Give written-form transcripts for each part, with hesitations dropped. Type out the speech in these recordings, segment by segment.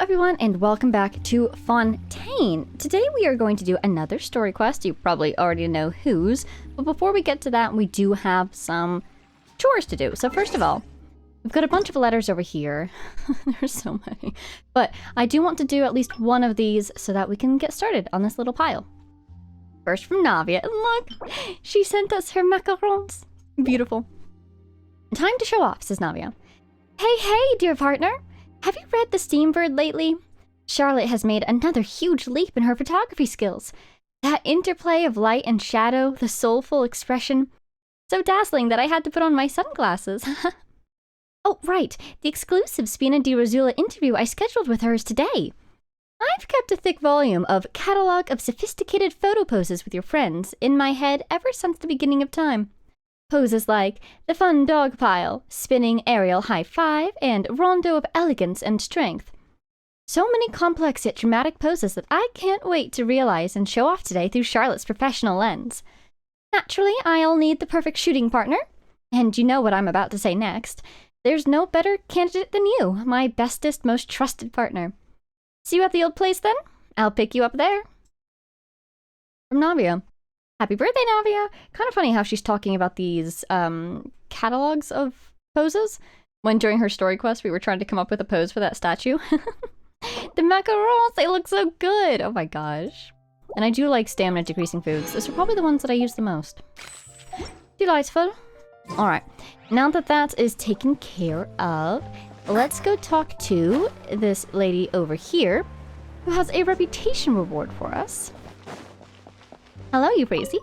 everyone, and welcome back to Fontaine. Today we are going to do another story quest. You probably already know whose, but before we get to that, we do have some chores to do. So first of all, we've got a bunch of letters over here. There's so many. But I do want to do at least one of these so that we can get started on this little pile. First from Navia, and look, she sent us her macarons. Beautiful. Time to show off, says Navia. Hey, dear partner. Have you read The Steambird lately? Charlotte has made another huge leap in her photography skills. That interplay of light and shadow, the soulful expression. So dazzling that I had to put on my sunglasses. Oh, right. The exclusive Spina di Rosula interview I scheduled with her is today. I've kept a thick volume of Catalogue of Sophisticated Photo Poses with Your Friends in my head ever since the beginning of time. Poses like the fun dog pile, spinning aerial high five, and rondo of elegance and strength. So many complex yet dramatic poses that I can't wait to realize and show off today through Charlotte's professional lens. Naturally, I'll need the perfect shooting partner. And you know what I'm about to say next. There's no better candidate than you, my bestest, most trusted partner. See you at the old place then? I'll pick you up there. From Navia. Happy birthday, Navia! Kind of funny how she's talking about these catalogs of poses, when during her story quest we were trying to come up with a pose for that statue. The macarons, they look so good! Oh my gosh. And I do like stamina decreasing foods. Those are probably the ones that I use the most. Delightful. Alright, now that that is taken care of, let's go talk to this lady over here, who has a reputation reward for us. Hello, you crazy.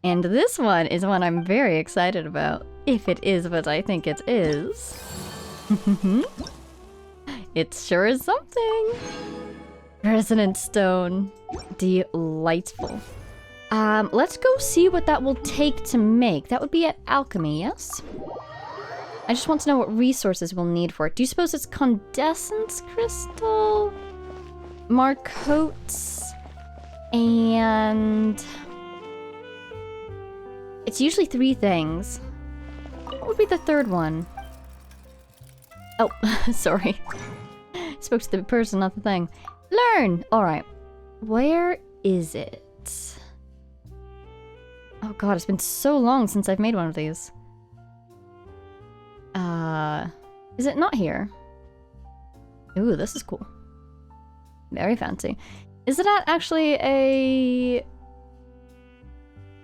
And this one is one I'm very excited about, if it is what I think it is. It sure is something. Resonant stone. Delightful. Let's go see what that will take to make. That would be at alchemy, yes? I just want to know what resources we'll need for it. Do you suppose it's condescence crystal? Marcotes? And it's usually 3 things. What would be the third one? Oh, sorry. Spoke to the person, not the thing. Learn! Alright. Where is it? Oh god, it's been so long since I've made one of these. Is it not here? Ooh, this is cool. Very fancy. Is it at actually a... It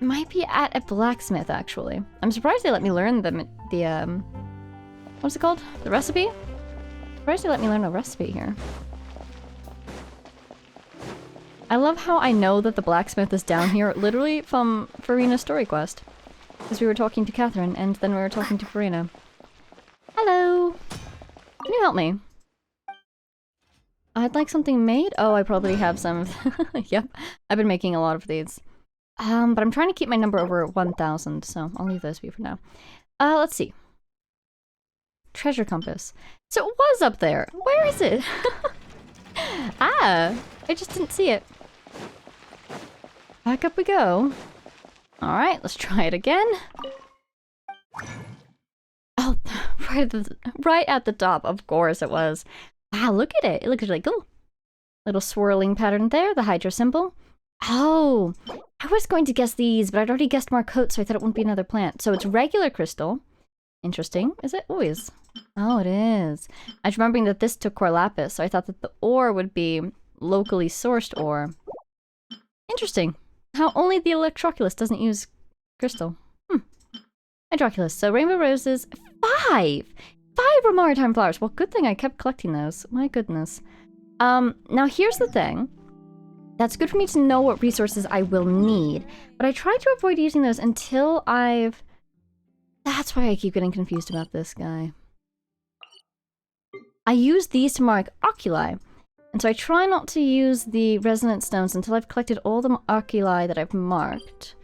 might be at a blacksmith, actually. I'm surprised they let me learn the what's it called? The recipe? Surprised they let me learn a recipe here. I love how I know that the blacksmith is down here, literally from Farina's story quest. Because we were talking to Catherine, and then we were talking to Farina. Hello! Can you help me? I'd like something made? Oh, I probably have some. Yep, I've been making a lot of these. But I'm trying to keep my number over 1,000, so I'll leave those be for now. Let's see. Treasure compass. So it was up there. Where is it? Ah, I just didn't see it. Back up we go. Alright, let's try it again. Oh, right at the top. Of course it was. Wow, look at it. It looks really cool. Little swirling pattern there, the hydro symbol. Oh, I was going to guess these, but I'd already guessed Marcote, so I thought it wouldn't be another plant. So it's regular crystal. Interesting. Is it? Always. Oh, it is. I was remembering that this took core lapis, so I thought that the ore would be locally sourced ore. Interesting. How only the Electroculus doesn't use crystal. Hydroculus. So rainbow roses. 5 were maritime flowers. Well, good thing I kept collecting those. My goodness. Now here's the thing. That's good for me to know what resources I will need, but I try to avoid using those until I've... That's why I keep getting confused about this guy. I use these to mark oculi, and so I try not to use the resonant stones until I've collected all the oculi that I've marked.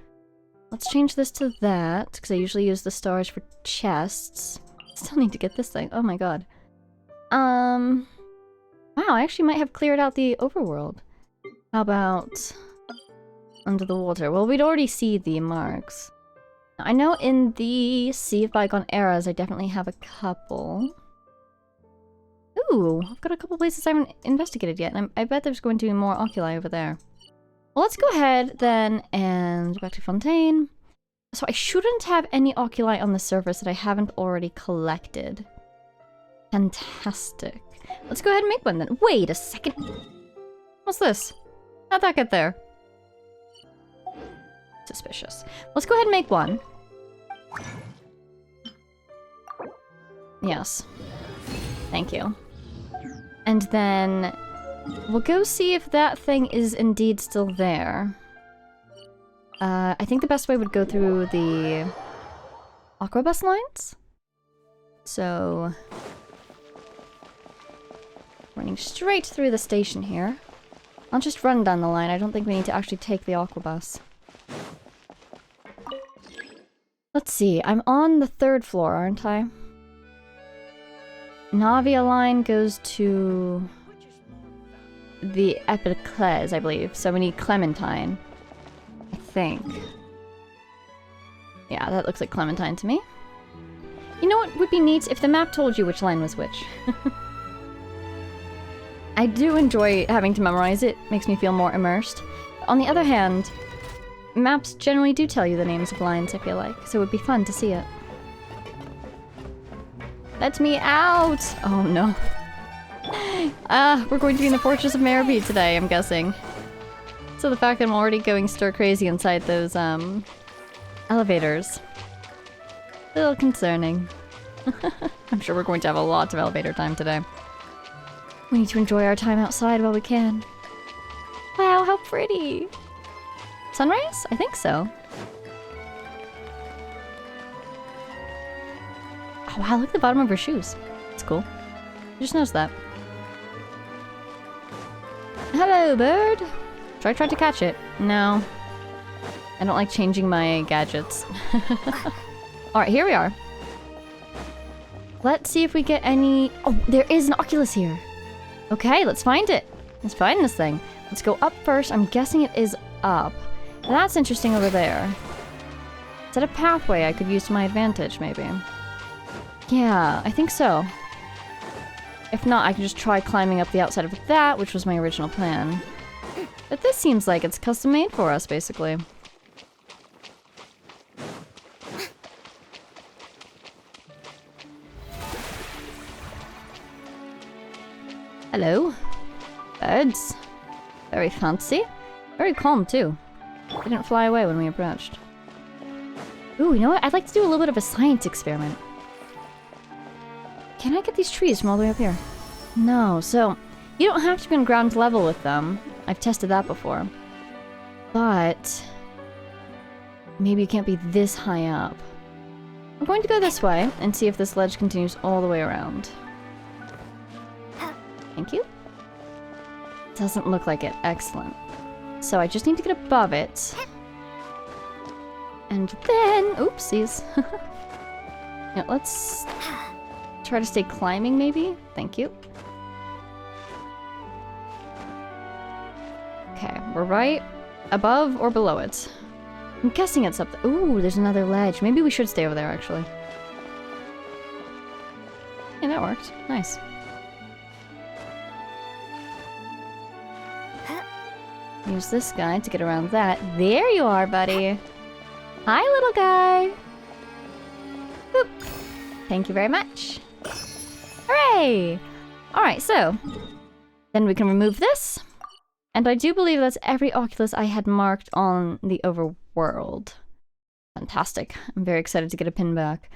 Let's change this to that, because I usually use the stars for chests. Still need to get this thing. Oh my god. Wow, I actually might have cleared out the overworld. How about under the water? Well, we'd already see the marks. I know in the Sea of Bygone Eras, I definitely have a couple. Ooh, I've got a couple places I haven't investigated yet, and I bet there's going to be more oculi over there. Well, let's go ahead then and back to Fontaine. So I shouldn't have any oculi on the surface that I haven't already collected. Fantastic. Let's go ahead and make one then. Wait a second. What's this? How'd that get there? Suspicious. Let's go ahead and make one. Yes. Thank you. And then we'll go see if that thing is indeed still there. I think the best way would go through the Aquabus lines. So, running straight through the station here. I'll just run down the line. I don't think we need to actually take the Aquabus. Let's see. I'm on the 3rd floor, aren't I? Navia line goes to the Epicles, I believe. So we need Clementine. I think. Yeah, that looks like Clementine to me. You know what would be neat? If the map told you which line was which. I do enjoy having to memorize it. Makes me feel more immersed. On the other hand, maps generally do tell you the names of lines, I feel like. So it would be fun to see it. Let me out! Oh no. We're going to be in the Fortress of Merrby today, I'm guessing. So the fact that I'm already going stir-crazy inside those, elevators. A little concerning. I'm sure we're going to have a lot of elevator time today. We need to enjoy our time outside while we can. Wow, how pretty! Sunrise? I think so. Oh wow, look at the bottom of her shoes. It's cool. I just noticed that. Hello, bird! Should I try to catch it? No. I don't like changing my gadgets. Alright, here we are. Let's see if we get any... Oh, there is an Oculus here! Okay, let's find it. Let's find this thing. Let's go up first. I'm guessing it is up. That's interesting over there. Is that a pathway I could use to my advantage, maybe? Yeah, I think so. If not, I can just try climbing up the outside of that, which was my original plan. But this seems like it's custom made for us, basically. Hello. Birds. Very fancy. Very calm, too. They didn't fly away when we approached. Ooh, you know what? I'd like to do a little bit of a science experiment. Can I get these trees from all the way up here? No, so... You don't have to be on ground level with them. I've tested that before. But... maybe you can't be this high up. I'm going to go this way and see if this ledge continues all the way around. Thank you. Doesn't look like it. Excellent. So I just need to get above it. And then... oopsies. Yeah, let's try to stay climbing, maybe? Thank you. Okay, we're right above or below it. I'm guessing it's up there. Ooh, there's another ledge. Maybe we should stay over there, actually. Yeah, that worked. Nice. Use this guy to get around that. There you are, buddy. Hi, little guy. Boop. Thank you very much. Hooray! Alright, so. Then we can remove this. And I do believe that's every Oculus I had marked on the overworld. Fantastic. I'm very excited to get a pin back.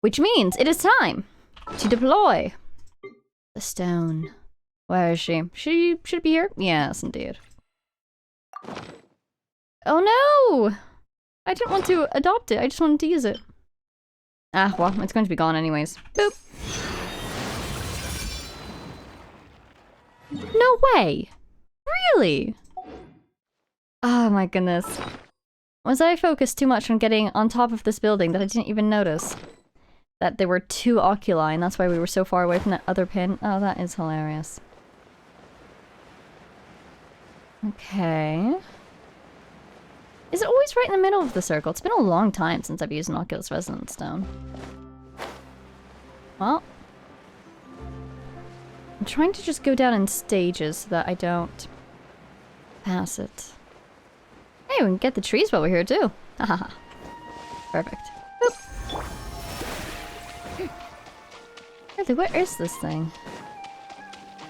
Which means it is time to deploy the stone. Where is she? She should be here? Yes, indeed. Oh no! I didn't want to adopt it, I just wanted to use it. Ah, well, it's going to be gone anyways. Boop! No way! Really? Oh my goodness. Was I focused too much on getting on top of this building that I didn't even notice that there were 2 oculi and that's why we were so far away from that other pin? Oh, that is hilarious. Okay. Is it always right in the middle of the circle? It's been a long time since I've used an Oculus Resonance Stone. Well. I'm trying to just go down in stages so that I don't pass it. Hey, we can get the trees while we're here too. Haha. Perfect. Boop. Really, where is this thing?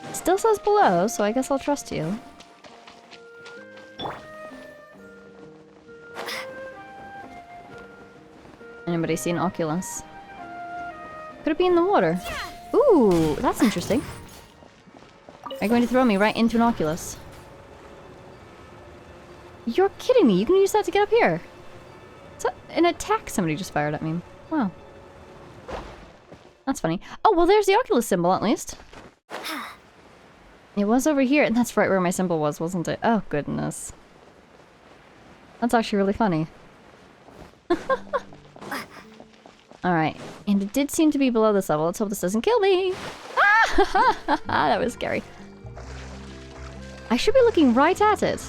It still says below, so I guess I'll trust you. Anybody see an Oculus? Could it be in the water? Ooh, that's interesting. Are you going to throw me right into an Oculus? You're kidding me, you can use that to get up here. Is that an attack somebody just fired at me? Wow. That's funny. Oh, well there's the Oculus symbol at least. It was over here, and that's right where my symbol was, wasn't it? Oh, goodness. That's actually really funny. Alright, and it did seem to be below this level. Let's hope this doesn't kill me. Ah! That was scary. I should be looking right at it.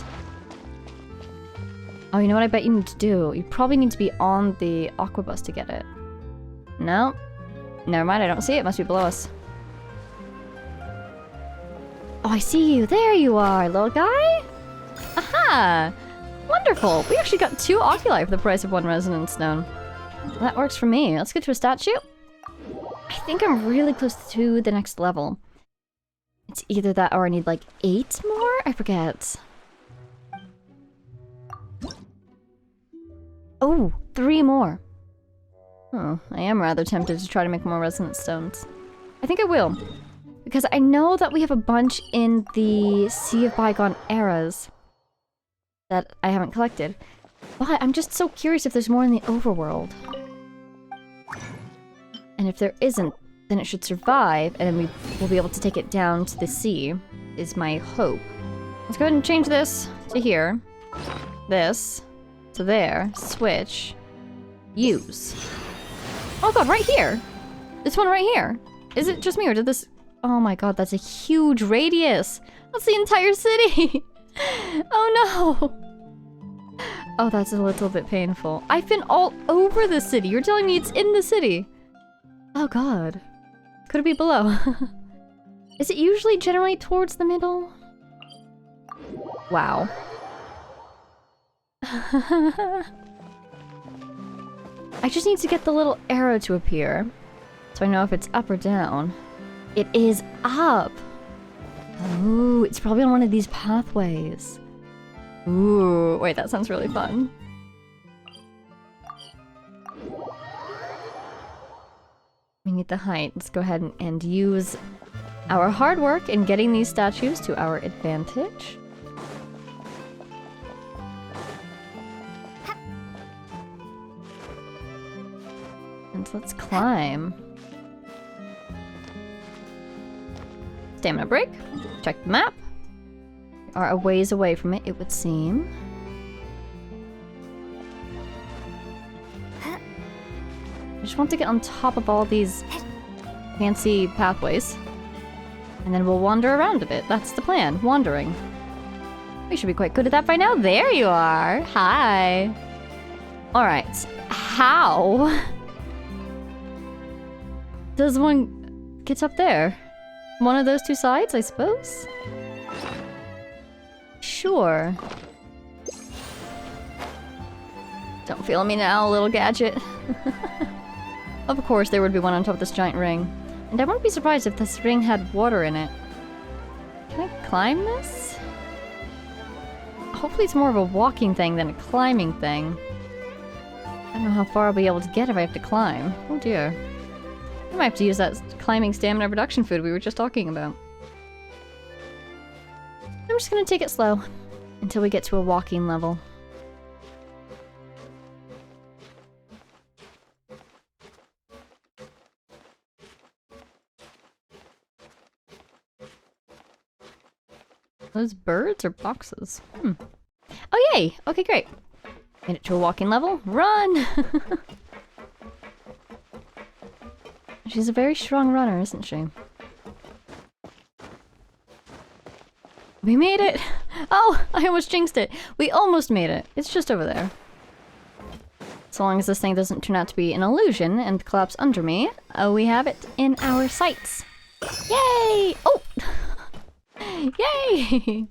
Oh, you know what I bet you need to do? You probably need to be on the aquabus to get it. No. Never mind, I don't see it. It must be below us. Oh, I see you. There you are, little guy. Aha! Wonderful. We actually got 2 oculi for the price of 1 resonance stone. Well, that works for me. Let's get to a statue. I think I'm really close to the next level. It's either that or I need like 8 more? I forget. Oh, 3 more. Oh, I am rather tempted to try to make more resonance stones. I think I will. Because I know that we have a bunch in the Sea of Bygone Eras that I haven't collected. But I'm just so curious if there's more in the overworld. And if there isn't, then it should survive, and then we'll be able to take it down to the sea, is my hope. Let's go ahead and change this to here. This to there. Switch. Use. Oh god, right here! This one right here! Is it just me, or did this... Oh my god, that's a huge radius! That's the entire city! Oh no! Oh, that's a little bit painful. I've been all over the city! You're telling me it's in the city! Oh god. Could it be below? Is it usually generally towards the middle? Wow. I just need to get the little arrow to appear, so I know if it's up or down. It is up! Ooh, it's probably on one of these pathways. Ooh, wait, that sounds really fun. We need the height. Let's go ahead and use our hard work in getting these statues to our advantage. And let's climb. Stamina break. Check the map. We are a ways away from it, it would seem. I just want to get on top of all these fancy pathways. And then we'll wander around a bit. That's the plan. Wandering. We should be quite good at that by now. There you are. Hi. Alright. How does one get up there? One of those 2 sides, I suppose? Sure. Don't feel me now, little gadget. Of course, there would be one on top of this giant ring. And I wouldn't be surprised if this ring had water in it. Can I climb this? Hopefully it's more of a walking thing than a climbing thing. I don't know how far I'll be able to get if I have to climb. Oh dear. I might have to use that climbing stamina reduction food we were just talking about. I'm just gonna take it slow until we get to a walking level. Those birds or boxes? Oh yay! Okay, great. Made it to a walking level. Run! She's a very strong runner, isn't she? We made it! Oh, I almost jinxed it. We almost made it. It's just over there. So long as this thing doesn't turn out to be an illusion and collapse under me, we have it in our sights. Yay! Oh! Yay!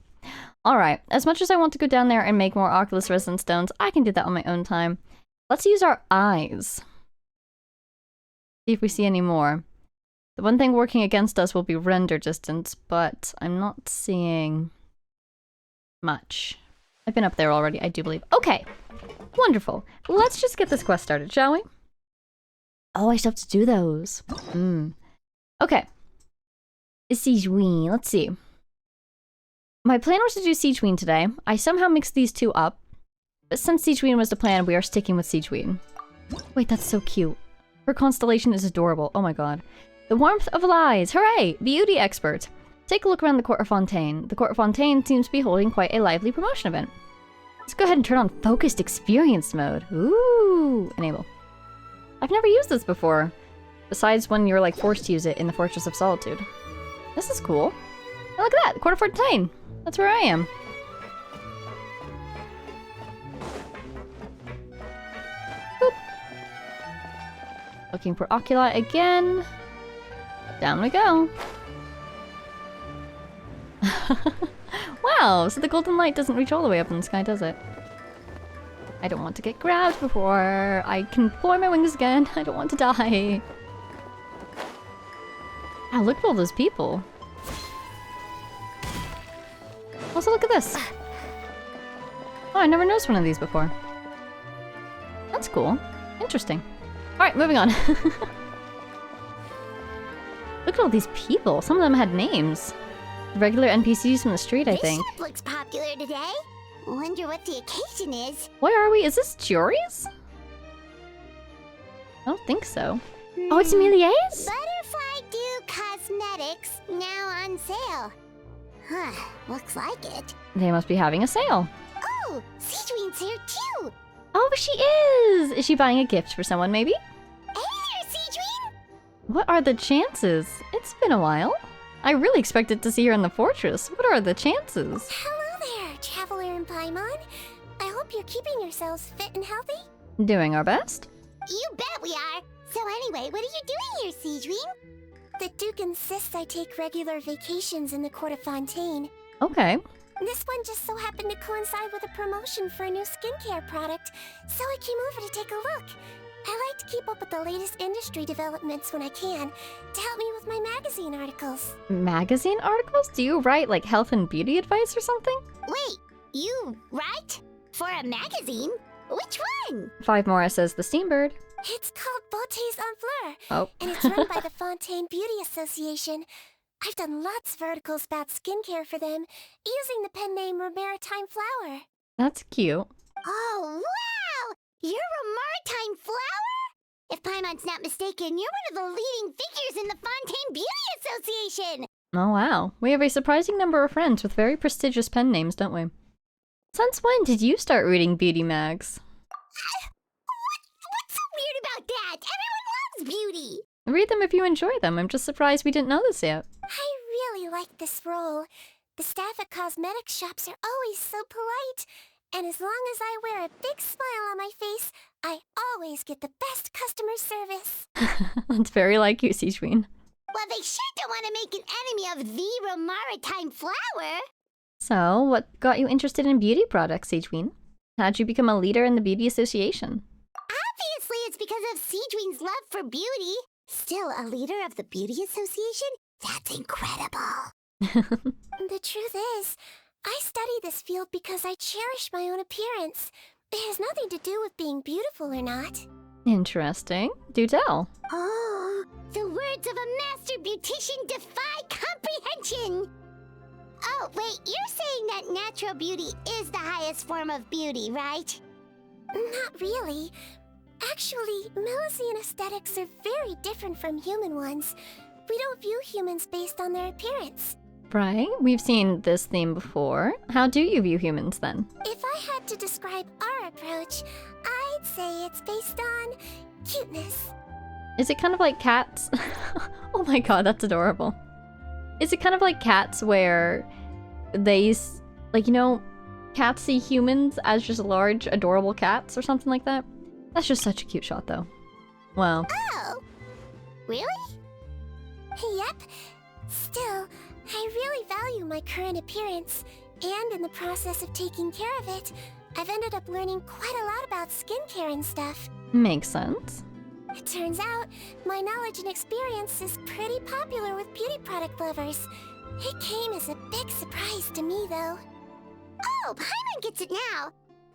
Alright, as much as I want to go down there and make more Oculus Resonance Stones, I can do that on my own time. Let's use our eyes. See if we see any more. The one thing working against us will be render distance, but I'm not seeing much. I've been up there already, I do believe. Okay, wonderful. Let's just get this quest started, shall we? Oh, I still have to do those. Okay. Siegeween, let's see. My plan was to do Siegeween today. I somehow mixed these two up. But since Siegeween was the plan, we are sticking with Siegeween. Wait, that's so cute. Her constellation is adorable. Oh my god. The warmth of lies. Hooray! Beauty expert. Take a look around the court of Fontaine. The court of Fontaine seems to be holding quite a lively promotion event. Let's go ahead and turn on focused experience mode. Ooh! Enable. I've never used this before. Besides when you're like forced to use it in the Fortress of Solitude. This is cool. Oh, look at that! The court of Fontaine! That's where I am. Boop. Looking for oculi again. Down we go. Wow, so the golden light doesn't reach all the way up in the sky, does it? I don't want to get grabbed before I can deploy my wings again. I don't want to die. Wow, look at all those people. Also, look at this. Oh, I never noticed one of these before. That's cool. Interesting. Alright, moving on. Look at all these people. Some of them had names. Regular NPCs from the street, I think. This ship looks popular today. Wonder what the occasion is. Where are we? Is this Jury's? I don't think so. Oh, it's Emilier's? Butterfly Dew Cosmetics now on sale. Huh, looks like it. They must be having a sale. Oh, Siegeween's here too. Oh, she is! Is she buying a gift for someone, maybe? Hey there, Siegeween! What are the chances? It's been a while. I really expected to see her in the fortress. What are the chances? Hello there, Traveler and Paimon. I hope you're keeping yourselves fit and healthy. Doing our best. You bet we are. So anyway, what are you doing here, Siegeween? The Duke insists I take regular vacations in the court of Fontaine. Okay. This one just so happened to coincide with a promotion for a new skincare product, so I came over to take a look. I like to keep up with the latest industry developments when I can, to help me with my magazine articles. Magazine articles? Do you write, like, health and beauty advice or something? Wait, you write? For a magazine? Which one? 5 more says the Steambird. It's called Beautés en Fleur, Oh. and it's run by the Fontaine Beauty Association. I've done lots of articles about skincare for them, using the pen name Maritime Flower. That's cute. Oh, wow! You're a Maritime Flower? If Paimon's not mistaken, you're one of the leading figures in the Fontaine Beauty Association! Oh, wow. We have a surprising number of friends with very prestigious pen names, don't we? Since when did you start reading beauty mags? What's so weird about that? Everyone loves beauty! Read them if you enjoy them. I'm just surprised we didn't know this yet. I really like this role. The staff at cosmetics shops are always so polite. And as long as I wear a big smile on my face, I always get the best customer service. That's very like you, Siegeween. Well, they sure don't want to make an enemy of the Maritime Flower. So, what got you interested in beauty products, Siegeween? How'd you become a leader in the Beauty Association? Obviously, it's because of Siegeween's love for beauty. Still a leader of the Beauty Association? That's incredible. The truth is, I study this field because I cherish my own appearance. It has nothing to do with being beautiful or not. Interesting. Do tell. Oh, the words of a master beautician defy comprehension! Oh, wait, you're saying that natural beauty is the highest form of beauty, right? Not really. Actually, Milesian aesthetics are very different from human ones. We don't view humans based on their appearance. Right, we've seen this theme before. How do you view humans, then? If I had to describe our approach, I'd say it's based on cuteness. Is it kind of like cats? Oh my god, that's adorable. Is it kind of like cats where they, like, you know, cats see humans as just large, adorable cats or something like that? That's just such a cute shot, though. Wow. Oh, really? Yep, Still, I really value my current appearance, and in the process of taking care of it, I've ended up learning quite a lot about skincare and stuff. Makes sense. It turns out, my knowledge and experience is pretty popular with beauty product lovers. It came as a big surprise to me, though. Oh, Paimon gets it now.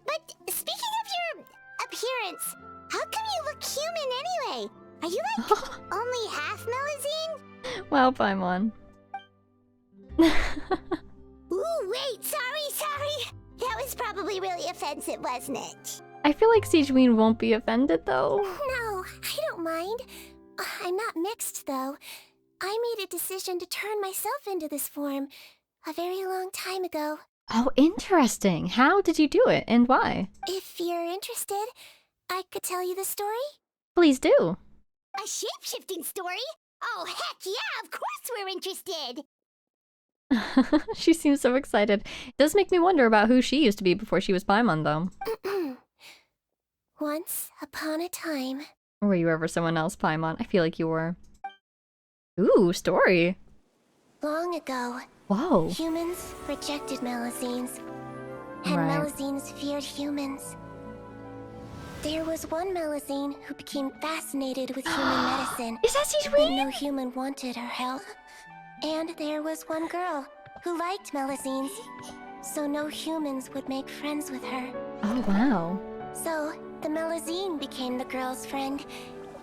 But speaking of your appearance, how come you look human anyway? Are you like only half Melusine? Wow, Paimon. Ooh, wait, sorry. That was probably really offensive, wasn't it? I feel like Sigewinne won't be offended, though. No, I don't mind. I'm not mixed, though. I made a decision to turn myself into this form a very long time ago. Oh, interesting. How did you do it, and why? If you're interested, I could tell you the story. Please do. A shape-shifting story? Oh, heck yeah, of course we're interested! She seems so excited. It does make me wonder about who she used to be before she was Paimon, though. Once upon a time... Were you ever someone else, Paimon? I feel like you were. Ooh, story. Long ago, Whoa. humans rejected Melusines, and Right. Melusines feared humans. There was one Melusine who became fascinated with human medicine, Is that but Sigewinne? no human wanted her help. And there was one girl who liked Melusines, so no humans would make friends with her. Oh, wow. So, the Melusine became the girl's friend,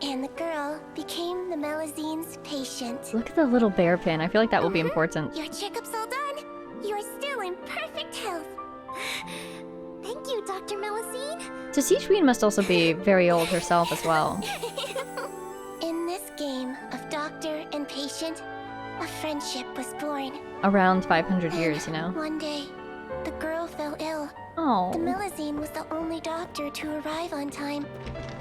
and the girl became the Melusine's patient. Look at the little bear pin. I feel like that will be important. Your checkup's all done. You're still in perfect health. Thank you, Dr. Melusine. So Sigewinne must also be very old herself as well. In this game of doctor and patient, a friendship was born. Around 500 years, you know? One day, the girl fell ill. Oh. The Melusine was the only doctor to arrive on time,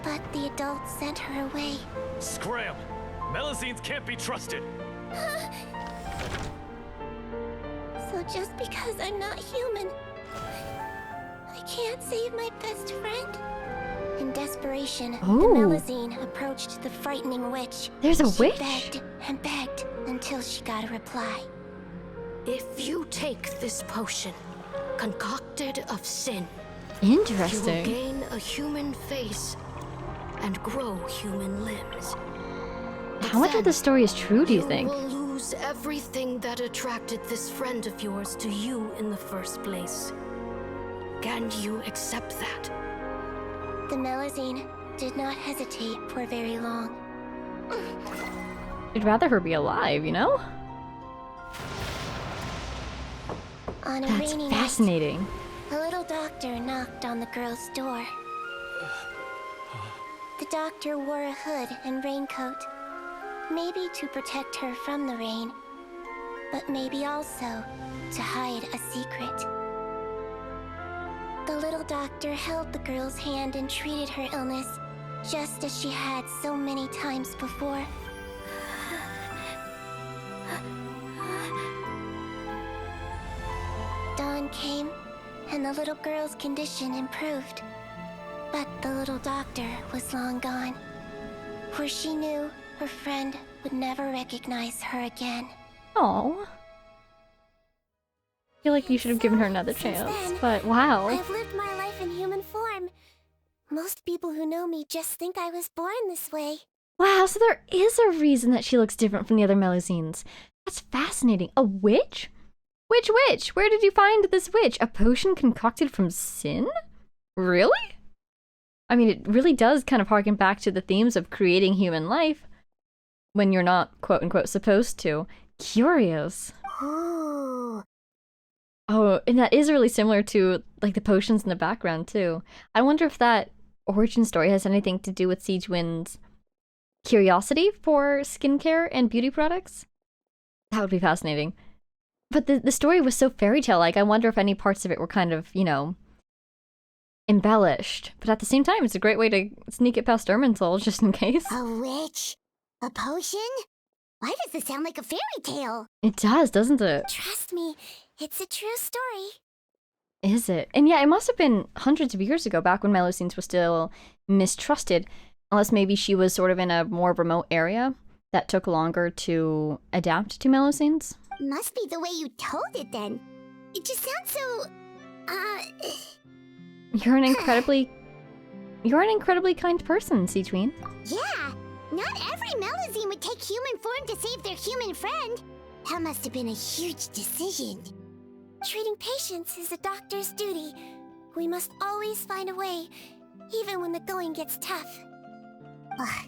but the adults sent her away. Scram! Melusines can't be trusted! So just because I'm not human, I can't save my best friend? In desperation, the Ooh. Melusine approached the frightening witch. There's a She witch? begged and begged until she got a reply. If you take this potion, concocted of sin, you will Interesting. gain a human face and grow human limbs. But How much of then the story is true, do you think? will lose everything that attracted this friend of yours to you in the first place. Can you accept that? The Melusine did not hesitate for very long. I'd rather her be alive, you know? On a That's rainy fascinating. night, a little doctor knocked on the girl's door. The doctor wore a hood and raincoat, maybe to protect her from the rain, but maybe also to hide a secret. The little doctor held the girl's hand and treated her illness, just as she had so many times before. Dawn came, and the little girl's condition improved. But the little doctor was long gone, for she knew her friend would never recognize her again. Oh. I feel like you should have given her another Since chance, then, but wow. I've lived my life in human form. Most people who know me just think I was born this way. Wow, so there is a reason that she looks different from the other Melusines. That's fascinating. A witch? Which witch? Where did you find this witch? A potion concocted from sin? Really? I mean, it really does kind of harken back to the themes of creating human life when you're not, quote-unquote, supposed to. Curious. Ooh. Oh, and that is really similar to, like, the potions in the background, too. I wonder if that origin story has anything to do with Sigewinne's curiosity for skincare and beauty products. That would be fascinating. But the story was so fairy tale-like, I wonder if any parts of it were kind of, you know, embellished. But at the same time, it's a great way to sneak it past Erminsul, just in case. A witch? A potion? Why does this sound like a fairy tale? It does, doesn't it? Trust me, it's a true story. Is it? And yeah, it must have been hundreds of years ago, back when Melusines was still mistrusted. Unless maybe she was sort of in a more remote area. that took longer to adapt to Melusines? Must be the way you told it then. It just sounds so... You're an incredibly kind person, Seetween. Yeah, not every Melusine would take human form to save their human friend. That must have been a huge decision. Treating patients is a doctor's duty. We must always find a way, even when the going gets tough. Ugh.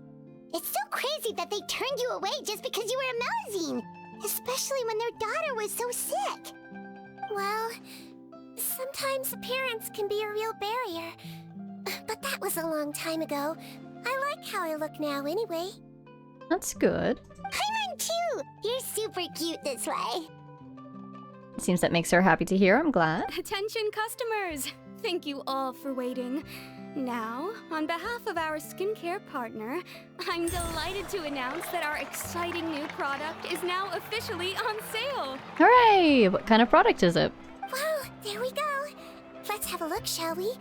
It's so crazy that they turned you away just because you were a Melusine, especially when their daughter was so sick. Well, sometimes appearance can be a real barrier. But that was a long time ago. I like how I look now anyway. That's good. Paimon too! You're super cute this way. Seems that makes her happy to hear. I'm glad. Attention customers! Thank you all for waiting. Now, on behalf of our skincare partner, I'm delighted to announce that our exciting new product is now officially on sale. Hooray! What kind of product is it? Well, there we go. Let's have a look, shall we?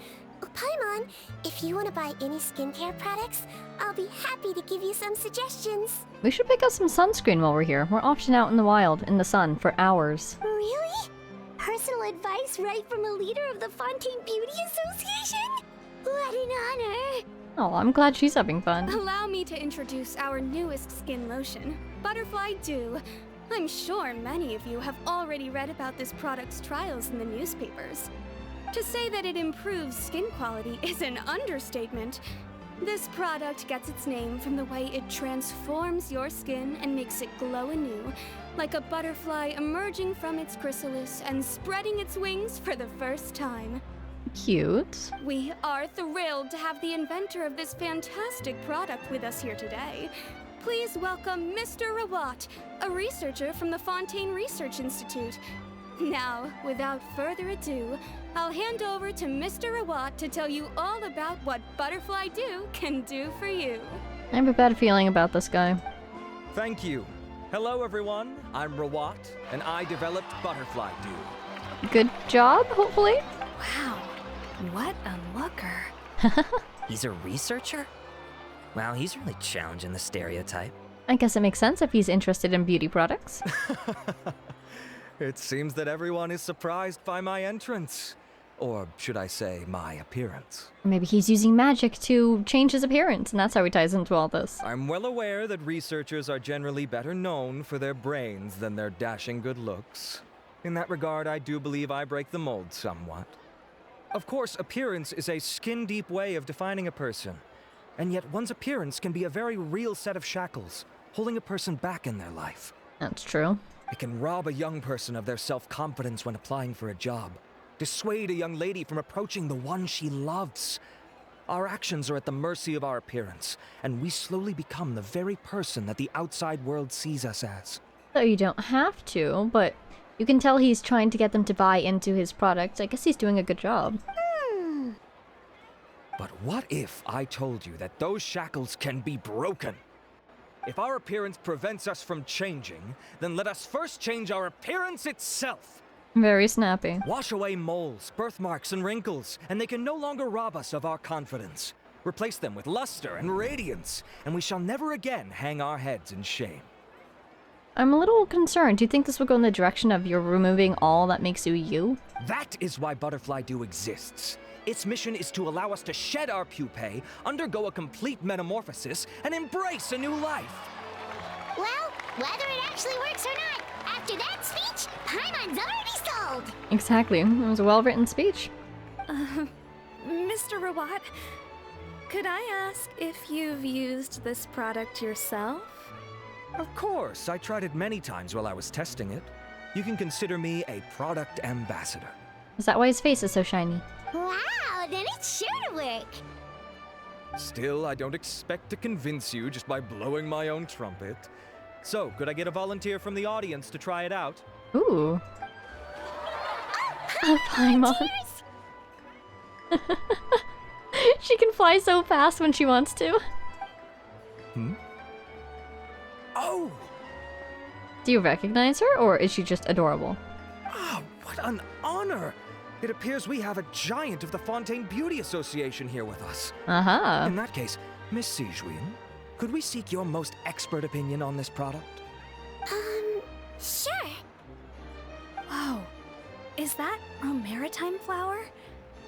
Oh, Paimon, if you want to buy any skincare products, I'll be happy to give you some suggestions. We should pick up some sunscreen while we're here. We're often out in the wild, in the sun, for hours. Really? Personal advice right from a leader of the Fontaine Beauty Association? What an honor! Oh, I'm glad she's having fun. Allow me to introduce our newest skin lotion, Butterfly Dew. I'm sure many of you have already read about this product's trials in the newspapers. To say that it improves skin quality is an understatement. This product gets its name from the way it transforms your skin and makes it glow anew, like a butterfly emerging from its chrysalis and spreading its wings for the first time. Cute. We are thrilled to have the inventor of this fantastic product with us here today. Please welcome Mr. Rawat, a researcher from the Fontaine Research Institute. Now, without further ado, I'll hand over to Mr. Rawat to tell you all about what Butterfly Dew can do for you. I have a bad feeling about this guy. Thank you. Hello, everyone. I'm Rawat, and I developed Butterfly Dew. Good job, hopefully? Wow, what a looker. He's a researcher? Wow, he's really challenging the stereotype. I guess it makes sense if he's interested in beauty products. It seems that everyone is surprised by my entrance. Or should I say, my appearance. Maybe he's using magic to change his appearance, and that's how he ties into all this. I'm well aware that researchers are generally better known for their brains than their dashing good looks. In that regard, I do believe I break the mold somewhat. Of course, appearance is a skin-deep way of defining a person. And yet one's appearance can be a very real set of shackles, holding a person back in their life. That's true. It can rob a young person of their self-confidence when applying for a job, dissuade a young lady from approaching the one she loves. Our actions are at the mercy of our appearance, and we slowly become the very person that the outside world sees us as. So you don't have to, but you can tell he's trying to get them to buy into his product. I guess he's doing a good job. But what if I told you that those shackles can be broken? If our appearance prevents us from changing, then let us first change our appearance itself. Very snappy. Wash away moles, birthmarks, and wrinkles, and they can no longer rob us of our confidence. Replace them with luster and radiance, and we shall never again hang our heads in shame. I'm a little concerned. Do you think this will go in the direction of you're removing all that makes you you? That is why Butterfly Dew exists. Its mission is to allow us to shed our pupae, undergo a complete metamorphosis, and embrace a new life. Well, whether it actually works or not, after that speech, Paimon's already sold. Exactly. It was a well-written speech. Mr. Rawat, could I ask if you've used this product yourself? Of course, I tried it many times while I was testing it. You can consider me a product ambassador. Is that why his face is so shiny? Wow, then it's sure to work. Still, I don't expect to convince you just by blowing my own trumpet. So, could I get a volunteer from the audience to try it out? Ooh. A Paimon. She can fly so fast when she wants to. Oh! Do you recognize her, or is she just adorable? Ah, what an honor! It appears we have a giant of the Fontaine Beauty Association here with us. Uh-huh. In that case, Miss Sejuin, Could we seek your most expert opinion on this product? Sure. Whoa. Is that maritime flower?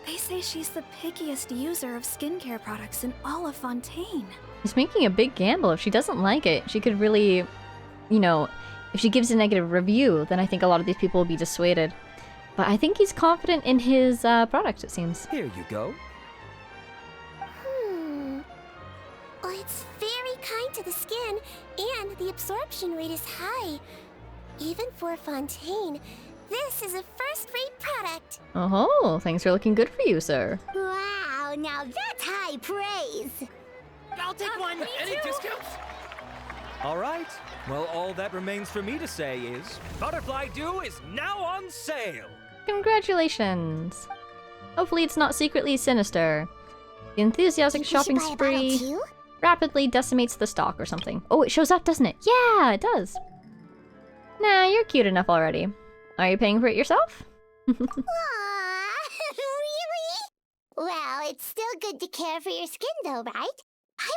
They say she's the pickiest user of skincare products in all of Fontaine. He's making a big gamble. If she doesn't like it, she could really, you know, if she gives a negative review, then I think a lot of these people will be dissuaded. But I think he's confident in his product, it seems. Here you go. Well, it's very kind to the skin, and the absorption rate is high. Even for Fontaine, this is a first-rate product. Oh, things are looking good for you, sir. Wow, now that's high praise. I'll take one. Any discounts? All right. Well, all that remains for me to say is, Butterfly Dew is now on sale. Congratulations. Hopefully it's not secretly sinister. The enthusiastic You should shopping buy a bottle spree too? rapidly decimates the stock or something. Oh, it shows up, doesn't it? Yeah, it does. Nah, you're cute enough already. Are you paying for it yourself? Aww, really? Well, it's still good to care for your skin though, right?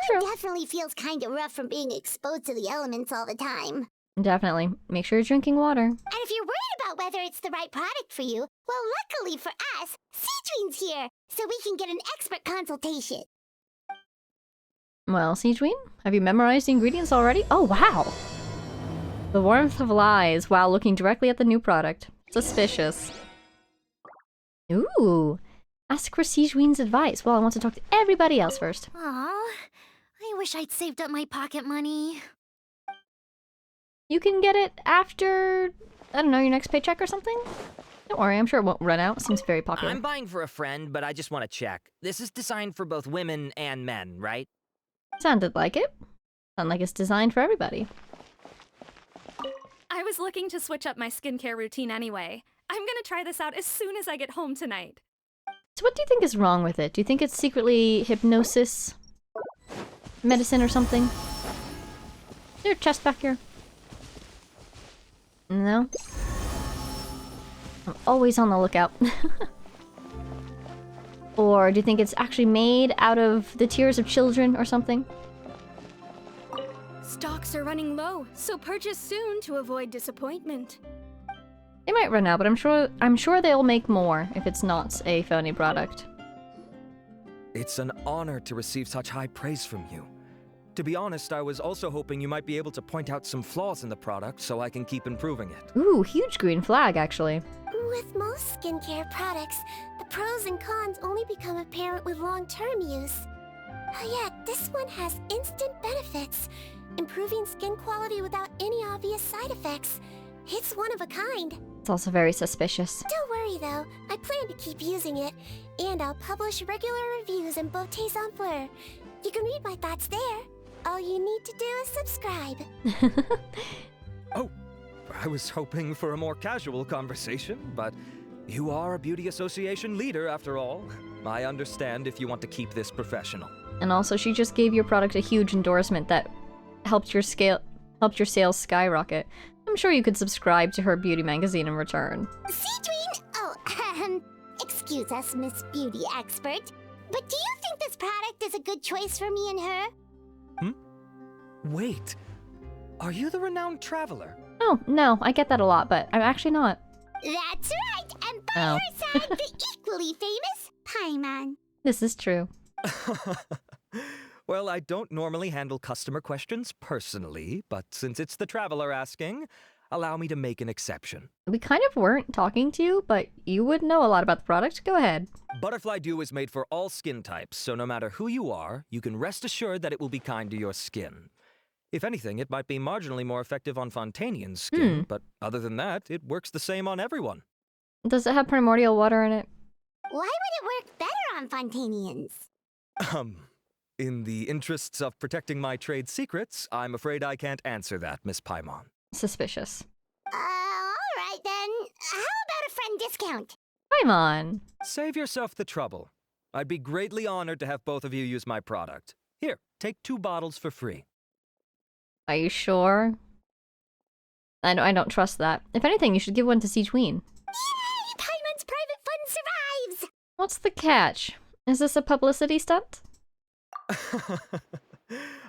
True. Definitely feels kinda rough from being exposed to the elements all the time. Definitely. Make sure you're drinking water. And if you're worried about whether it's the right product for you, well, luckily for us, Cedrine's here, so we can get an expert consultation. Well, Siegeween, have you memorized the ingredients already? Oh, wow! The warmth of lies while looking directly at the new product. Suspicious. Ooh! Ask for Siegeween's advice. Well, I want to talk to everybody else first. Aw, I wish I'd saved up my pocket money. You can get it after, I don't know, your next paycheck or something? Don't worry, I'm sure it won't run out. Seems very popular. I'm buying for a friend, but I just want to check. This is designed for both women and men, right? Sounded like it. Sounded like it's designed for everybody. I was looking to switch up my skincare routine anyway. I'm gonna try this out as soon as I get home tonight. So what do you think is wrong with it? Do you think it's secretly hypnosis? Medicine or something? Is there a chest back here? No? I'm always on the lookout. Or do you think it's actually made out of the tears of children or something? Stocks are running low, so purchase soon to avoid disappointment. They might run out, but I'm sure they'll make more if it's not a phony product. It's an honor to receive such high praise from you. To be honest, I was also hoping you might be able to point out some flaws in the product so I can keep improving it. Ooh, huge green flag, actually. With most skincare products, the pros and cons only become apparent with long-term use. Yet, this one has instant benefits, improving skin quality without any obvious side effects. It's one of a kind. It's also very suspicious. Don't worry though, I plan to keep using it, and I'll publish regular reviews in Beautés en Fleur. You can read my thoughts there. All you need to do is subscribe. Oh, I was hoping for a more casual conversation, but you are a beauty association leader after all. I understand if you want to keep this professional. And also, she just gave your product a huge endorsement that helped your sales skyrocket. I'm sure you could subscribe to her beauty magazine in return. Cedrine! Oh, excuse us, Miss Beauty Expert, but do you think this product is a good choice for me and her? Wait, are you the renowned traveler? Oh, no, I get that a lot, but I'm actually not. That's right, and by Oh. her side, the equally famous Paimon. This is true. Well, I don't normally handle customer questions personally, but since it's the traveler asking, allow me to make an exception. We kind of weren't talking to you, but you would know a lot about the product. Go ahead. Butterfly Dew is made for all skin types, so no matter who you are, you can rest assured that it will be kind to your skin. If anything, it might be marginally more effective on Fontainian skin, but other than that, it works the same on everyone. Does it have primordial water in it? Why would it work better on Fontainians? In the interests of protecting my trade secrets, I'm afraid I can't answer that, Miss Paimon. Suspicious. Alright then. How about a friend discount? Paimon! Save yourself the trouble. I'd be greatly honored to have both of you use my product. Here, take 2 bottles for free. Are you sure? I don't trust that. If anything, you should give one to Siegeween. Yay! Paimon's private fund survives! What's the catch? Is this a publicity stunt?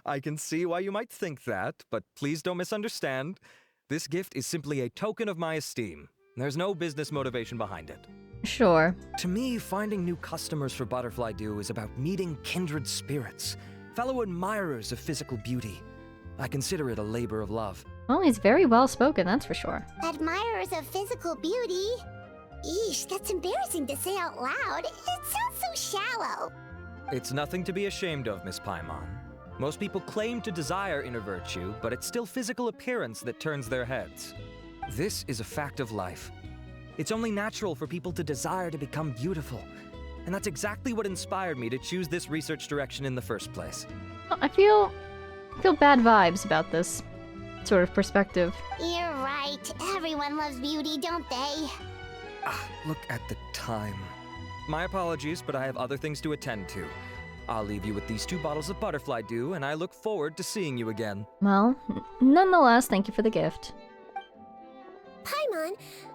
I can see why you might think that, but please don't misunderstand. This gift is simply a token of my esteem. There's no business motivation behind it. Sure. To me, finding new customers for Butterfly Dew is about meeting kindred spirits, fellow admirers of physical beauty. I consider it a labor of love. Well, he's very well spoken, that's for sure. Admirers of physical beauty? Eesh, that's embarrassing to say out loud. It sounds so shallow. It's nothing to be ashamed of, Miss Paimon. Most people claim to desire inner virtue, but it's still physical appearance that turns their heads. This is a fact of life. It's only natural for people to desire to become beautiful. And that's exactly what inspired me to choose this research direction in the first place. Well, I feel bad vibes about this sort of perspective. You're right. Everyone loves beauty, don't they? Look at the time. My apologies, but I have other things to attend to. I'll leave you with these 2 bottles of Butterfly Dew, and I look forward to seeing you again. Well, nonetheless, thank you for the gift. Paimon,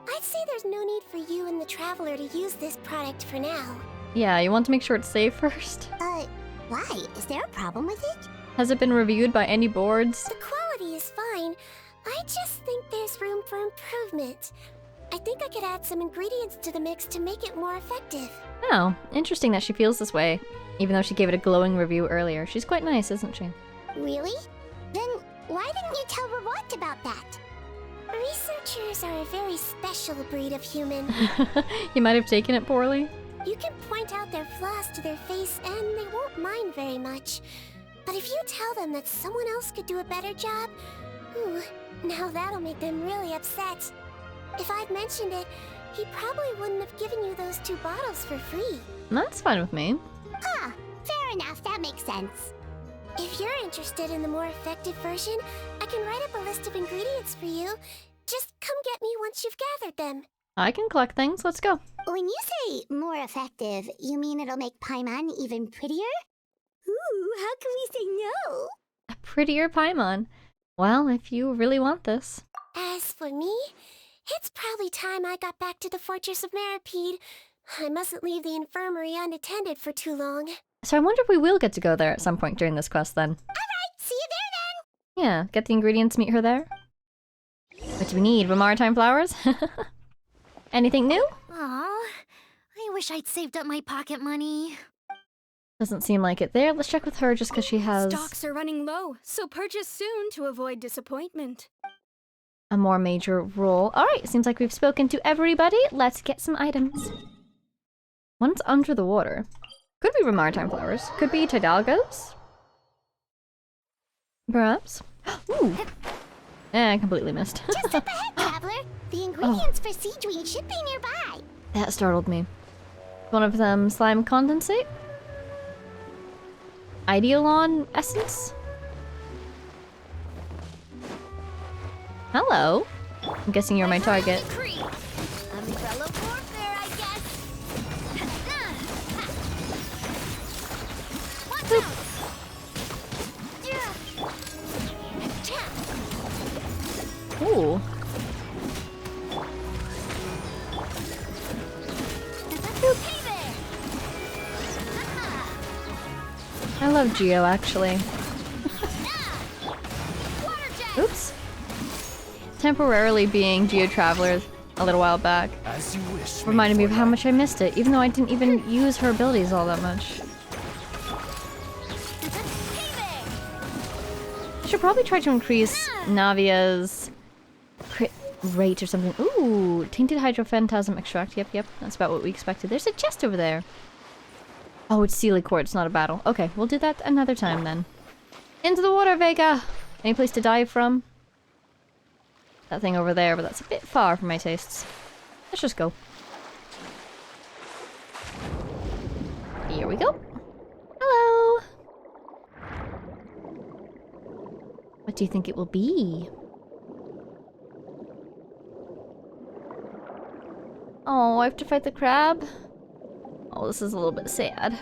I'd say there's no need for you and the Traveler to use this product for now. Yeah, you want to make sure it's safe first? Why? Is there a problem with it? Has it been reviewed by any boards? The quality is fine. I just think there's room for improvement. I think I could add some ingredients to the mix to make it more effective. Oh, interesting that she feels this way, even though she gave it a glowing review earlier. She's quite nice, isn't she? Really? Then why didn't you tell Rawat about that? Researchers are a very special breed of human. You might have taken it poorly. You can point out their flaws to their face and they won't mind very much. But if you tell them that someone else could do a better job, now that'll make them really upset. If I'd mentioned it, he probably wouldn't have given you those 2 bottles for free. That's fine with me. Fair enough, that makes sense. If you're interested in the more effective version, I can write up a list of ingredients for you. Just come get me once you've gathered them. I can collect things, let's go. When you say more effective, you mean it'll make Paimon even prettier? Ooh, how can we say no? A prettier Paimon. Well, if you really want this. As for me, it's probably time I got back to the Fortress of Maripede. I mustn't leave the infirmary unattended for too long. So I wonder if we will get to go there at some point during this quest then. Alright, see you there then! Yeah, get the ingredients, meet her there. What do we need? Maritime flowers? Anything new? Aw, I wish I'd saved up my pocket money. Doesn't seem like it there. Let's check with her just because she has Stocks are running low, so purchase soon to avoid disappointment. a more major role. Alright, seems like we've spoken to everybody. Let's get some items. One's under the water. Could be maritime flowers. Could be Tidalgos. Perhaps. Ooh. I completely missed. Just up ahead, Traveler. The ingredients for Seedween should be nearby. That startled me. One of them slime condensate? Ideolon essence? Hello. I'm guessing you're my target. Umbrella warfare, I guess. Watch out! Ooh. Hey there! I love Geo, actually. Oops. Temporarily being Geo Traveler a little while back As you wish. reminded me of how much I missed it, even though I didn't even use her abilities all that much. I should probably try to increase Navia's crit rate or something. Ooh, Tainted Hydrophantasm Extract. Yep, that's about what we expected. There's a chest over there. Oh, it's Sealy Core, it's not a battle. Okay, we'll do that another time then. Into the water, Vega! Any place to dive from? That thing over there, but that's a bit far for my tastes. Let's just go. Here we go. Hello! What do you think it will be? Oh, I have to fight the crab? Oh, this is a little bit sad.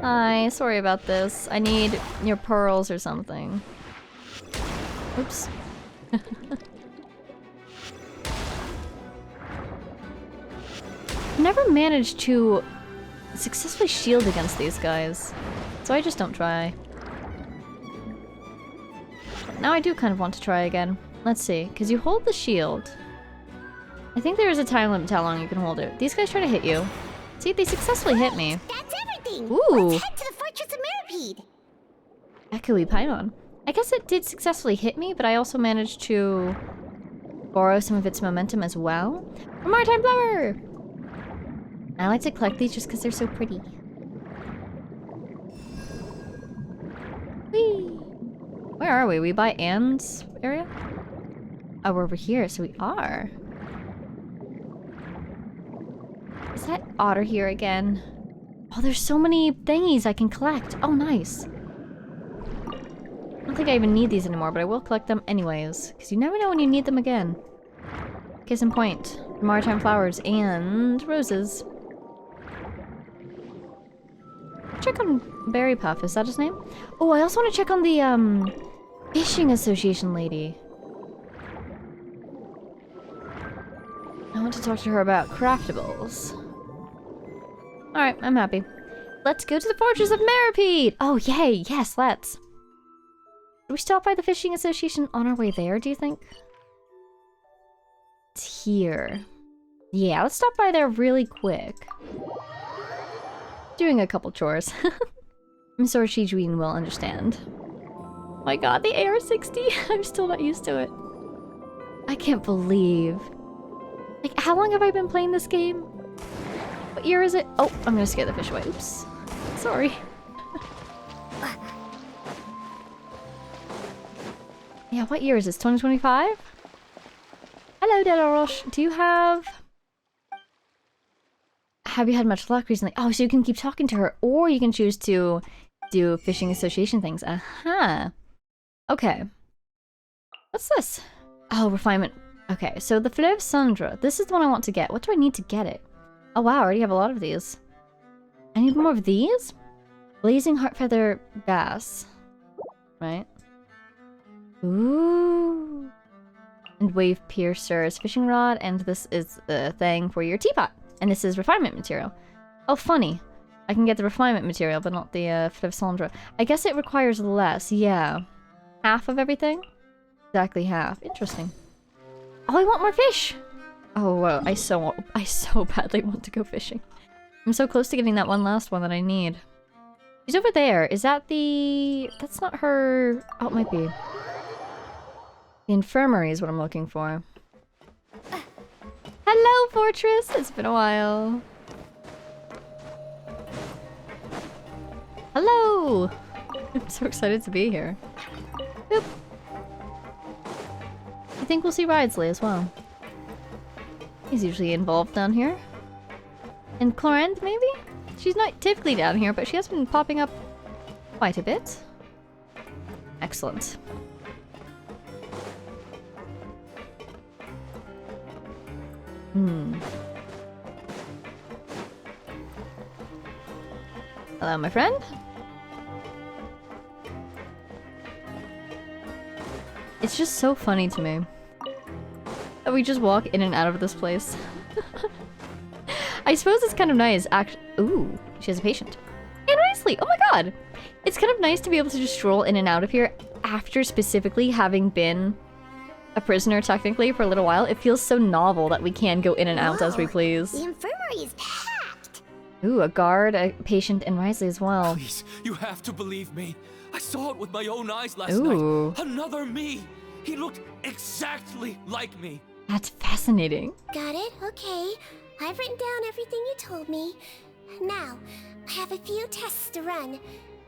Hi, sorry about this. I need your pearls or something. Oops. Never managed to successfully shield against these guys. so I just don't try. Now I do kind of want to try again. Let's see, because you hold the shield. I think there is a time limit to how long you can hold it. These guys try to hit you. See, they successfully hit me. That's everything! Ooh. Let's head to the Fortress of Mirrorpeed! Echoey Paimon. I guess it did successfully hit me, but I also managed to borrow some of its momentum as well. A Maritime Flower! I like to collect these just because they're so pretty. Whee! Where are we? We by Anne's area? Oh, we're over here, so we are. Is that otter here again? Oh, there's so many thingies I can collect. Oh, nice. I don't think I even need these anymore, but I will collect them anyways. Because you never know when you need them again. Case in point. Maritime flowers and roses. Check on Berry Puff, is that his name? Oh, I also want to check on the, Fishing Association lady. I want to talk to her about craftables. Alright, I'm happy. Let's go to the Fortress of Mirrorpeed! Oh, yay! Yes, let's. Do we stop by the Fishing Association on our way there, do you think? It's here. Yeah, let's stop by there really quick. Doing a couple chores. I'm sure Shijuin will understand. Oh my god, the AR-60! I'm still not used to it. I can't believe... Like, how long have I been playing this game? What year is it? Oh, I'm gonna scare the fish away. Oops. Sorry. Yeah, what year is this? 2025? Hello, Delaroche. Do you have... Have you had much luck recently? Oh, so you can keep talking to her, or you can choose to do Fishing Association things. Uh-huh. Okay. What's this? Oh, refinement. Okay, so the Fleuve Sandra. This is the one I want to get. What do I need to get it? Oh wow, I already have a lot of these. I need more of these? Blazing Heart Feather Bass. Right? Ooh. And Wave Piercer's fishing rod, and this is the thing for your teapot. And this is refinement material. Oh, funny. I can get the refinement material, but not the Fleuve Sandra. I guess it requires less, yeah. Half of everything? Exactly half. Interesting. Oh, I want more fish! Oh, I so badly want to go fishing. I'm so close to getting that one last one that I need. She's over there. Is that the... That's not her... Oh, it might be. The infirmary is what I'm looking for. Hello, Fortress! It's been a while. Hello! I'm so excited to be here. Boop. I think we'll see Ridesley as well. He's usually involved down here. And Clorinde, maybe? She's not typically down here, but she has been popping up quite a bit. Excellent. Hello, my friend. It's just so funny to me that we just walk in and out of this place. I suppose it's kind of nice, ooh, she has a patient. And nicely, oh my god! It's kind of nice to be able to just stroll in and out of here after specifically having been a prisoner, technically, for a little while. It feels so novel that we can go in and out as we please. The infirmary is packed! Ooh, a guard, a patient, and Risley as well. Please, you have to believe me. I saw it with my own eyes last Ooh. night. Another me. He looked exactly like me. That's fascinating. Got it? Okay. I've written down everything you told me. Now, I have a few tests to run.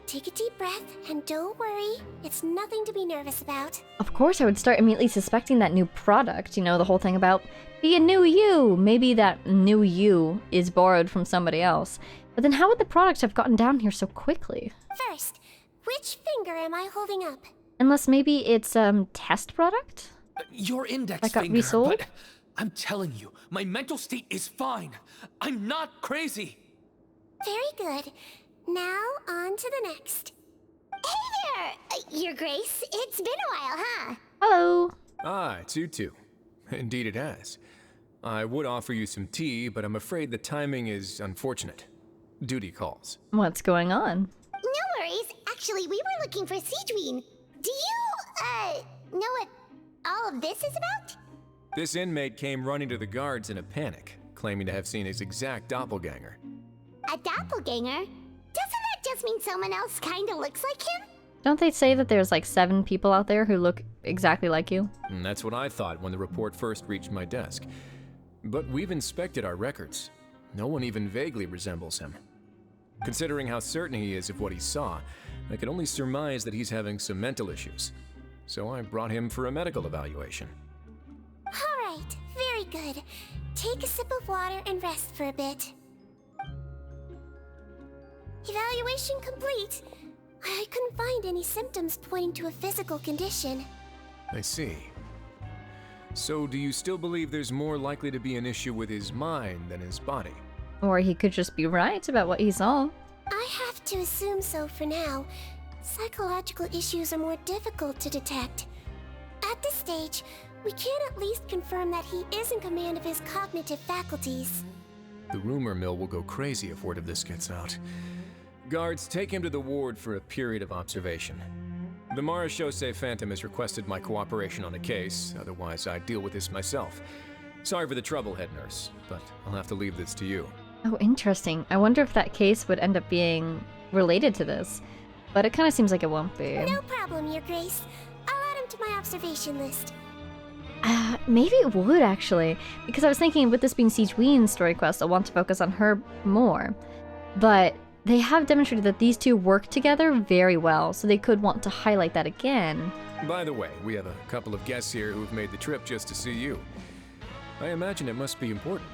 Take a deep breath, and don't worry. It's nothing to be nervous about. Of course, I would start immediately suspecting that new product. You know, the whole thing about be a new you. Maybe that new you is borrowed from somebody else. But then how would the product have gotten down here so quickly? First, which finger am I holding up? Unless maybe it's test product? Your index That got finger, resold? but I'm telling you, my mental state is fine. I'm not crazy. Very good. Now, on to the next. Hey there, Your Grace. It's been a while, huh? Hello. Ah, it's you two. Indeed it has. I would offer you some tea, but I'm afraid the timing is unfortunate. Duty calls. What's going on? No worries. Actually, we were looking for Sigewin. Do you, know what all of this is about? This inmate came running to the guards in a panic, claiming to have seen his exact doppelganger. A doppelganger? Doesn't that just mean someone else kinda looks like him? Don't they say that there's like 7 people out there who look exactly like you? And that's what I thought when the report first reached my desk. But we've inspected our records. No one even vaguely resembles him. Considering how certain he is of what he saw, I can only surmise that he's having some mental issues. So I brought him for a medical evaluation. Alright, very good. Take a sip of water and rest for a bit. Evaluation complete. I couldn't find any symptoms pointing to a physical condition. I see. So do you still believe there's more likely to be an issue with his mind than his body? Or he could just be right about what he saw. I have to assume so for now. Psychological issues are more difficult to detect. At this stage, we can at least confirm that he is in command of his cognitive faculties. The rumor mill will go crazy if word of this gets out. Guards, take him to the ward for a period of observation. The Marechaussee Phantom has requested my cooperation on a case, otherwise I'd deal with this myself. Sorry for the trouble, head nurse, but I'll have to leave this to you. Oh, interesting. I wonder if that case would end up being related to this. But it kind of seems like it won't be. No problem, Your Grace. I'll add him to my observation list. Maybe it would, actually. Because I was thinking, with this being Sigewin's story quest, I'll want to focus on her more. But they have demonstrated that these two work together very well, so they could want to highlight that again. By the way, we have a couple of guests here who've made the trip just to see you. I imagine it must be important.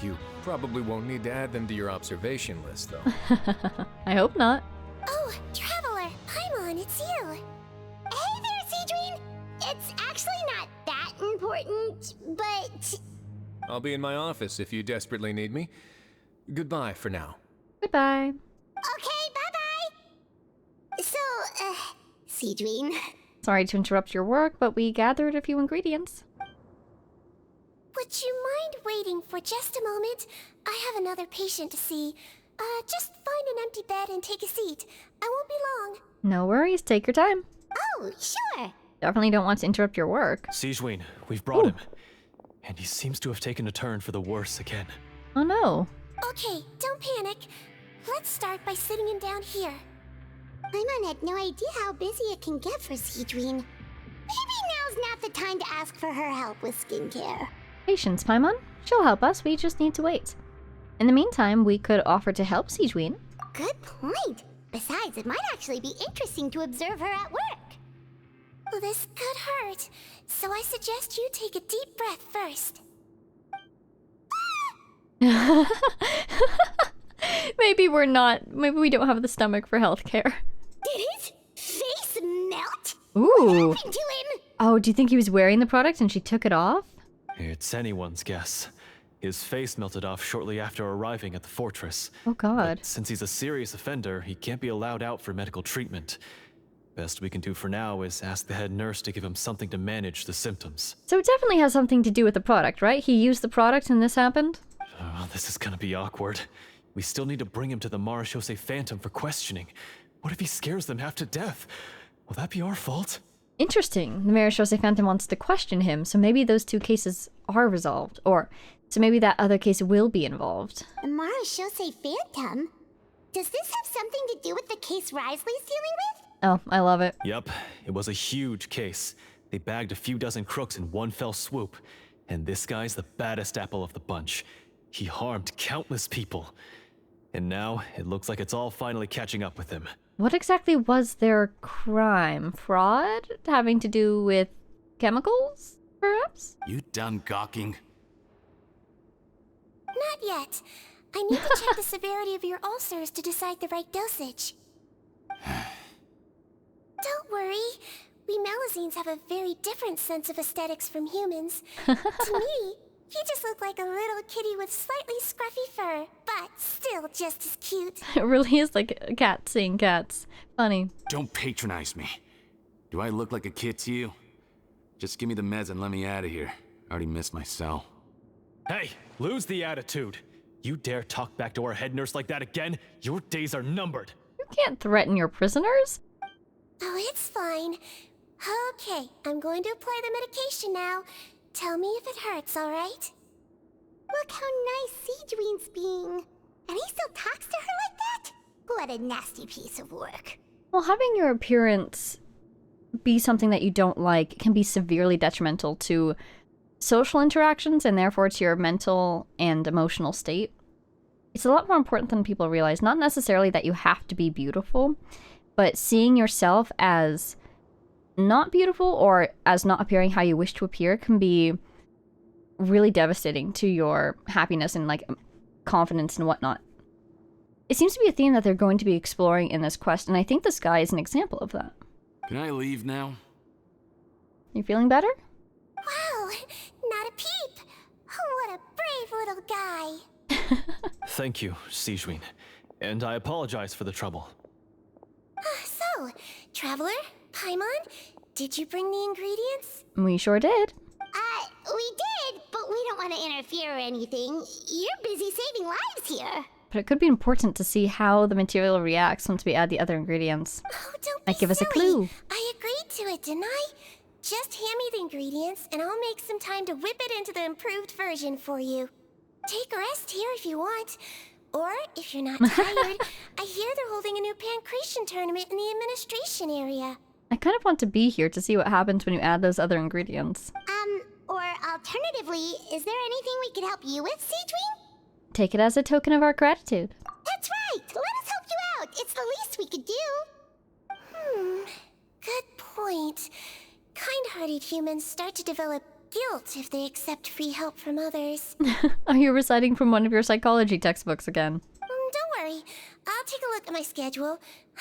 You probably won't need to add them to your observation list, though. I hope not. Oh, Traveler! Paimon, it's you! Hey there, Sigewin! It's actually not that important, but... I'll be in my office if you desperately need me. Goodbye for now. Goodbye. Okay, bye-bye! So, Sigewin... Sorry to interrupt your work, but we gathered a few ingredients. Would you mind waiting for just a moment? I have another patient to see. Just find an empty bed and take a seat. I won't be long. No worries, take your time. Oh, sure! Definitely don't want to interrupt your work. Sigewin, we've brought him. And he seems to have taken a turn for the worse again. Oh no. Okay, don't panic. Let's start by sitting him down here. Paimon had no idea how busy it can get for Sigewin. Maybe now's not the time to ask for her help with skincare. Patience, Paimon. She'll help us, we just need to wait. In the meantime, we could offer to help Sigewin. Good point. Besides, it might actually be interesting to observe her at work. Well, this could hurt, so I suggest you take a deep breath first. Maybe we don't have the stomach for healthcare. Did his face melt? Ooh. What happened to him? Oh, do you think he was wearing the product and she took it off? It's anyone's guess. His face melted off shortly after arriving at the fortress. Oh god. But since he's a serious offender, he can't be allowed out for medical treatment. Best we can do for now is ask the head nurse to give him something to manage the symptoms. So it definitely has something to do with the product, right? He used the product and this happened? Oh, this is gonna be awkward. We still need to bring him to the Marechaussee Phantom for questioning. What if he scares them half to death? Will that be our fault? Interesting. The Marechaussee Phantom wants to question him, so maybe those two cases are resolved. Or, so maybe that other case will be involved. The Marechaussee Phantom? Does this have something to do with the case Risley's dealing with? Oh, I love it. Yep, it was a huge case. They bagged a few dozen crooks in one fell swoop. And this guy's the baddest apple of the bunch. He harmed countless people. And now, it looks like it's all finally catching up with him. What exactly was their crime? Fraud? Having to do with chemicals, perhaps? You done gawking? Not yet. I need to check the severity of your ulcers to decide the right dosage. Don't worry. We Melazines have a very different sense of aesthetics from humans. To me, you just look like a little kitty with slightly scruffy fur, but still just as cute. It really is like a cat seeing cats. Funny. Don't patronize me. Do I look like a kid to you? Just give me the meds and let me out of here. I already missed my cell. Hey, lose the attitude. You dare talk back to our head nurse like that again? Your days are numbered. You can't threaten your prisoners. Oh, it's fine. Okay, I'm going to apply the medication now. Tell me if it hurts, alright? Look how nice Siegeween's being. And he still talks to her like that? What a nasty piece of work. Well, having your appearance be something that you don't like can be severely detrimental to social interactions and therefore to your mental and emotional state. It's a lot more important than people realize. Not necessarily that you have to be beautiful, but seeing yourself as not beautiful or as not appearing how you wish to appear can be really devastating to your happiness and like confidence and whatnot. It seems to be a theme that they're going to be exploring in this quest, and I think this guy is an example of that. Can I leave now? You feeling better? Wow, not a peep. Oh, what a brave little guy. Thank you, Siegeween. And I apologize for the trouble. So, Traveler, Paimon, did you bring the ingredients? We sure did. We did, but we don't want to interfere or anything. You're busy saving lives here. But it could be important to see how the material reacts once we add the other ingredients. Oh, don't Might be give us a silly. clue. I agreed to it, didn't I? Just hand me the ingredients, and I'll make some time to whip it into the improved version for you. Take a rest here if you want. Or, if you're not tired, I hear they're holding a new pancreation tournament in the administration area. I kind of want to be here to see what happens when you add those other ingredients. Or alternatively, is there anything we could help you with, Siegeween? Take it as a token of our gratitude. That's right! Let us help you out! It's the least we could do! Good point. Kind-hearted humans start to develop guilt if they accept free help from others. Are you reciting from one of your psychology textbooks again? Don't worry. I'll take a look at my schedule.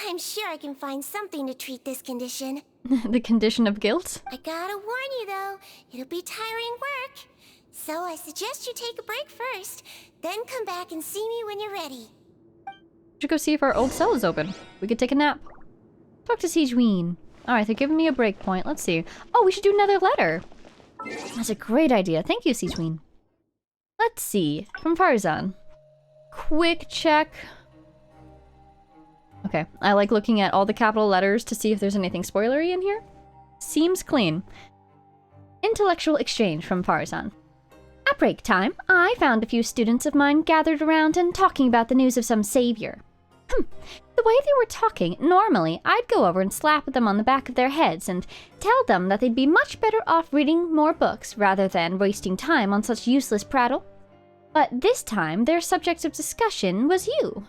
I'm sure I can find something to treat this condition. The condition of guilt? I gotta warn you though, it'll be tiring work. So I suggest you take a break first, then come back and see me when you're ready. We should go see if our old cell is open. We could take a nap. Talk to Siegeween. Alright, they're giving me a break point. Let's see. Oh, we should do another letter. That's a great idea. Thank you, Siegeween. Let's see. From Farzan. Quick check. Okay, I like looking at all the capital letters to see if there's anything spoilery in here. Seems clean. Intellectual exchange from Farzan. At break time, I found a few students of mine gathered around and talking about the news of some savior. The way they were talking, normally I'd go over and slap them on the back of their heads and tell them that they'd be much better off reading more books rather than wasting time on such useless prattle. But this time, their subject of discussion was you.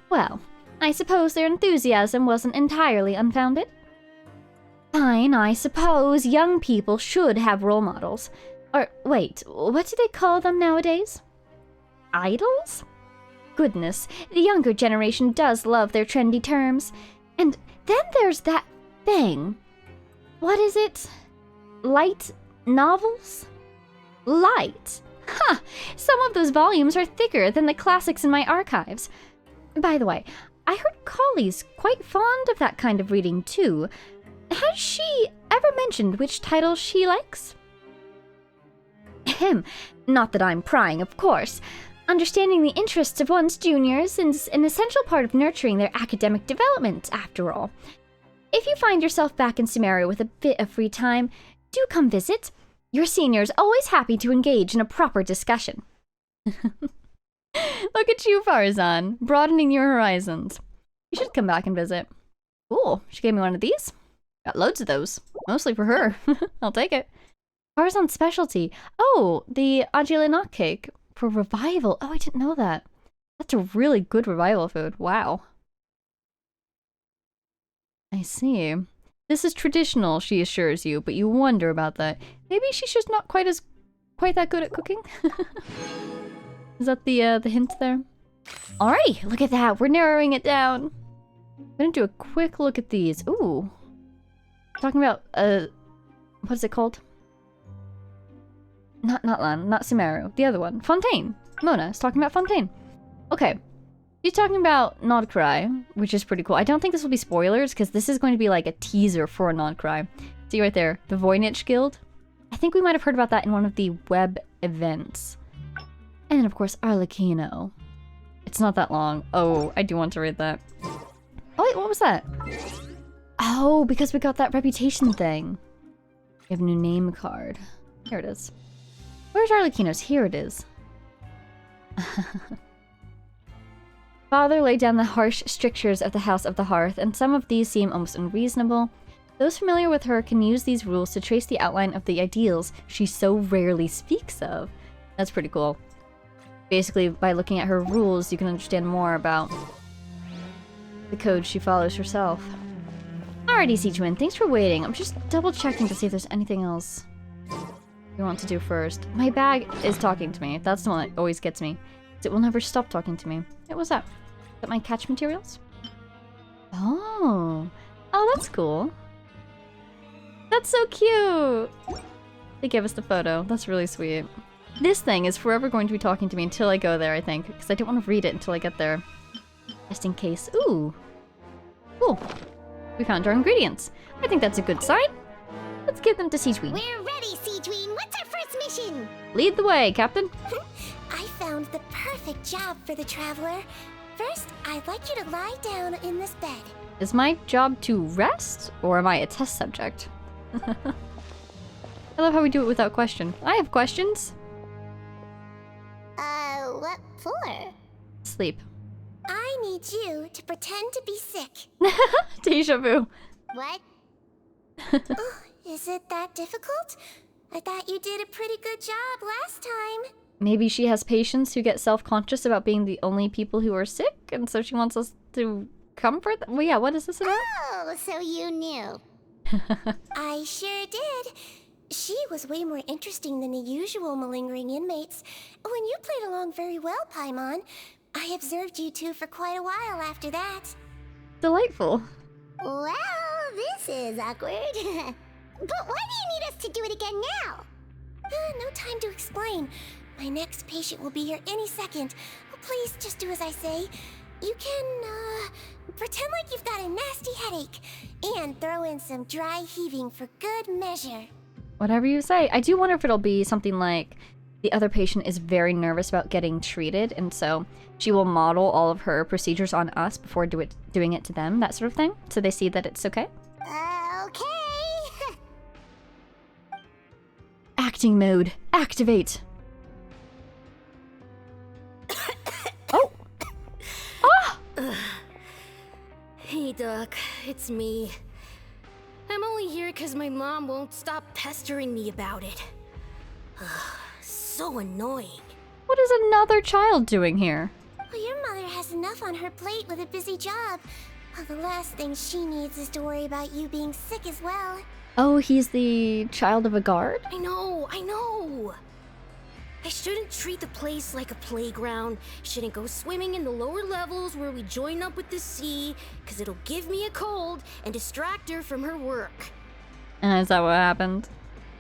Well, I suppose their enthusiasm wasn't entirely unfounded. Fine, I suppose young people should have role models. Or, wait, what do they call them nowadays? Idols? Goodness, the younger generation does love their trendy terms. And then there's that thing. What is it? Light novels? Light? Ha! Some of those volumes are thicker than the classics in my archives. By the way, I heard Collie's quite fond of that kind of reading too. Has she ever mentioned which titles she likes? Ahem. Not that I'm prying, of course. Understanding the interests of one's juniors is an essential part of nurturing their academic development, after all. If you find yourself back in Sumeria with a bit of free time, do come visit. Your senior's always happy to engage in a proper discussion. Look at you, Farzan, broadening your horizons. You should come back and visit. Cool, she gave me one of these. Got loads of those, mostly for her. I'll take it. Farzan's specialty. Oh, the Agilinot cake. For revival. Oh, I didn't know that. That's a really good revival food. Wow. I see. This is traditional, she assures you, but you wonder about that. Maybe she's just not quite that good at cooking? Is that the hint there? Alrighty, look at that. We're narrowing it down. I'm gonna do a quick look at these. Ooh. Talking about, what is it called? Not Lan, not Sumeru. The other one. Fontaine. Mona is talking about Fontaine. Okay. She's talking about Nodcry, which is pretty cool. I don't think this will be spoilers, because this is going to be like a teaser for Nodcry. See right there, the Voynich Guild. I think we might have heard about that in one of the web events. And then, of course, Arlecchino. It's not that long. Oh, I do want to read that. Oh wait, what was that? Oh, because we got that reputation thing. We have a new name card. Here it is. Where's Arlecchino's? Here it is. Father laid down the harsh strictures of the House of the Hearth, and some of these seem almost unreasonable. Those familiar with her can use these rules to trace the outline of the ideals she so rarely speaks of. That's pretty cool. Basically, by looking at her rules, you can understand more about the code she follows herself. Alrighty, Sea-Twin, thanks for waiting. I'm just double-checking to see if there's anything else we want to do first. My bag is talking to me. That's the one that always gets me. It will never stop talking to me. Hey, what's that? Is that my catch materials? Oh. Oh, that's cool. That's so cute! They gave us the photo. That's really sweet. This thing is forever going to be talking to me until I go there, I think. Because I don't want to read it until I get there. Just in case. Ooh. Cool. We found our ingredients. I think that's a good sign. Let's give them to Sea-Tween. We're ready, Sea-Tween. What's our first mission? Lead the way, Captain. I found the perfect job for the traveler. First, I'd like you to lie down in this bed. Is my job to rest? Or am I a test subject? I love how we do it without question. I have questions. What for? Sleep. I need you to pretend to be sick. Deja vu. What? Oh, is it that difficult? I thought you did a pretty good job last time. Maybe she has patients who get self-conscious about being the only people who are sick, and so she wants us to comfort them. Well, yeah, what is this about? Oh, so you knew. I sure did. She was way more interesting than the usual malingering inmates. When you played along very well, Paimon. I observed you two for quite a while after that. Delightful. Well, this is awkward. But why do you need us to do it again now? No time to explain. My next patient will be here any second. Oh, please, just do as I say. You can, pretend like you've got a nasty headache. And throw in some dry heaving for good measure. Whatever you say. I do wonder if it'll be something like the other patient is very nervous about getting treated, and so she will model all of her procedures on us before doing it to them, that sort of thing, so they see that it's okay. Okay. Acting mode. Activate. Oh! Ah! Hey, Doc. It's me. I'm only here because my mom won't stop pestering me about it. So annoying. What is another child doing here? Well, your mother has enough on her plate with a busy job. Well, the last thing she needs is to worry about you being sick as well. Oh, he's the child of a guard? I know. I shouldn't treat the place like a playground. Shouldn't go swimming in the lower levels where we join up with the sea, because it'll give me a cold and distract her from her work. Is that what happened?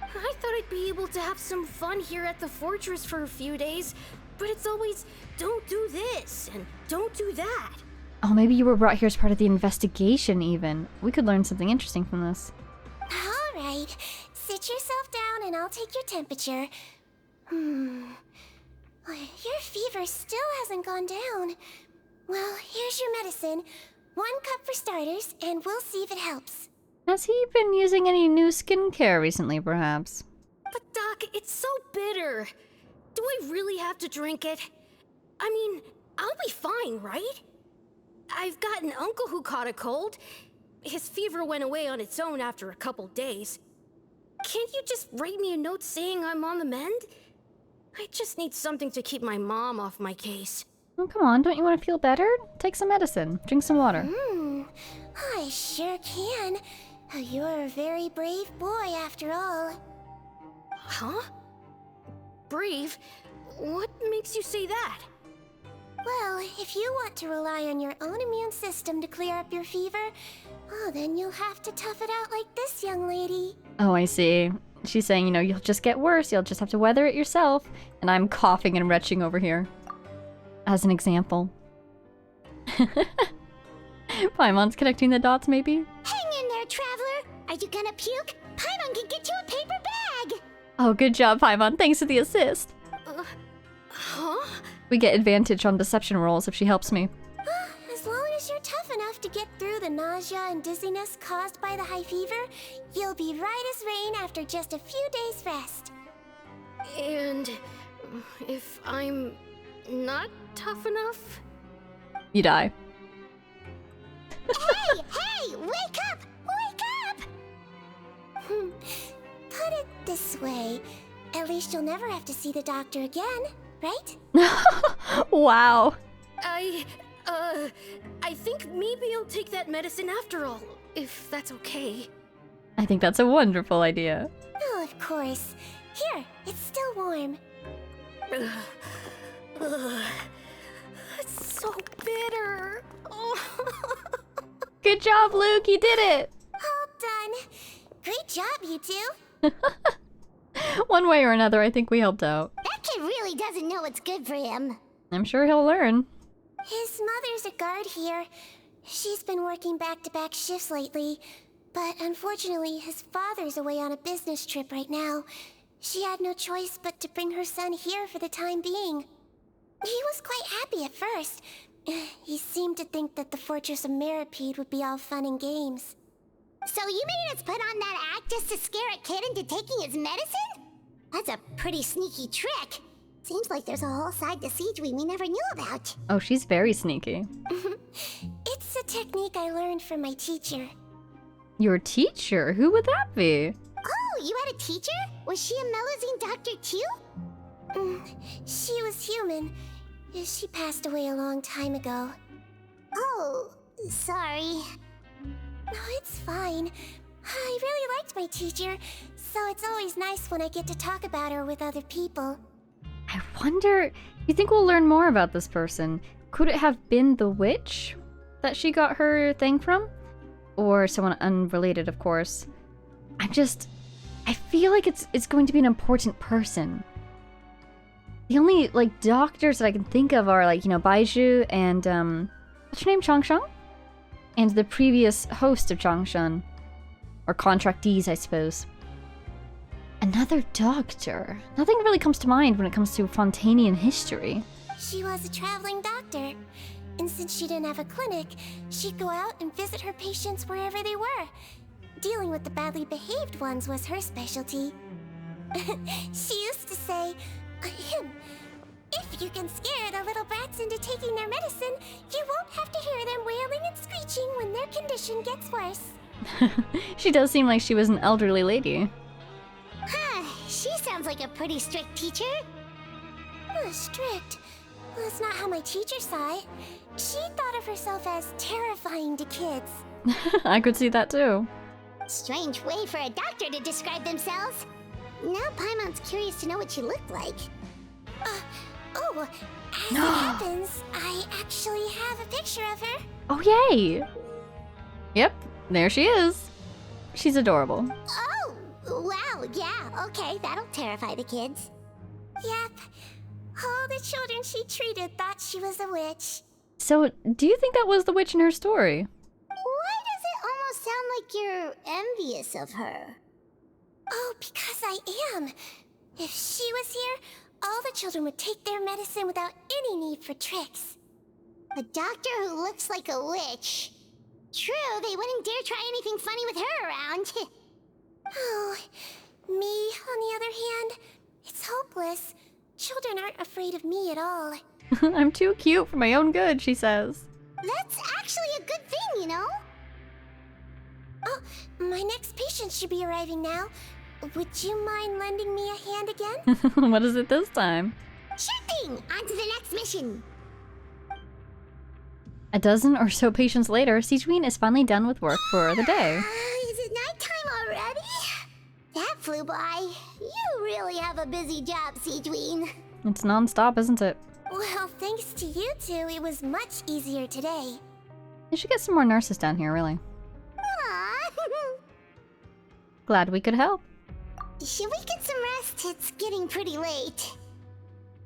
I thought I'd be able to have some fun here at the fortress for a few days, but it's always, don't do this and don't do that. Oh, maybe you were brought here as part of the investigation, even. We could learn something interesting from this. All right. Sit yourself down and I'll take your temperature. Your fever still hasn't gone down. Well, here's your medicine. 1 cup for starters, and we'll see if it helps. Has he been using any new skincare recently, perhaps? But Doc, it's so bitter. Do I really have to drink it? I mean, I'll be fine, right? I've got an uncle who caught a cold. His fever went away on its own after a couple days. Can't you just write me a note saying I'm on the mend? I just need something to keep my mom off my case. Oh, come on, don't you want to feel better? Take some medicine. Drink some water. I sure can. You're a very brave boy, after all. Huh? Brave? What makes you say that? Well, if you want to rely on your own immune system to clear up your fever, then you'll have to tough it out like this young lady. Oh, I see. She's saying, you'll just get worse. You'll just have to weather it yourself. And I'm coughing and retching over here. As an example. Paimon's connecting the dots, maybe? Hang in there, traveler. Are you gonna puke? Paimon can get you a paper bag. Oh, good job, Paimon. Thanks for the assist. Huh? We get advantage on deception rolls if she helps me. As long as you're tough enough to get through the nausea and dizziness caused by the high fever, you'll be right as rain after just a few days' rest. And if I'm not tough enough? You die. Hey, wake up! Wake up! Put it this way, at least you'll never have to see the doctor again, right? Wow. I think maybe I'll take that medicine after all, if that's okay. I think that's a wonderful idea. Oh, of course. Here, it's still warm. It's so bitter. Good job, Luke. You did it. All done. Great job, you two. One way or another, I think we helped out. That kid really doesn't know what's good for him. I'm sure he'll learn. His mother's a guard here. She's been working back-to-back shifts lately, but unfortunately, his father's away on a business trip right now. She had no choice but to bring her son here for the time being. He was quite happy at first. He seemed to think that the Fortress of Meripede would be all fun and games. So you made us put on that act just to scare a kid into taking his medicine? That's a pretty sneaky trick. Seems like there's a whole side to Siegeween we never knew about. Oh, she's very sneaky. It's a technique I learned from my teacher. Your teacher? Who would that be? Oh, you had a teacher? Was she a Melazine doctor too? She was human. She passed away a long time ago. Oh, sorry. No, it's fine. I really liked my teacher, so it's always nice when I get to talk about her with other people. I wonder, you think we'll learn more about this person? Could it have been the witch that she got her thing from? Or someone unrelated, of course. I feel like it's going to be an important person. The only, like, doctors that I can think of are, like, you know, Baizhu and, what's her name? Changsheng? And the previous host of Changshan. Or contractees, I suppose. Another doctor. Nothing really comes to mind when it comes to Fontainian history. She was a traveling doctor, and since she didn't have a clinic, she'd go out and visit her patients wherever they were. Dealing with the badly behaved ones was her specialty. She used to say, if you can scare the little brats into taking their medicine, you won't have to hear them wailing and screeching when their condition gets worse. She does seem like she was an elderly lady. Huh, she sounds like a pretty strict teacher. Strict? Well, that's not how my teacher saw it. She thought of herself as terrifying to kids. I could see that too. Strange way for a doctor to describe themselves. Now Paimon's curious to know what she looked like. As it happens, I actually have a picture of her. Oh, yay! Yep, there she is. She's adorable. Oh, wow, yeah, okay, that'll terrify the kids. Yep. All the children she treated thought she was a witch. So, do you think that was the witch in her story? Why does it almost sound like you're envious of her? Oh, because I am. If she was here, all the children would take their medicine without any need for tricks. A doctor who looks like a witch. True, they wouldn't dare try anything funny with her around. Oh, me, on the other hand, it's hopeless. Children aren't afraid of me at all. I'm too cute for my own good, she says. That's actually a good thing, you know? Oh, my next patient should be arriving now. Would you mind lending me a hand again? What is it this time? Sure thing! On to the next mission! A dozen or so patients later, Siegeween is finally done with work for the day. Is it nighttime already? That flew by. You really have a busy job, Siegeween. It's non-stop, isn't it? Well, thanks to you two, it was much easier today. You should get some more nurses down here, really. Aww. Glad we could help. Should we get some rest? It's getting pretty late.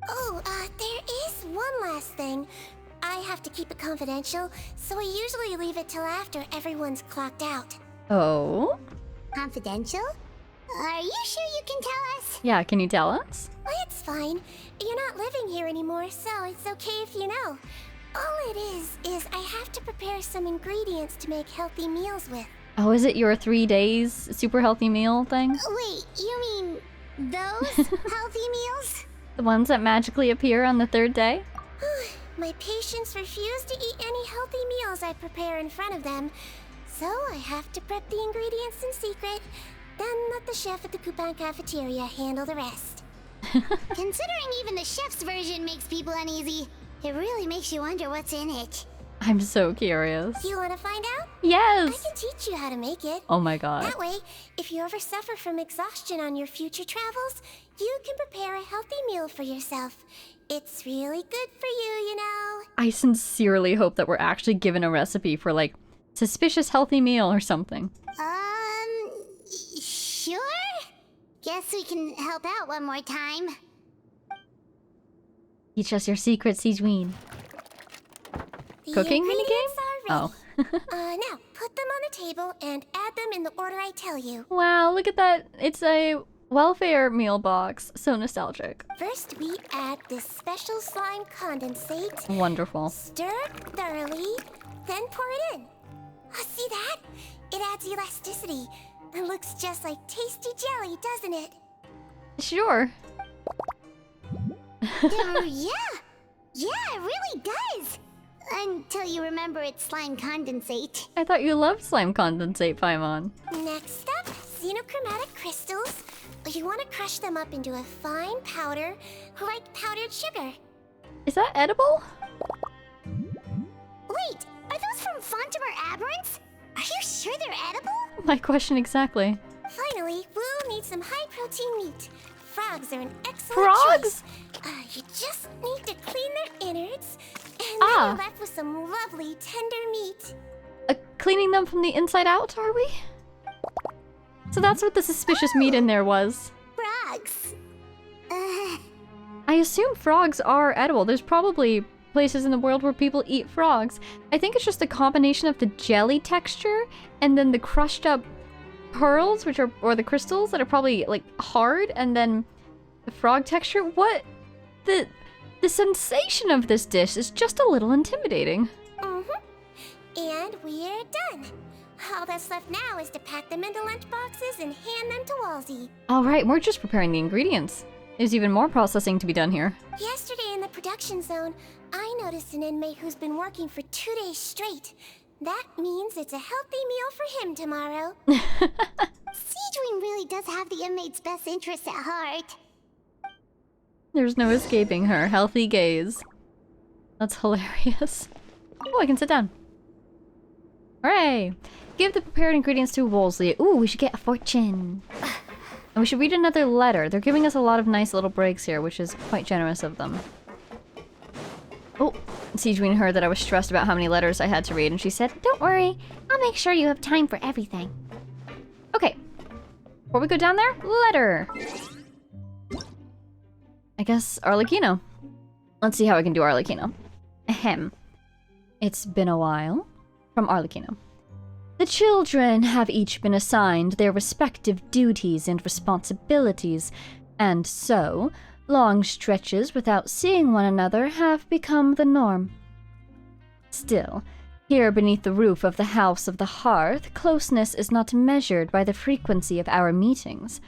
Oh, there is one last thing. I have to keep it confidential, so I usually leave it till after everyone's clocked out. Oh? Confidential? Are you sure you can tell us? Yeah, can you tell us? It's fine. You're not living here anymore, so it's okay if you know. All it is I have to prepare some ingredients to make healthy meals with. Oh, is it your 3 days super healthy meal thing? Wait, you mean those healthy meals? The ones that magically appear on the 3rd day? My patients refuse to eat any healthy meals I prepare in front of them, so I have to prep the ingredients in secret, then let the chef at the Coupon cafeteria handle the rest. Considering even the chef's version makes people uneasy, it really makes you wonder what's in it. I'm so curious. You want to find out? Yes! I can teach you how to make it. Oh my god. That way, if you ever suffer from exhaustion on your future travels, you can prepare a healthy meal for yourself. It's really good for you, you know. I sincerely hope that we're actually given a recipe for, like, suspicious healthy meal or something. Sure? Guess we can help out one more time. Teach us your secret, Sijween. The Cooking ingredients minigame? are ready. Oh. Now, put them on the table and add them in the order I tell you. Wow, look at that. It's a welfare meal box. So nostalgic. First, we add this special slime condensate. Wonderful. Stir thoroughly, then pour it in. Oh, see that? It adds elasticity. It looks just like tasty jelly, doesn't it? Sure. Yeah, it really does. Until you remember it's slime condensate. I thought you loved slime condensate, Paimon. Next up, xenochromatic crystals. You want to crush them up into a fine powder, like powdered sugar. Is that edible? Wait, are those from Fontaine aberrants? Are you sure they're edible? My question exactly. Finally, we'll need some high-protein meat. Frogs are an excellent Frogs? choice. You just need to clean their innards, and then you're left with some lovely, tender meat. Cleaning them from the inside out, are we? So that's what the suspicious meat in there was. Frogs. I assume frogs are edible. There's probably places in the world where people eat frogs. I think it's just a combination of the jelly texture and then the crushed up pearls, which are, or the crystals that are probably like hard, and then the frog texture. What? The sensation of this dish is just a little intimidating. And we're done. All that's left now is to pack them into lunchboxes and hand them to Walsey. Alright, we're just preparing the ingredients. There's even more processing to be done here. Yesterday in the production zone, I noticed an inmate who's been working for 2 days straight. That means it's a healthy meal for him tomorrow. Sijween really does have the inmate's best interests at heart. There's no escaping her healthy gaze. That's hilarious. Oh, I can sit down. Hooray! Give the prepared ingredients to Wolsey. Ooh, we should get a fortune. And we should read another letter. They're giving us a lot of nice little breaks here, which is quite generous of them. Oh, Sijween heard that I was stressed about how many letters I had to read, and she said, "Don't worry, I'll make sure you have time for everything." Okay. Before we go down there, letter. I guess Arlecchino. Let's see how I can do Arlecchino. Ahem. It's been a while. From Arlecchino. The children have each been assigned their respective duties and responsibilities, and so, long stretches without seeing one another have become the norm. Still, here beneath the roof of the House of the Hearth, closeness is not measured by the frequency of our meetings.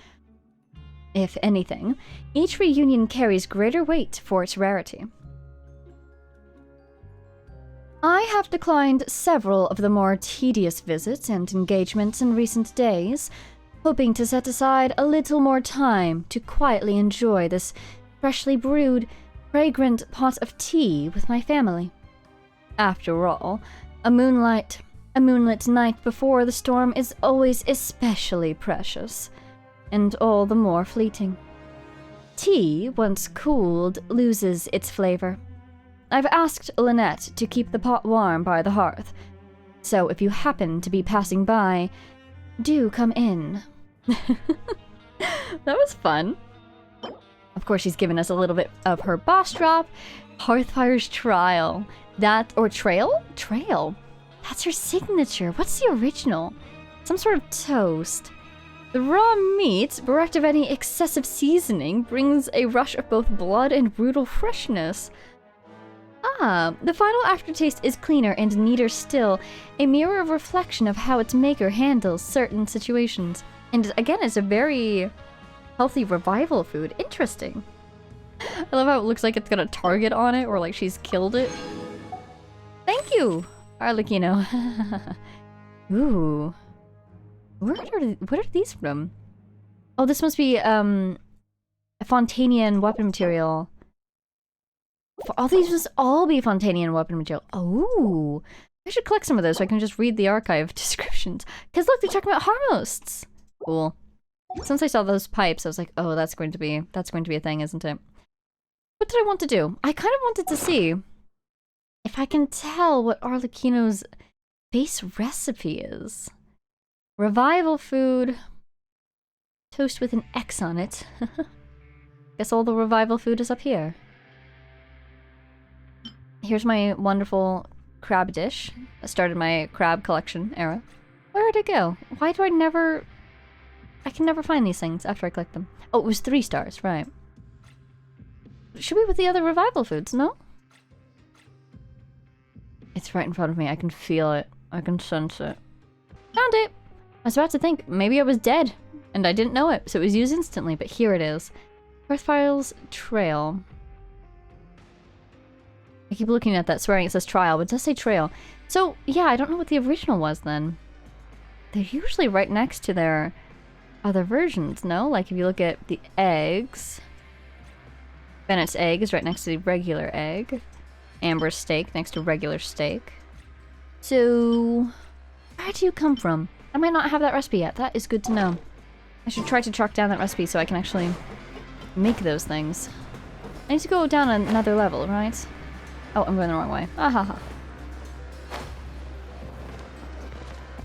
If anything, each reunion carries greater weight for its rarity. I have declined several of the more tedious visits and engagements in recent days, hoping to set aside a little more time to quietly enjoy this freshly brewed, fragrant pot of tea with my family. After all, a moonlit night before the storm is always especially precious, and all the more fleeting. Tea, once cooled, loses its flavor. I've asked Lynette to keep the pot warm by the hearth, so if you happen to be passing by, do come in. That was fun. Of course, she's given us a little bit of her boss drop. Hearthfire's Trial. That, or Trail? Trail. That's her signature. What's the original? Some sort of toast. The raw meat, bereft of any excessive seasoning, brings a rush of both blood and brutal freshness. Ah, the final aftertaste is cleaner and neater still, a mirror reflection of how its maker handles certain situations. And again, it's a very healthy revival food. Interesting. I love how it looks like it's got a target on it, or like she's killed it. Thank you, Arlecchino. Ooh. What are these from? Oh, this must be a Fontainian weapon material. Oh, these must all be Fontainian weapon material. Oh, I should collect some of those so I can just read the archive descriptions. Cause look, they're talking about harmosts. Cool. Since I saw those pipes, I was like, oh, that's going to be a thing, isn't it? What did I want to do? I kind of wanted to see if I can tell what Arlecchino's base recipe is. Revival food. Toast with an X on it. Guess all the revival food is up here. Here's my wonderful crab dish. I started my crab collection era. Where did it go? Why do I can never find these things after I collect them. Oh, it was 3 stars, right. Should be with the other revival foods, no? It's right in front of me. I can feel it. I can sense it. Found it! I was about to think maybe I was dead and I didn't know it, so it was used instantly, but here it is. Earthfile's Trail. I keep looking at that, swearing it says trial, but it does say trail. So, yeah, I don't know what the original was then. They're usually right next to their other versions, no? Like if you look at the eggs, Bennett's egg is right next to the regular egg. Amber's steak next to regular steak. So, where do you come from? I might not have that recipe yet. That is good to know. I should try to track down that recipe so I can actually make those things. I need to go down another level, right? Oh, I'm going the wrong way. Ahaha.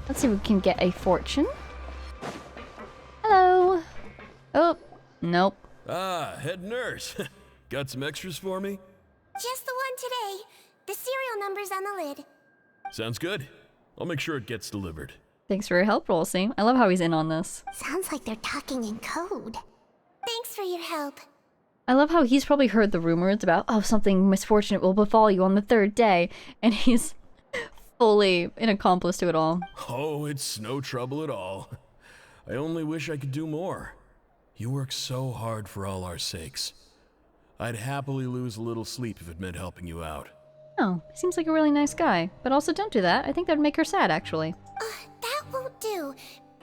Let's see if we can get a fortune. Hello. Oh, nope. Ah, head nurse. Got some extras for me? Just the one today. The serial number's on the lid. Sounds good. I'll make sure it gets delivered. Thanks for your help, Rolsey. I love how he's in on this. Sounds like they're talking in code. Thanks for your help. I love how he's probably heard the rumors about, oh, something misfortunate will befall you on the 3rd day, and he's fully an accomplice to it all. Oh, it's no trouble at all. I only wish I could do more. You work so hard for all our sakes. I'd happily lose a little sleep if it meant helping you out. Oh, he seems like a really nice guy. But also don't do that. I think that'd make her sad, actually. That won't do.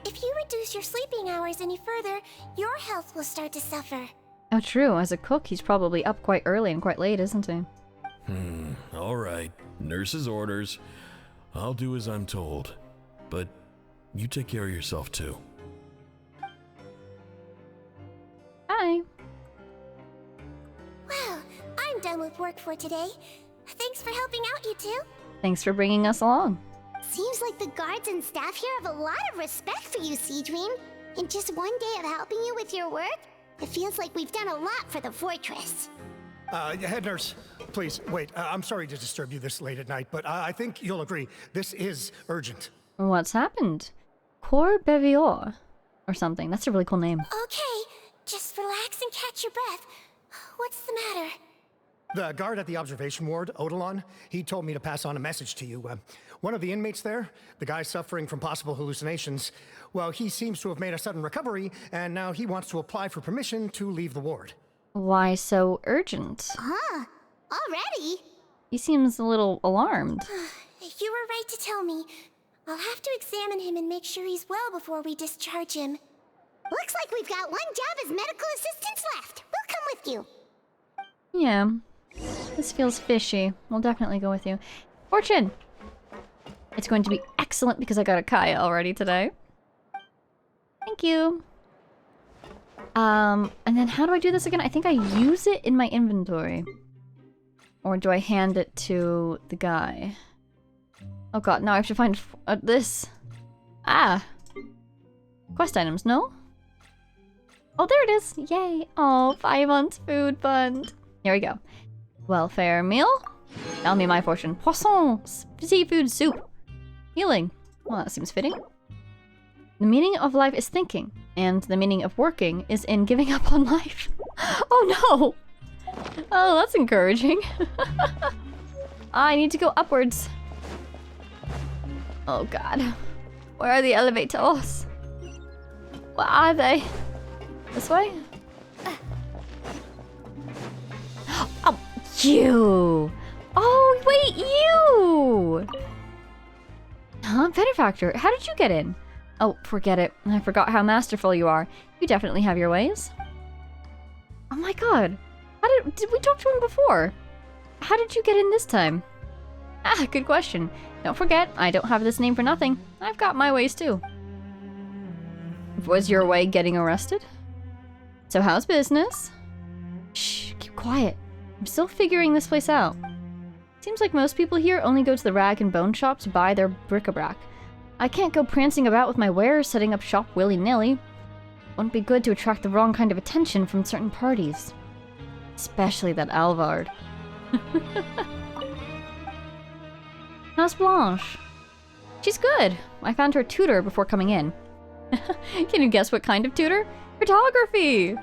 If you reduce your sleeping hours any further, your health will start to suffer. Oh, true. As a cook, he's probably up quite early and quite late, isn't he? All right. Nurse's orders. I'll do as I'm told. But you take care of yourself, too. Bye. Well, I'm done with work for today. Thanks for helping out, you two. Thanks for bringing us along. Seems like the guards and staff here have a lot of respect for you, Seedream. In just one day of helping you with your work, it feels like we've done a lot for the fortress. Head nurse, please, wait. I'm sorry to disturb you this late at night, but I think you'll agree. This is urgent. What's happened? Cor Bevior or something. That's a really cool name. Okay, just relax and catch your breath. What's the matter? The guard at the observation ward, Odilon, he told me to pass on a message to you. One of the inmates there, the guy suffering from possible hallucinations, well, he seems to have made a sudden recovery, and now he wants to apply for permission to leave the ward. Why so urgent? Huh? Already? He seems a little alarmed. You were right to tell me. I'll have to examine him and make sure he's well before we discharge him. Looks like we've got one job as medical assistants left. We'll come with you. Yeah. This feels fishy. We'll definitely go with you. Fortune! It's going to be excellent because I got a Kaya already today. Thank you. And then how do I do this again? I think I use it in my inventory. Or do I hand it to the guy? Oh god, now I have to find this. Ah! Quest items, no? Oh, there it is! Yay! Oh, Paimon's food fund. Here we go. Welfare meal. Tell me my fortune. Poisson! Seafood soup. Healing. Well, that seems fitting. The meaning of life is thinking, and the meaning of working is in giving up on life. Oh no! Oh, that's encouraging. I need to go upwards. Oh god. Where are the elevators? Where are they? This way? Oh, you! Oh, wait, you! Huh? Benefactor, how did you get in? Oh, forget it. I forgot how masterful you are. You definitely have your ways. Oh my god. How did we talk to him before? How did you get in this time? Ah, good question. Don't forget, I don't have this name for nothing. I've got my ways too. Was your way getting arrested? So how's business? Shh, keep quiet. I'm still figuring this place out. Seems like most people here only go to the rag and bone shop to buy their bric-a-brac. I can't go prancing about with my wares setting up shop willy-nilly. Wouldn't be good to attract the wrong kind of attention from certain parties. Especially that Alvard. How's Blanche? She's good. I found her tutor before coming in. Can you guess what kind of tutor? Photography!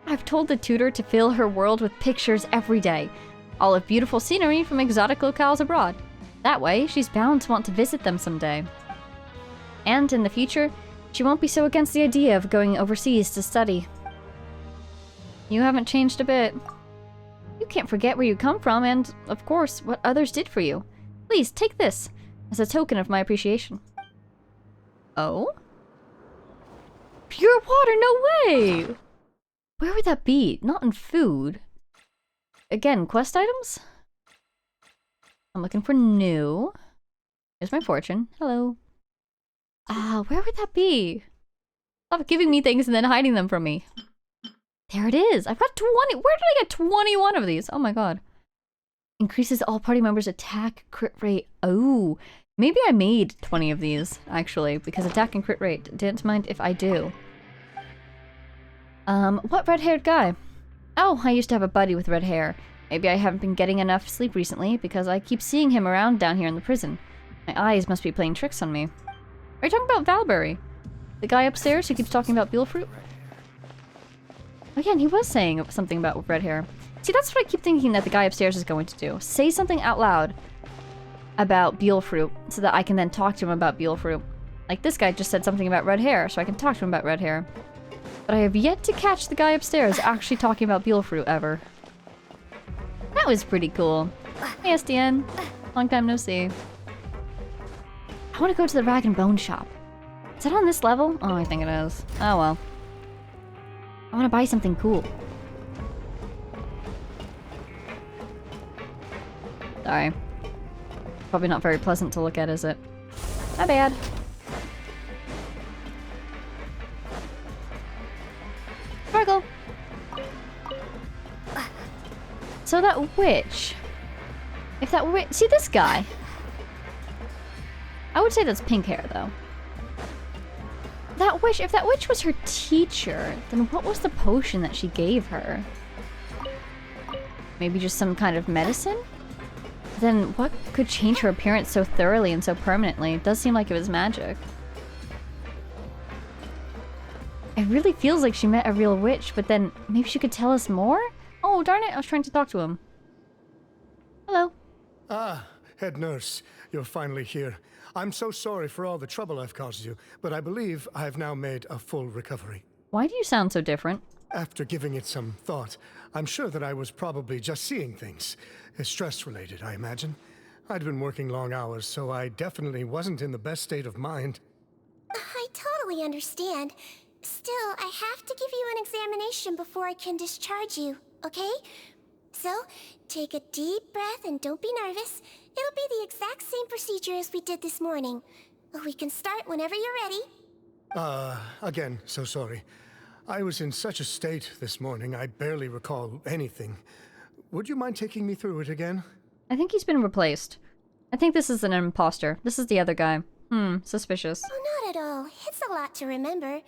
I've told the tutor to fill her world with pictures every day. All of beautiful scenery from exotic locales abroad. That way, she's bound to want to visit them someday. And in the future, she won't be so against the idea of going overseas to study. You haven't changed a bit. You can't forget where you come from and, of course, what others did for you. Please, take this, as a token of my appreciation. Oh? Pure water, no way! Where would that be? Not in food. Again, quest items? I'm looking for new. Here's my fortune. Hello. Where would that be? Stop giving me things and then hiding them from me. There it is. I've got 20. Where did I get 21 of these? Oh my god. Increases all party members' attack, crit rate. Oh, maybe I made 20 of these, actually, because attack and crit rate. Didn't mind if I do. What red-haired guy? Oh, I used to have a buddy with red hair. Maybe I haven't been getting enough sleep recently because I keep seeing him around down here in the prison. My eyes must be playing tricks on me. Are you talking about Valberry? The guy upstairs who keeps talking about Beelfruit? Oh yeah, and he was saying something about red hair. See, that's what I keep thinking that the guy upstairs is going to do. Say something out loud about Beelfruit so that I can then talk to him about Beelfruit. Like this guy just said something about red hair, so I can talk to him about red hair. But I have yet to catch the guy upstairs actually talking about Beelfruit ever. That was pretty cool. Hey, SDN. Long time no see. I want to go to the rag and bone shop. Is it on this level? Oh, I think it is. Oh well. I want to buy something cool. Sorry. Probably not very pleasant to look at, is it? My bad. Struggle. So that witch. If that witch... See this guy? I would say that's pink hair, though. That witch... If that witch was her teacher, then what was the potion that she gave her? Maybe just some kind of medicine? Then what could change her appearance so thoroughly and so permanently? It does seem like it was magic. It really feels like she met a real witch, but then maybe she could tell us more? Oh, darn it, I was trying to talk to him. Hello. Ah, head nurse, you're finally here. I'm so sorry for all the trouble I've caused you, but I believe I've now made a full recovery. Why do you sound so different? After giving it some thought, I'm sure that I was probably just seeing things. Stress-related, I imagine. I'd been working long hours, so I definitely wasn't in the best state of mind. I totally understand. Still, I have to give you an examination before I can discharge you, okay? So, take a deep breath and don't be nervous. It'll be the exact same procedure as we did this morning. We can start whenever you're ready. Again, so sorry. I was in such a state this morning, I barely recall anything. Would you mind taking me through it again? I think he's been replaced. I think this is an imposter. This is the other guy. Suspicious. Oh, not at all. It's a lot to remember.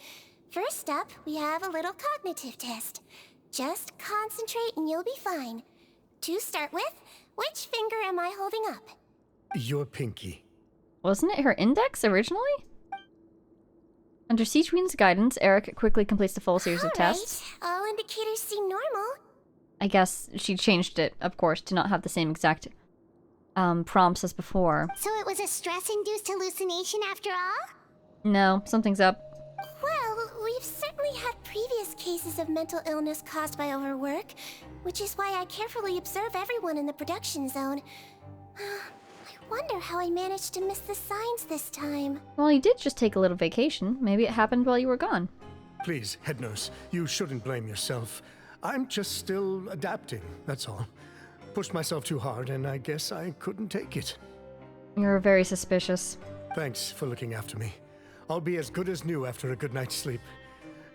First up, we have a little cognitive test. Just concentrate and you'll be fine. To start with, which finger am I holding up? Your pinky. Wasn't it her index originally? Under Sichuan's guidance, Eric quickly completes the full series of tests. All indicators seem normal. I guess she changed it, of course, to not have the same exact prompts as before. So it was a stress-induced hallucination after all? No, something's up. Well, we've certainly had previous cases of mental illness caused by overwork, which is why I carefully observe everyone in the production zone. I wonder how I managed to miss the signs this time. Well, you did just take a little vacation. Maybe it happened while you were gone. Please, head nurse, you shouldn't blame yourself. I'm just still adapting, that's all. Pushed myself too hard, and I guess I couldn't take it. You're very suspicious. Thanks for looking after me. I'll be as good as new after a good night's sleep.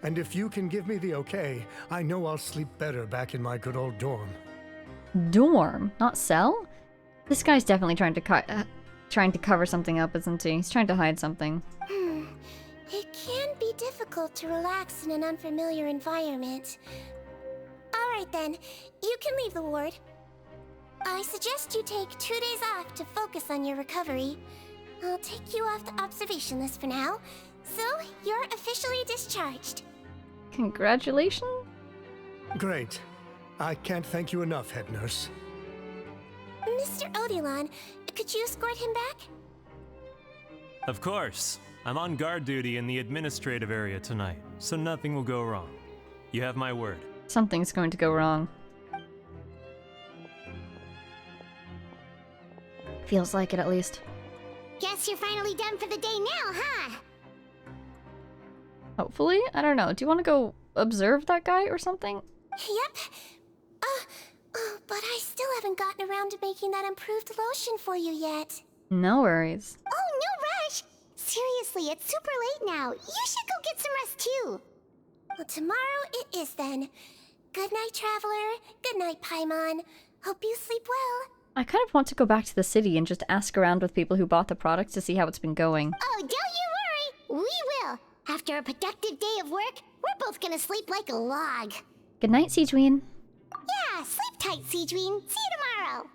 And if you can give me the okay, I know I'll sleep better back in my good old dorm. Dorm? Not cell? This guy's definitely trying to cover something up, isn't he? He's trying to hide something. It can be difficult to relax in an unfamiliar environment. Alright then, you can leave the ward. I suggest you take 2 days off to focus on your recovery. I'll take you off the observation list for now, so you're officially discharged. Congratulations? Great. I can't thank you enough, head nurse. Mr. Odilon, could you escort him back? Of course. I'm on guard duty in the administrative area tonight, so nothing will go wrong. You have my word. Something's going to go wrong. Feels like it, at least. Guess you're finally done for the day now, huh? Hopefully? I don't know. Do you want to go observe that guy or something? Yep. But I still haven't gotten around to making that improved lotion for you yet. No worries. Oh, no rush! Seriously, it's super late now. You should go get some rest too. Well, tomorrow it is then. Good night, Traveler. Good night, Paimon. Hope you sleep well. I kind of want to go back to the city and just ask around with people who bought the products to see how it's been going. Oh, don't you worry. We will. After a productive day of work, we're both gonna sleep like a log. Good night, Sichuan. Yeah, sleep tight, Sijuin. See you tomorrow.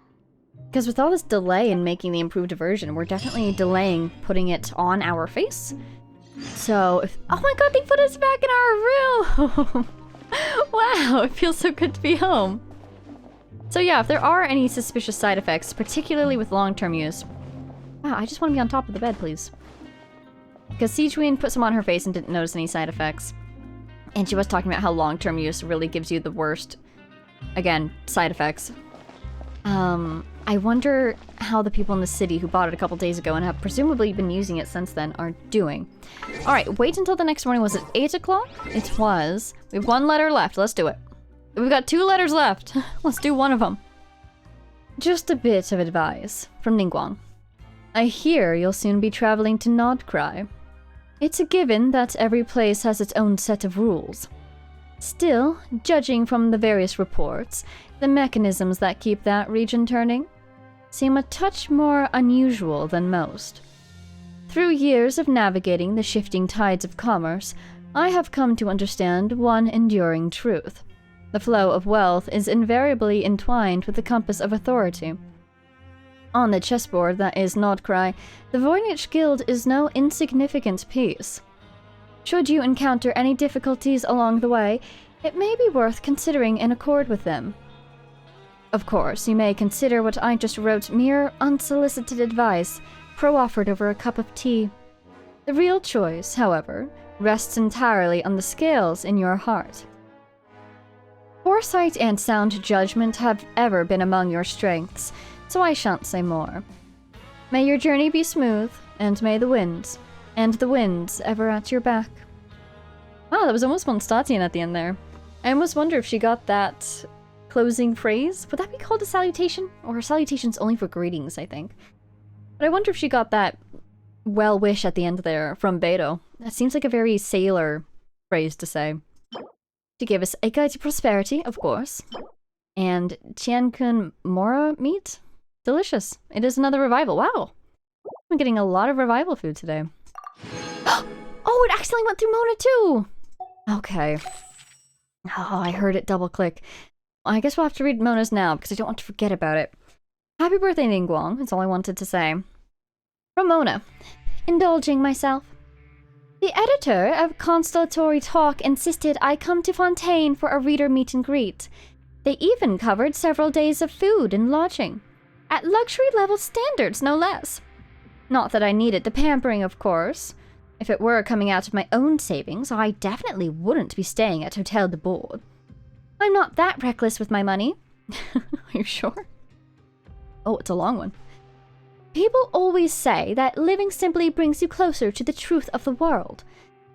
Because with all this delay in making the improved version, we're definitely delaying putting it on our face. So, oh my god, they put us back in our room! Wow, it feels so good to be home. So yeah, if there are any suspicious side effects, particularly with long-term use... Wow, I just want to be on top of the bed, please. Because Sichuan put some on her face and didn't notice any side effects. And she was talking about how long-term use really gives you the worst, again, side effects. I wonder how the people in the city who bought it a couple days ago and have presumably been using it since then are doing. Alright, wait until the next morning. Was it 8 o'clock? It was. We have 1 letter left. Let's do it. We've got 2 letters left. Let's do one of them. Just a bit of advice from Ningguang. I hear you'll soon be traveling to Nodcry. It's a given that every place has its own set of rules. Still, judging from the various reports, the mechanisms that keep that region turning seem a touch more unusual than most. Through years of navigating the shifting tides of commerce, I have come to understand one enduring truth. The flow of wealth is invariably entwined with the compass of authority. On the chessboard that is Nodcry, the Voynich Guild is no insignificant piece. Should you encounter any difficulties along the way, it may be worth considering in accord with them. Of course, you may consider what I just wrote mere unsolicited advice, pro-offered over a cup of tea. The real choice, however, rests entirely on the scales in your heart. Foresight and sound judgment have ever been among your strengths, so I shan't say more. May your journey be smooth, and may the winds ever at your back. Wow, that was almost Mondstadtian at the end there. I almost wonder if she got that closing phrase. Would that be called a salutation? Or salutation's only for greetings, I think. But I wonder if she got that well wish at the end there from Beto. That seems like a very sailor phrase to say. To give us a guide to prosperity, of course. And Tiankun Mora meat? Delicious. It is another revival. Wow. I'm getting a lot of revival food today. Oh, it accidentally went through Mona too! Okay. Oh, I heard it double click. I guess we'll have to read Mona's now because I don't want to forget about it. Happy birthday, Ningguang. That's all I wanted to say. From Mona. Indulging myself. The editor of Constellatory Talk insisted I come to Fontaine for a reader meet and greet. They even covered several days of food and lodging. At luxury level standards, no less. Not that I needed the pampering, of course. If it were coming out of my own savings, I definitely wouldn't be staying at Hotel de Bourg. I'm not that reckless with my money. Are you sure? Oh, it's a long one. People always say that living simply brings you closer to the truth of the world.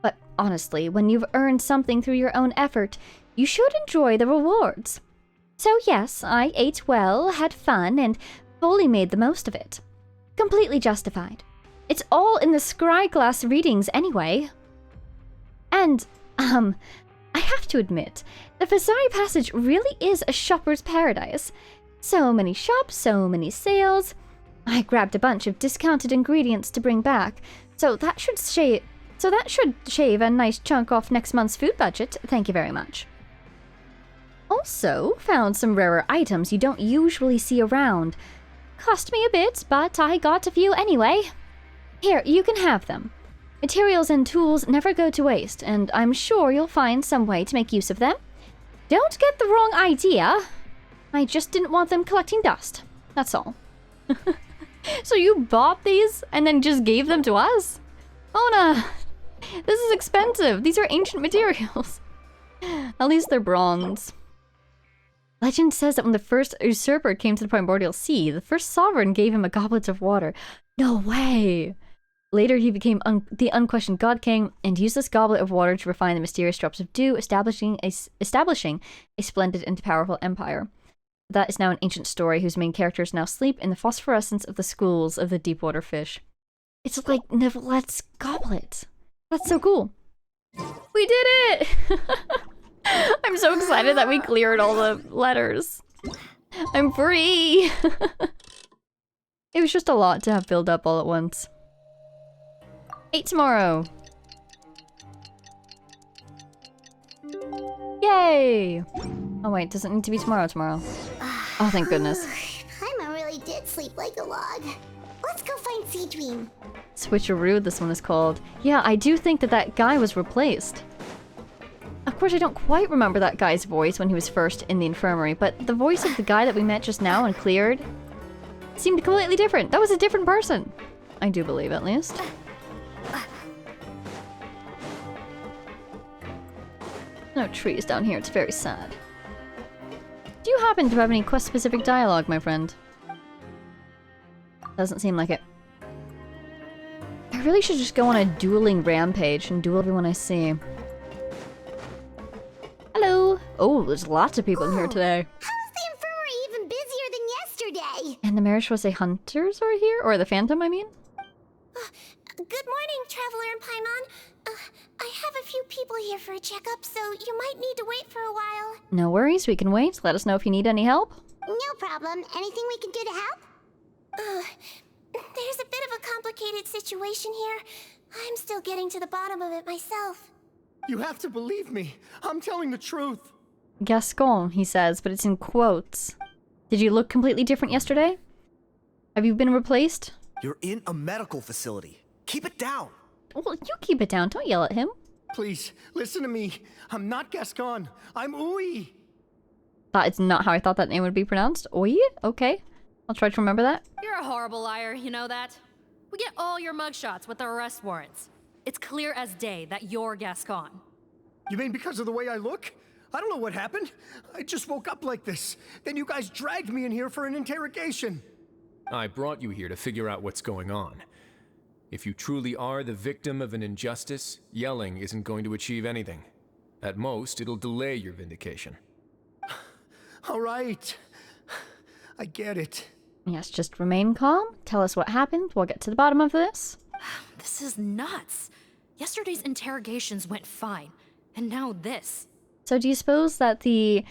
But honestly, when you've earned something through your own effort, you should enjoy the rewards. So yes, I ate well, had fun, and fully made the most of it. Completely justified. It's all in the scryglass readings anyway. And, I have to admit, the Vasari Passage really is a shopper's paradise. So many shops, so many sales. I grabbed a bunch of discounted ingredients to bring back, so that should shave a nice chunk off next month's food budget, thank you very much. Also, found some rarer items you don't usually see around. Cost me a bit, but I got a few anyway. Here, you can have them. Materials and tools never go to waste, and I'm sure you'll find some way to make use of them. Don't get the wrong idea. I just didn't want them collecting dust. That's all. So you bought these and then just gave them to us? Ona, this is expensive. These are ancient materials. At least they're bronze. Legend says that when the first usurper came to the primordial sea, the first sovereign gave him a goblet of water. No way! Later he became the unquestioned god king and used this goblet of water to refine the mysterious drops of dew, establishing a splendid and powerful empire. That is now an ancient story whose main characters now sleep in the phosphorescence of the schools of the deepwater fish. It's like Nevelette's goblet. That's so cool. We did it! I'm so excited that we cleared all the letters. I'm free! It was just a lot to have filled up all at once. 8 tomorrow! Yay! Oh wait, does it need to be tomorrow? Oh, thank goodness. Paimon really did sleep like a log. Let's go find Seedream. Switcheroo, this one is called. Yeah, I do think that that guy was replaced. Of course, I don't quite remember that guy's voice when he was first in the infirmary, but the voice of the guy that we met just now and cleared seemed completely different. That was a different person. I do believe, at least. No trees down here, it's very sad. Do you happen to have any quest-specific dialogue, my friend? Doesn't seem like it. I really should just go on a dueling rampage and duel everyone I see. Hello! Oh, there's lots of people in here today. How is the infirmary even busier than yesterday? And the Marishose hunters are here? Or the Phantom, I mean? Good morning, Traveler and Paimon. I have a few people here for a checkup, so you might need to wait for a while. No worries, we can wait. Let us know if you need any help. No problem. Anything we can do to help? There's a bit of a complicated situation here. I'm still getting to the bottom of it myself. You have to believe me. I'm telling the truth. Gascon, he says, but it's in quotes. Did you look completely different yesterday? Have you been replaced? You're in a medical facility. Keep it down. Well, you keep it down. Don't yell at him. Please, listen to me. I'm not Gascon. I'm Uy. That is not how I thought that name would be pronounced. Oi? Okay. I'll try to remember that. You're a horrible liar, you know that? We get all your mugshots with the arrest warrants. It's clear as day that you're Gascon. You mean because of the way I look? I don't know what happened. I just woke up like this. Then you guys dragged me in here for an interrogation. I brought you here to figure out what's going on. If you truly are the victim of an injustice, yelling isn't going to achieve anything. At most, it'll delay your vindication. All right. I get it. Yes, just remain calm. Tell us what happened. We'll get to the bottom of this. This is nuts. Yesterday's interrogations went fine, and now this. So do you suppose that the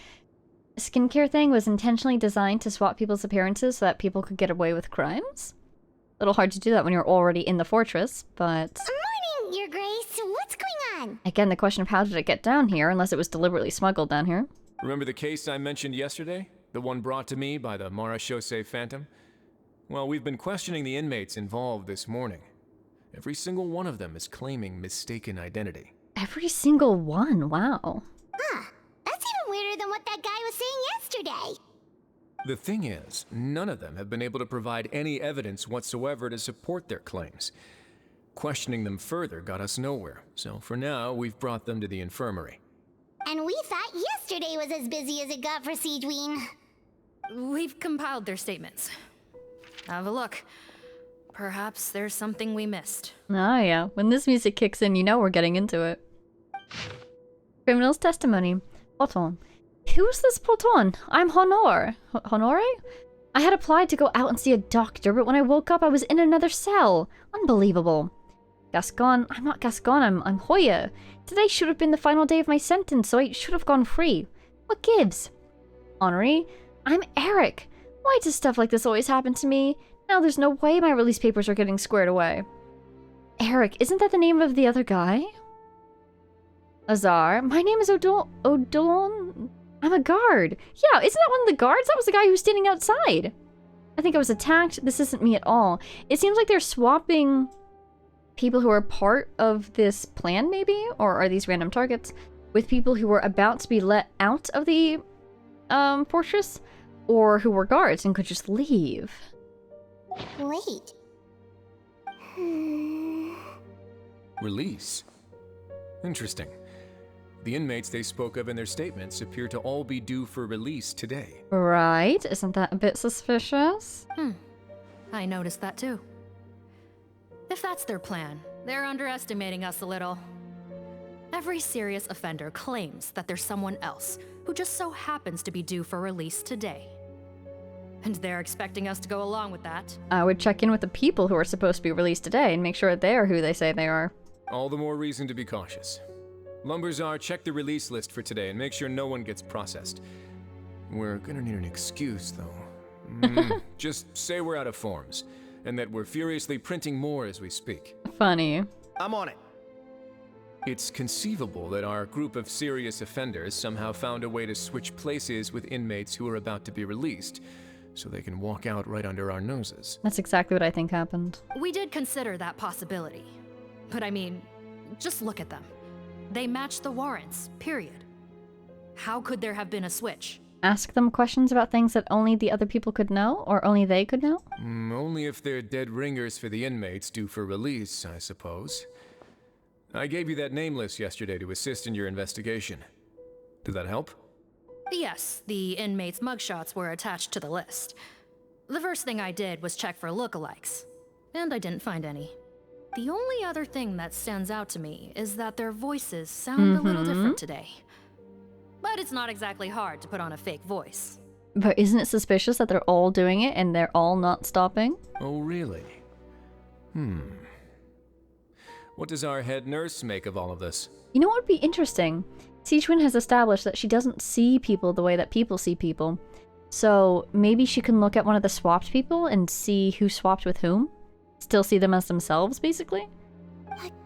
skincare thing was intentionally designed to swap people's appearances so that people could get away with crimes? A little hard to do that when you're already in the fortress, but... Morning, Your Grace. What's going on? Again, the question of how did it get down here, unless it was deliberately smuggled down here. Remember the case I mentioned yesterday? The one brought to me by the Marishose Phantom? Well, we've been questioning the inmates involved this morning. Every single one of them is claiming mistaken identity. Every single one, wow. Huh. That's even weirder than what that guy was saying yesterday. The thing is, none of them have been able to provide any evidence whatsoever to support their claims. Questioning them further got us nowhere, so for now, we've brought them to the infirmary. And we thought yesterday was as busy as it got for Siegeween. We've compiled their statements. Have a look. Perhaps there's something we missed. Oh yeah, when this music kicks in, you know we're getting into it. Criminal's testimony. Fontaine. Who's this Fontaine? I'm Honor. Honore? I had applied to go out and see a doctor, but when I woke up, I was in another cell. Unbelievable. Gascon. I'm not Gascon, I'm Hoya. Today should have been the final day of my sentence, so I should have gone free. What gives? Honoré. I'm Eric. Why does stuff like this always happen to me? Now there's no way my release papers are getting squared away. Eric, isn't that the name of the other guy? Azar. My name is Odolon. I'm a guard. Yeah, isn't that one of the guards? That was the guy who was standing outside. I think I was attacked. This isn't me at all. It seems like they're swapping people who are part of this plan, maybe? Or are these random targets? With people who were about to be let out of the fortress? Or who were guards and could just leave. Wait. Release? Interesting. The inmates they spoke of in their statements appear to all be due for release today. Right? Isn't that a bit suspicious? I noticed that too. If that's their plan, they're underestimating us a little. Every serious offender claims that there's someone else who just so happens to be due for release today. And they're expecting us to go along with that. I would check in with the people who are supposed to be released today and make sure they're who they say they are. All the more reason to be cautious. Lumberzar, check the release list for today and make sure no one gets processed. We're gonna need an excuse, though. Just say we're out of forms, and that we're furiously printing more as we speak. Funny. I'm on it. It's conceivable that our group of serious offenders somehow found a way to switch places with inmates who are about to be released, so they can walk out right under our noses. That's exactly what I think happened. We did consider that possibility. But I mean, just look at them. They match the warrants, period. How could there have been a switch? Ask them questions about things that only the other people could know, or only they could know? Only if they're dead ringers for the inmates due for release, I suppose. I gave you that name list yesterday to assist in your investigation. Did that help? Yes, the inmates' mugshots were attached to the list. The first thing I did was check for lookalikes, and I didn't find any. The only other thing that stands out to me is that their voices sound a little different today. But it's not exactly hard to put on a fake voice. But isn't it suspicious that they're all doing it and they're all not stopping? Oh, really? What does our head nurse make of all of this? You know what would be interesting? Sichuan has established that she doesn't see people the way that people see people. So maybe she can look at one of the swapped people and see who swapped with whom? Still see them as themselves, basically?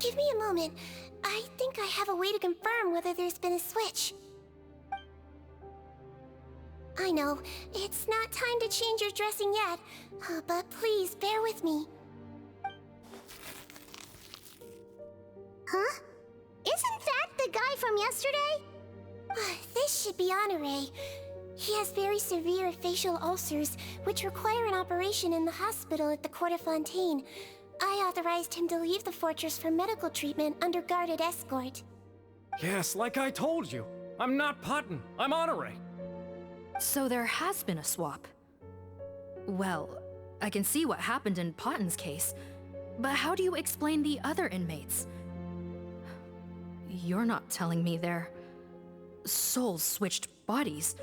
Give me a moment. I think I have a way to confirm whether there's been a switch. I know, it's not time to change your dressing yet, but please bear with me. Huh? Isn't that the guy from yesterday? This should be Honoré. He has very severe facial ulcers, which require an operation in the hospital at the court of Fontaine. I authorized him to leave the fortress for medical treatment under guarded escort. Yes, like I told you. I'm not Paimon. I'm Honoré. So there has been a swap. Well, I can see what happened in Paimion's case, but how do you explain the other inmates? You're not telling me their souls switched bodies,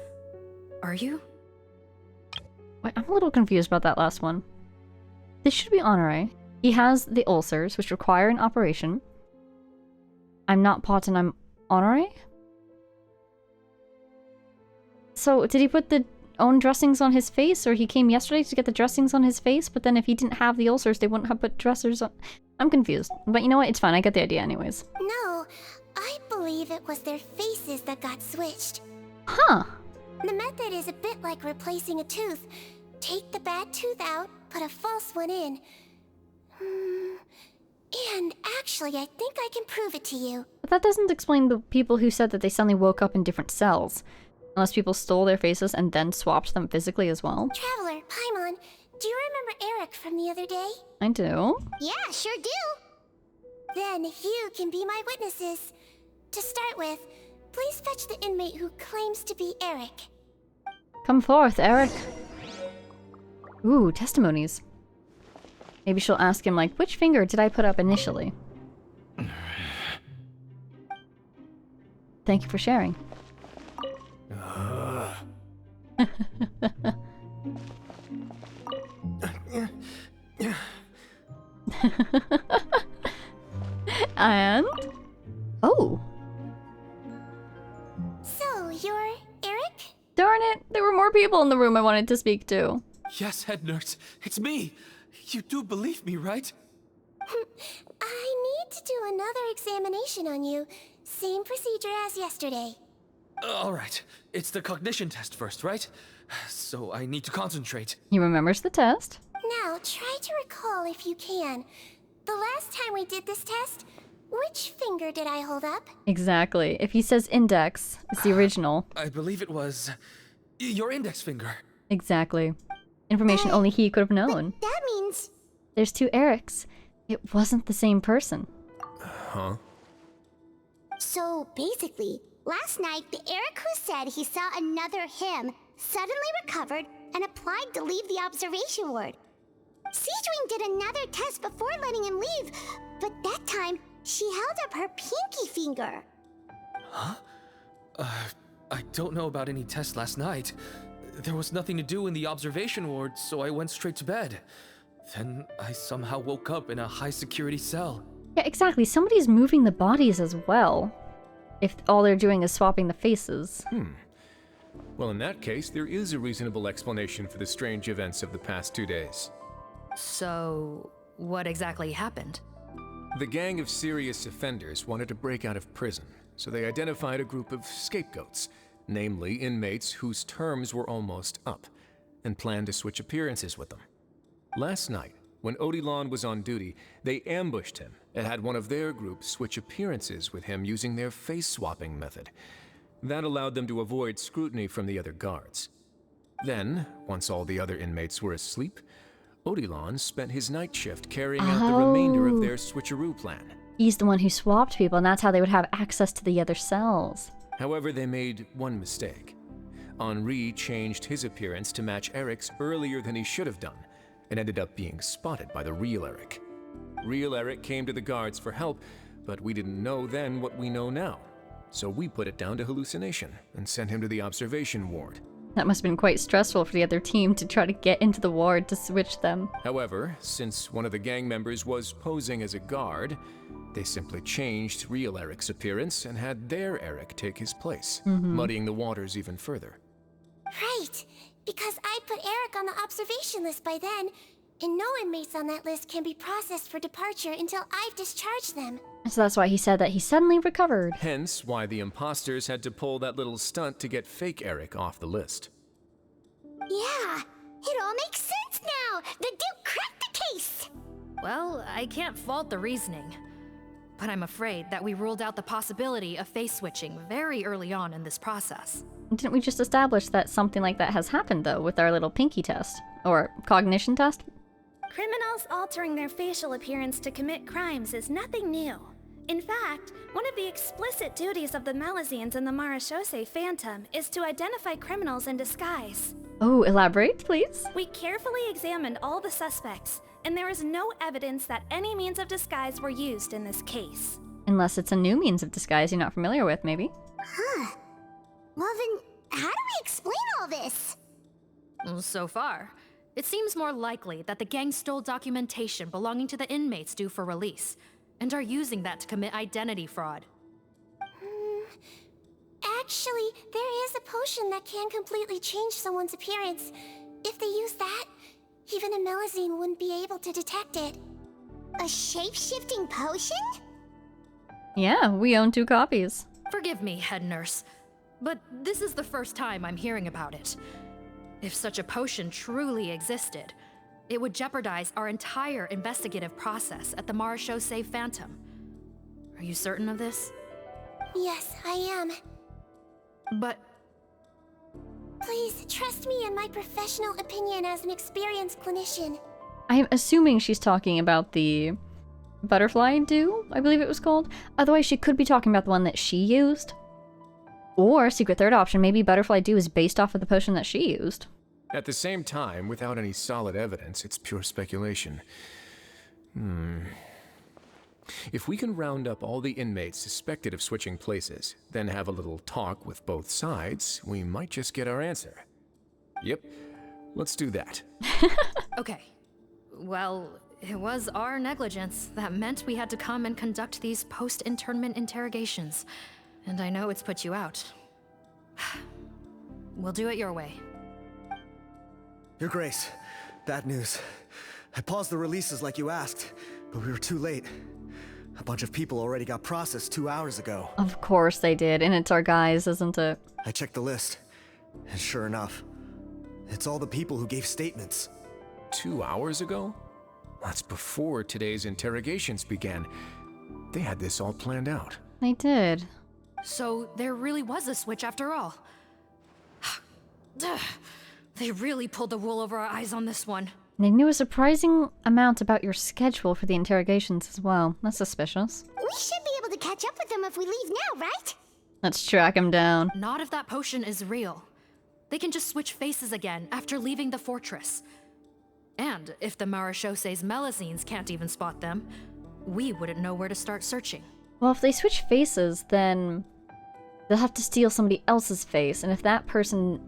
are you? Wait, I'm a little confused about that last one. This should be Honoré. He has the ulcers, which require an operation. I'm not Paimon, I'm Honoré? So, did he put the own dressings on his face, or he came yesterday to get the dressings on his face, but then if he didn't have the ulcers, they wouldn't have put dressers on... I'm confused. But you know what? It's fine. I get the idea anyways. No, I believe it was their faces that got switched. Huh. The method is a bit like replacing a tooth. Take the bad tooth out, put a false one in. And actually, I think I can prove it to you. But that doesn't explain the people who said that they suddenly woke up in different cells. Unless people stole their faces and then swapped them physically as well. Traveler, Paimon, do you remember Eric from the other day? I do. Yeah, sure do. Then you can be my witnesses. To start with, please fetch the inmate who claims to be Eric. Come forth, Eric. Ooh, testimonies. Maybe she'll ask him, like, which finger did I put up initially? Thank you for sharing. And? Oh. So, you're Eric? Darn it, there were more people in the room I wanted to speak to. Yes, head nurse, it's me. You do believe me, right? I need to do another examination on you. Same procedure as yesterday. All right, it's the cognition test first, right? So I need to concentrate. He remembers the test. Now, try to recall if you can. The last time we did this test, which finger did I hold up? Exactly. If he says index, it's the original. I believe it was your index finger. Exactly. Information only he could have known. That means... There's two Erics. It wasn't the same person. Huh? So, basically, last night, the Eric who said he saw another him suddenly recovered and applied to leave the observation ward. Seedring did another test before letting him leave, but that time, she held up her pinky finger. Huh? I don't know about any tests last night. There was nothing to do in the observation ward, so I went straight to bed. Then I somehow woke up in a high-security cell. Yeah, exactly. Somebody's moving the bodies as well. If all they're doing is swapping the faces. Well, in that case, there is a reasonable explanation for the strange events of the past 2 days. So, what exactly happened? The gang of serious offenders wanted to break out of prison, so they identified a group of scapegoats, namely inmates whose terms were almost up, and planned to switch appearances with them. Last night, when Odilon was on duty, they ambushed him and had one of their groups switch appearances with him using their face-swapping method. That allowed them to avoid scrutiny from the other guards. Then, once all the other inmates were asleep, Odilon spent his night shift carrying out the remainder of their switcheroo plan. He's the one who swapped people, and that's how they would have access to the other cells. However, they made one mistake. Henri changed his appearance to match Eric's earlier than he should have done, and ended up being spotted by the real Eric. Real Eric came to the guards for help, but we didn't know then what we know now. So we put it down to hallucination and sent him to the observation ward. That must have been quite stressful for the other team to try to get into the ward to switch them. However, since one of the gang members was posing as a guard, they simply changed real Eric's appearance and had their Eric take his place, muddying the waters even further. Right, because I put Eric on the observation list by then, and no inmates on that list can be processed for departure until I've discharged them. So that's why he said that he suddenly recovered. Hence why the imposters had to pull that little stunt to get fake Eric off the list. Yeah, it all makes sense now. The Duke cracked the case. Well, I can't fault the reasoning. But I'm afraid that we ruled out the possibility of face switching very early on in this process. Didn't we just establish that something like that has happened, though, with our little pinky test? Or cognition test? Criminals altering their facial appearance to commit crimes is nothing new. In fact, one of the explicit duties of the Malazines in the Marechaussee Phantom is to identify criminals in disguise. Oh, elaborate, please? We carefully examined all the suspects, and there is no evidence that any means of disguise were used in this case. Unless it's a new means of disguise you're not familiar with, maybe. Huh. Well then, how do we explain all this? So far, it seems more likely that the gang stole documentation belonging to the inmates due for release, and are using that to commit identity fraud. Actually, there is a potion that can completely change someone's appearance. If they use that, even a Melazine wouldn't be able to detect it. A shape-shifting potion? Yeah, we own 2 copies. Forgive me, head nurse, but this is the first time I'm hearing about it. If such a potion truly existed, It would jeopardize our entire investigative process at the Marechaussee Phantom. Are you certain of this? Yes, I am. But... Please, trust me in my professional opinion as an experienced clinician. I'm assuming she's talking about the butterfly dew, I believe it was called. Otherwise, she could be talking about the one that she used. Or, secret third option, maybe butterfly dew is based off of the potion that she used. At the same time, without any solid evidence, it's pure speculation. If we can round up all the inmates suspected of switching places, then have a little talk with both sides, we might just get our answer. Yep, let's do that. Okay. Well, it was our negligence that meant we had to come and conduct these post-internment interrogations. And I know it's put you out. We'll do it your way. Your Grace, bad news. I paused the releases like you asked, but we were too late. A bunch of people already got processed 2 hours ago. Of course they did, and it's our guys, isn't it? I checked the list, and sure enough, it's all the people who gave statements. 2 hours ago? That's before today's interrogations began. They had this all planned out. They did. So there really was a switch after all. They really pulled the wool over our eyes on this one. They knew a surprising amount about your schedule for the interrogations as well. That's suspicious. We should be able to catch up with them if we leave now, right? Let's track him down. Not if that potion is real. They can just switch faces again after leaving the fortress. And if the Marechaussee's Melusines can't even spot them, we wouldn't know where to start searching. Well, if they switch faces, then they'll have to steal somebody else's face, and if that person...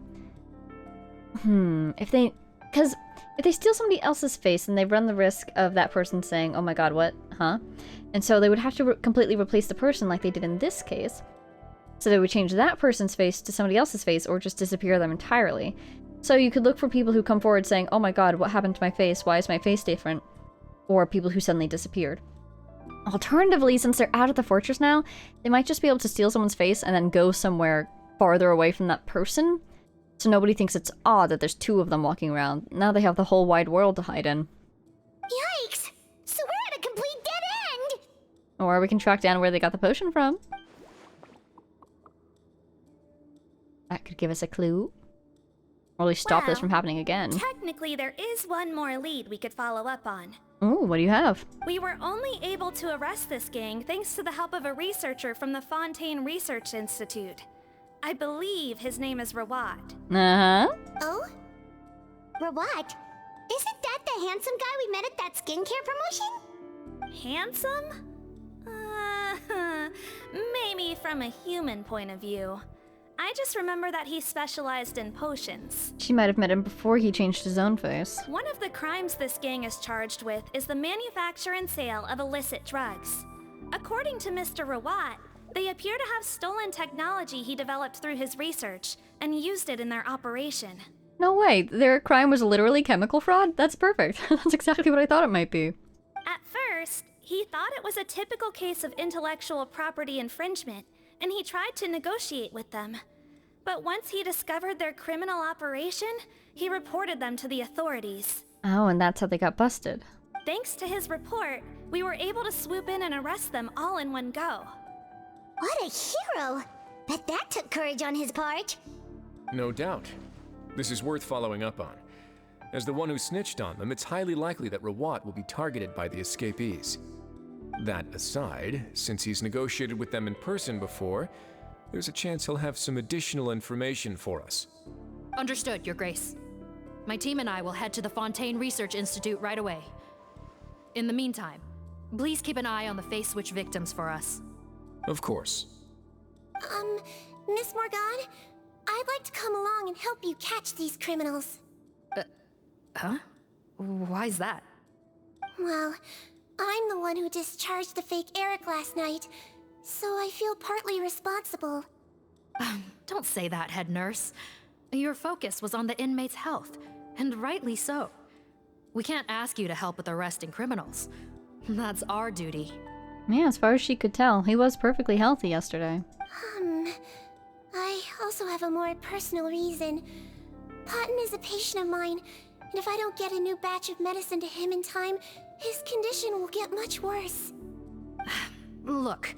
Because if they steal somebody else's face, then they run the risk of that person saying, oh my god, what? Huh? And so they would have to completely replace the person like they did in this case. So they would change that person's face to somebody else's face, or just disappear them entirely. So you could look for people who come forward saying, oh my god, what happened to my face? Why is my face different? Or people who suddenly disappeared. Alternatively, since they're out of the fortress now, they might just be able to steal someone's face and then go somewhere farther away from that person. So nobody thinks it's odd that there's two of them walking around. Now they have the whole wide world to hide in. Yikes! So we're at a complete dead end! Or we can track down where they got the potion from. That could give us a clue. Or at least stop this from happening again. Technically, there is one more lead we could follow up on. Ooh, what do you have? We were only able to arrest this gang thanks to the help of a researcher from the Fontaine Research Institute. I believe his name is Rawat. Uh-huh. Oh? Rawat? Isn't that the handsome guy we met at that skincare promotion? Handsome? Maybe from a human point of view. I just remember that he specialized in potions. She might have met him before he changed his own face. One of the crimes this gang is charged with is the manufacture and sale of illicit drugs. According to Mr. Rawat, they appear to have stolen technology he developed through his research and used it in their operation. No way, their crime was literally chemical fraud? That's perfect. That's exactly what I thought it might be. At first, he thought it was a typical case of intellectual property infringement, and he tried to negotiate with them. But once he discovered their criminal operation, he reported them to the authorities. Oh, and that's how they got busted. Thanks to his report, we were able to swoop in and arrest them all in one go. What a hero! Bet that took courage on his part. No doubt. This is worth following up on. As the one who snitched on them, it's highly likely that Rawat will be targeted by the escapees. That aside, since he's negotiated with them in person before, there's a chance he'll have some additional information for us. Understood, Your Grace. My team and I will head to the Fontaine Research Institute right away. In the meantime, please keep an eye on the face switch victims for us. Of course. Miss Morgan, I'd like to come along and help you catch these criminals. Huh? Why's that? Well, I'm the one who discharged the fake Eric last night, so I feel partly responsible. Don't say that, head nurse. Your focus was on the inmate's health, and rightly so. We can't ask you to help with arresting criminals. That's our duty. Yeah, as far as she could tell, he was perfectly healthy yesterday. I also have a more personal reason. Patton is a patient of mine, And if I don't get a new batch of medicine to him in time, his condition will get much worse. Look,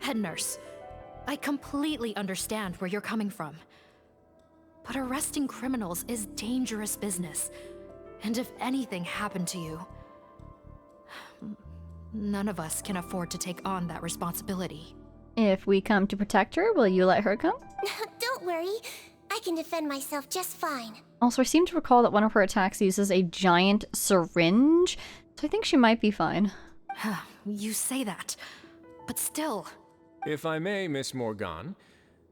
head nurse, I completely understand where you're coming from. But arresting criminals is dangerous business. And if anything happened to you, none of us can afford to take on that responsibility. If we come to protect her, will you let her come? Don't worry, I can defend myself just fine. Also, I seem to recall that one of her attacks uses a giant syringe, so I think she might be fine. You say that, but still. If I may, Miss Morgan,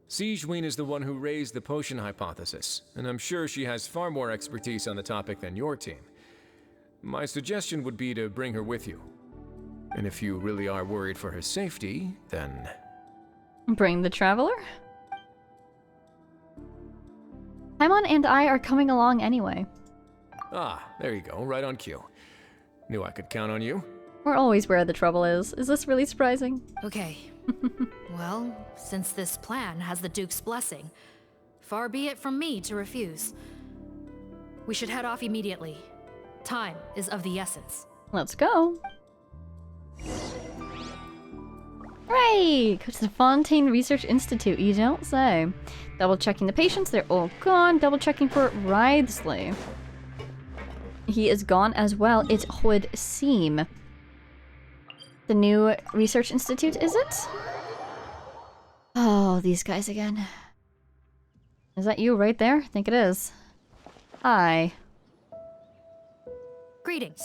Sigewinne is the one who raised the potion hypothesis, and I'm sure she has far more expertise on the topic than your team. My suggestion would be to bring her with you. And if you really are worried for her safety, then... Bring the traveler? Paimon and I are coming along anyway. Ah, there you go, right on cue. Knew I could count on you. We're always where the trouble is. Is this really surprising? Okay. Well, since this plan has the Duke's blessing, far be it from me to refuse. We should head off immediately. Time is of the essence. Let's go. Hooray! Go to the Fontaine Research Institute, you don't say. Double checking the patients, they're all gone. Double checking for Wriothesley. He is gone as well, it would seem. The new research institute, is it? Oh, these guys again. Is that you right there? I think it is. Hi. Greetings.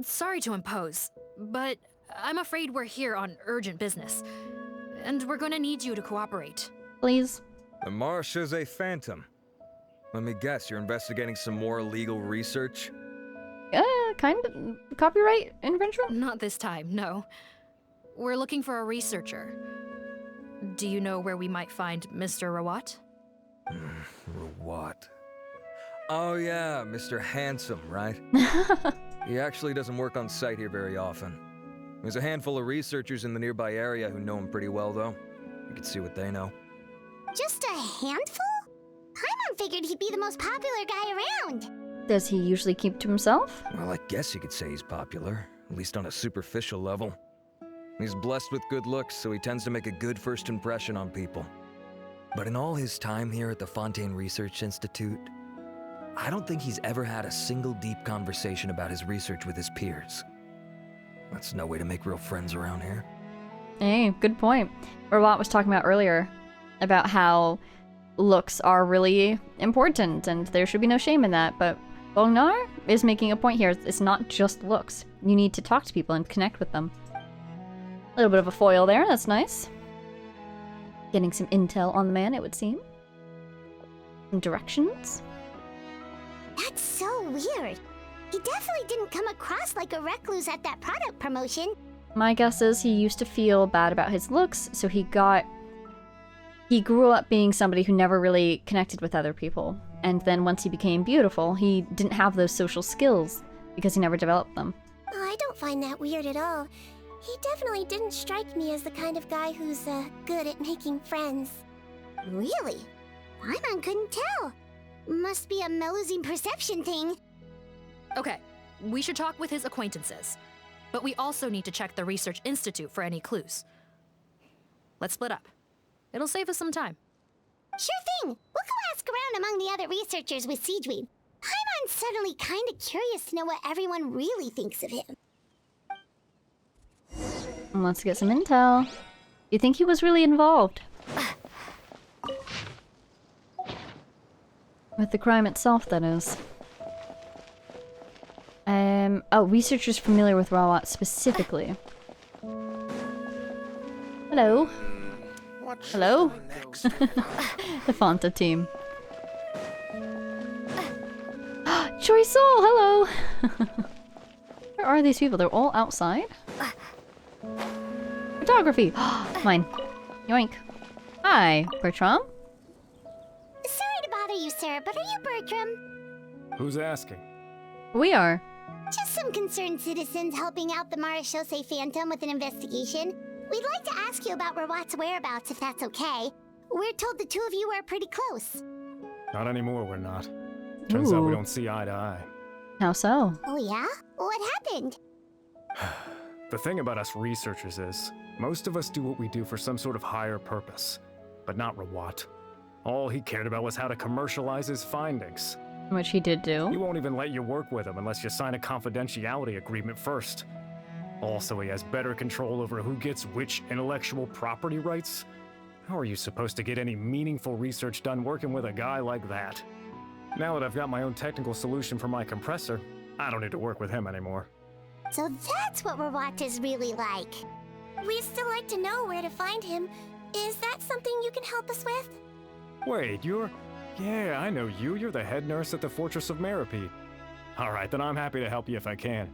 Sorry to impose, but I'm afraid we're here on urgent business. And we're gonna need you to cooperate. Please. The Marechaussee Phantom. Let me guess, you're investigating some more illegal research? Kind of copyright infringement? Not this time, no. We're looking for a researcher. Do you know where we might find Mr. Rawat? Rawat. Oh yeah, Mr. Handsome, right? He actually doesn't work on site here very often. There's a handful of researchers in the nearby area who know him pretty well, though. You can see what they know. Just a handful? Paimon figured he'd be the most popular guy around. Does he usually keep to himself? Well, I guess you could say he's popular, at least on a superficial level. He's blessed with good looks, so he tends to make a good first impression on people. But in all his time here at the Fontaine Research Institute, I don't think he's ever had a single deep conversation about his research with his peers. That's no way to make real friends around here. Hey, good point. Rawat was talking about earlier about how looks are really important and there should be no shame in that, but Bognar is making a point here. It's not just looks. You need to talk to people and connect with them. A little bit of a foil there, that's nice. Getting some intel on the man, it would seem. Some directions. That's so weird. He definitely didn't come across like a recluse at that product promotion. My guess is he used to feel bad about his looks, so he grew up being somebody who never really connected with other people. And then once he became beautiful, he didn't have those social skills because he never developed them. Oh, I don't find that weird at all. He definitely didn't strike me as the kind of guy who's good at making friends. Really? Paimon couldn't tell. Must be a Melusine perception thing. Okay, we should talk with his acquaintances. But we also need to check the Research Institute for any clues. Let's split up. It'll save us some time. Sure thing. We'll go ask around among the other researchers with Sigewinne. Paimon's suddenly kind of curious to know what everyone really thinks of him. Let's get some intel. You think he was really involved? With the crime itself, that is. Oh, researchers familiar with Rawat specifically. Hello. Hello? The Fonta team. Choi Soul, hello! Where are these people? They're all outside? Photography! Mine. Yoink. Hi, Bertram. Sorry to bother you, sir, but are you Bertram? Who's asking? We are. Just some concerned citizens helping out the Marechaussee Phantom with an investigation. We'd like to ask you about Rawat's whereabouts, if that's okay. We're told the two of you are pretty close. Not anymore, we're not. Turns out we Ooh. don't see eye to eye. How so? Oh yeah? What happened? The thing about us researchers is, most of us do what we do for some sort of higher purpose, but not Rawat. All he cared about was how to commercialize his findings. Which he did do. He won't even let you work with him unless you sign a confidentiality agreement first. Also, he has better control over who gets which intellectual property rights. How are you supposed to get any meaningful research done working with a guy like that? Now that I've got my own technical solution for my compressor, I don't need to work with him anymore. So that's what Rawat is really like. We'd still like to know where to find him. Is that something you can help us with? Wait, Yeah, I know you. You're the head nurse at the Fortress of Meropide. Alright, then I'm happy to help you if I can.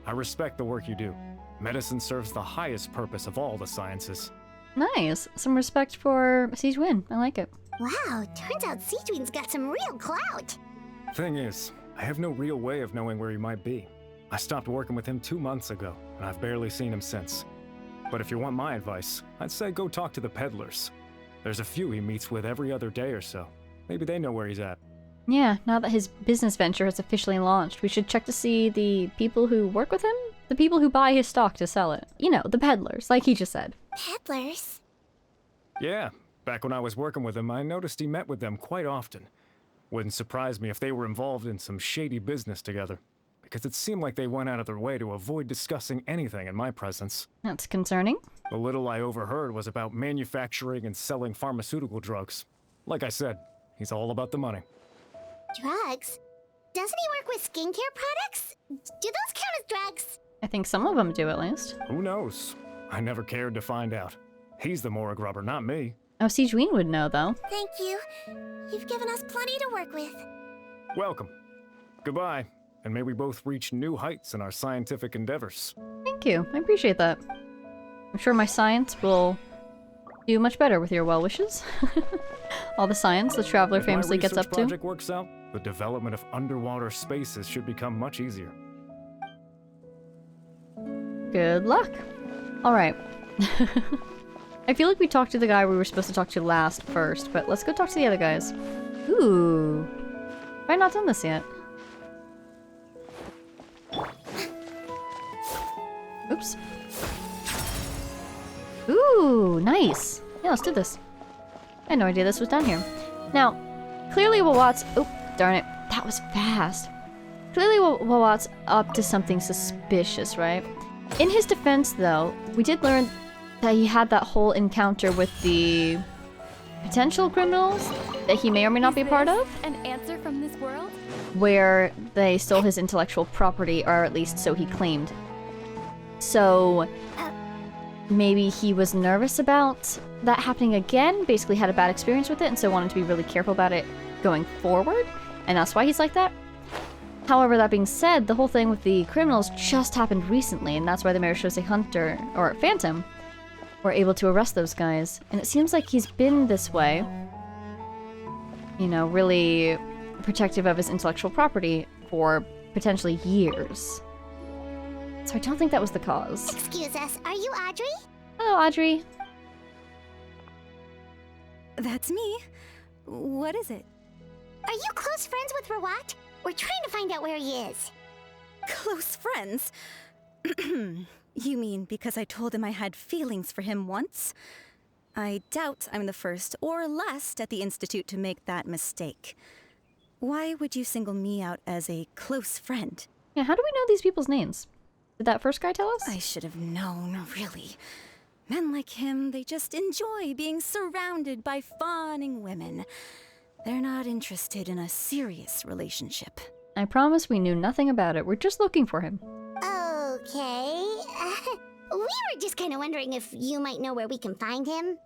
I respect the work you do. Medicine serves the highest purpose of all the sciences. Nice. Some respect for Sijuin. I like it. Wow, turns out Sijuin's got some real clout. Thing is, I have no real way of knowing where he might be. I stopped working with him 2 months ago, and I've barely seen him since. But if you want my advice, I'd say go talk to the peddlers. There's a few he meets with every other day or so. Maybe they know where he's at. Yeah, now that his business venture has officially launched, we should check to see the people who work with him? The people who buy his stock to sell it. You know, the peddlers, like he just said. Peddlers? Yeah, back when I was working with him, I noticed he met with them quite often. Wouldn't surprise me if they were involved in some shady business together, because it seemed like they went out of their way to avoid discussing anything in my presence. That's concerning. The little I overheard was about manufacturing and selling pharmaceutical drugs. Like I said, he's all about the money. Drugs? Doesn't he work with skincare products? Do those count as drugs? I think some of them do, at least. Who knows? I never cared to find out. He's the Mora grubber, not me. Oh, Sijuin would know, though. Thank you. You've given us plenty to work with. Welcome. Goodbye, and may we both reach new heights in our scientific endeavors. Thank you. I appreciate that. I'm sure my science will do much better with your well wishes. All the science the Traveler If famously my gets up research to. project works out, the development of underwater spaces should become much easier. Good luck. Alright. I feel like we talked to the guy we were supposed to talk to last first, but let's go talk to the other guys. Ooh. Have I not done this yet? Oops. Ooh, nice. Yeah, let's do this. I had no idea this was down here. Now, clearly Wawat's... Oh, darn it. That was fast. Clearly Wawat's up to something suspicious, right? In his defense, though, we did learn that he had that whole encounter with the potential criminals that he may or may not be a part of. An answer from this world? Where they stole his intellectual property, or at least so he claimed. So maybe he was nervous about that happening again, basically had a bad experience with it, and so wanted to be really careful about it going forward, and that's why he's like that. However, that being said, the whole thing with the criminals just happened recently, and that's why the Marechaussee Hunter, or Phantom, were able to arrest those guys. And it seems like he's been this way, you know, really protective of his intellectual property for potentially years. So I don't think that was the cause. Excuse us, are you Audrey? Hello, Audrey. That's me. What is it? Are you close friends with Rawat? We're trying to find out where he is. Close friends? You mean because I told him I had feelings for him once? I doubt I'm the first or last at the Institute to make that mistake. Why would you single me out as a close friend? Yeah, how do we know these people's names? Did that first guy tell us? I should have known, really. Men like him, they just enjoy being surrounded by fawning women. They're not interested in a serious relationship. I promise we knew nothing about it. We're just looking for him. Okay. We were just kind of wondering if you might know where we can find him.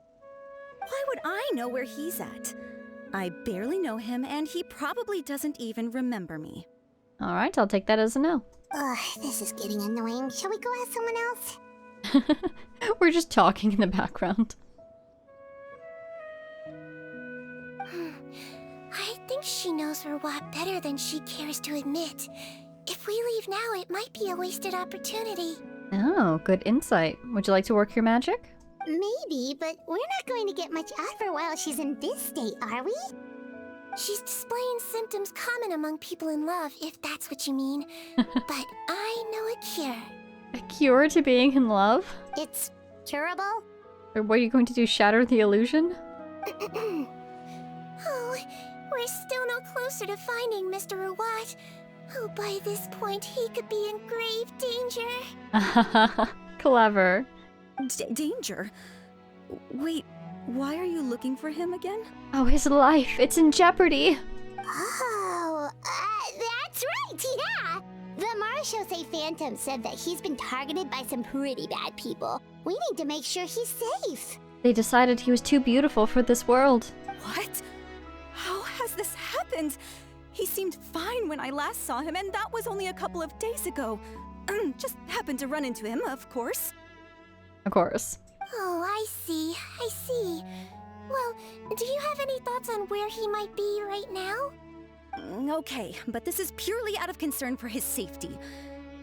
Why would I know where he's at? I barely know him, and he probably doesn't even remember me. Alright, I'll take that as a no. Ugh, this is getting annoying. Shall we go ask someone else? We're just talking in the background. I think she knows Rawat better than she cares to admit. If we leave now, it might be a wasted opportunity. Oh, good insight. Would you like to work your magic? Maybe, but we're not going to get much out of her while she's in this state, are we? She's displaying symptoms common among people in love, if that's what you mean. But I know a cure. A cure to being in love? It's curable? Or what are you going to do, shatter the illusion? Oh, we're still no closer to finding Mr. Ruat. Oh, by this point, he could be in grave danger. Clever. Danger? Wait, why are you looking for him again? Oh, his life. It's in jeopardy. Oh, that's right, yeah! The Marechaussee Phantom said that he's been targeted by some pretty bad people. We need to make sure he's safe. They decided he was too beautiful for this world. What? How has this happened? He seemed fine when I last saw him, and that was only a couple of days ago. Just happened to run into him, of course. Of course. Oh, I see. Well, do you have any thoughts on where he might be right now? Okay, but this is purely out of concern for his safety.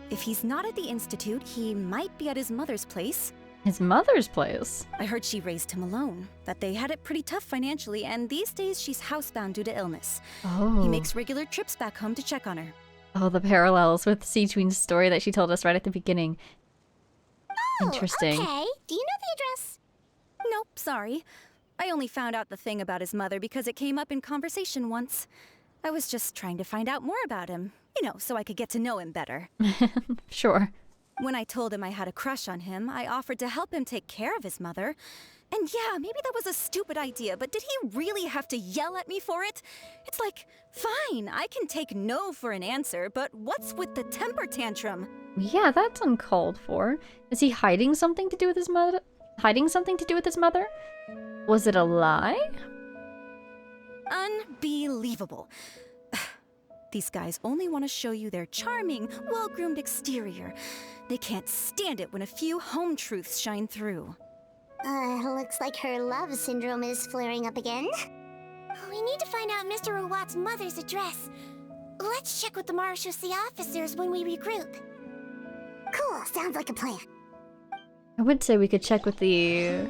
If he's not at the Institute, he might be at his mother's place. His mother's place? I heard she raised him alone, that they had it pretty tough financially, and these days she's housebound due to illness. Oh. He makes regular trips back home to check on her. Oh, the parallels with Seetween's story that she told us right at the beginning. Oh, interesting. Okay. Do you know the address? Nope, sorry. I only found out the thing about his mother because it came up in conversation once. I was just trying to find out more about him, so I could get to know him better. Sure. When I told him I had a crush on him, I offered to help him take care of his mother. And yeah, maybe that was a stupid idea, but did he really have to yell at me for it? It's like, fine, I can take no for an answer, but what's with the temper tantrum? Yeah, that's uncalled for. Is he hiding something to do with his mother? Was it a lie? Unbelievable. These guys only want to show you their charming, well-groomed exterior. They can't stand it when a few home truths shine through. Looks like her love syndrome is flaring up again. We need to find out Mr. Ruat's mother's address. Let's check with the Marechaussee officers when we regroup. Cool, sounds like a plan. I would say we could check with the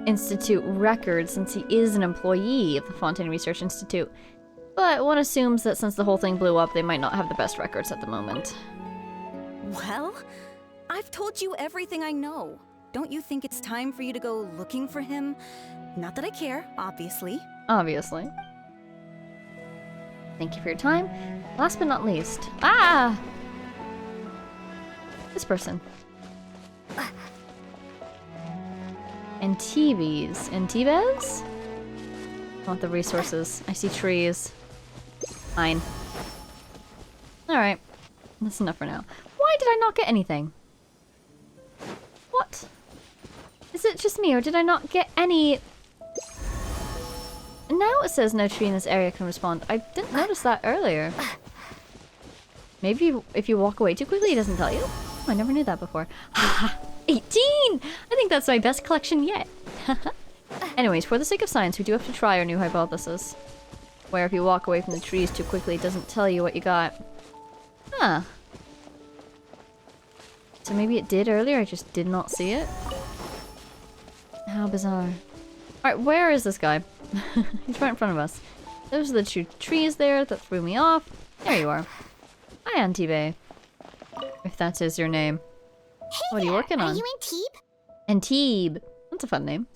Institute records since he is an employee of the Fontaine Research Institute. But one assumes that since the whole thing blew up, they might not have the best records at the moment. Well, I've told you everything I know. Don't you think it's time for you to go looking for him? Not that I care, obviously. Obviously. Thank you for your time. Last but not least. Ah! This person. Antibes. Antibes? I want the resources. I see trees. Fine. Alright. That's enough for now. Why did I not get anything? What? Is it just me, or did I not get any... Now it says no tree in this area can respond. I didn't notice that earlier. Maybe if you walk away too quickly, it doesn't tell you? Oh, I never knew that before. 18! I think that's my best collection yet. Anyways, for the sake of science, we do have to try our new hypothesis. Where if you walk away from the trees too quickly, it doesn't tell you what you got. Huh. So maybe it did earlier, I just did not see it? How bizarre. Alright, where is this guy? He's right in front of us. Those are the two trees there that threw me off. There you are. Hi, Antibes. If that is your name. Hey what are you working on? Are you Antibes? Antibes. That's a fun name.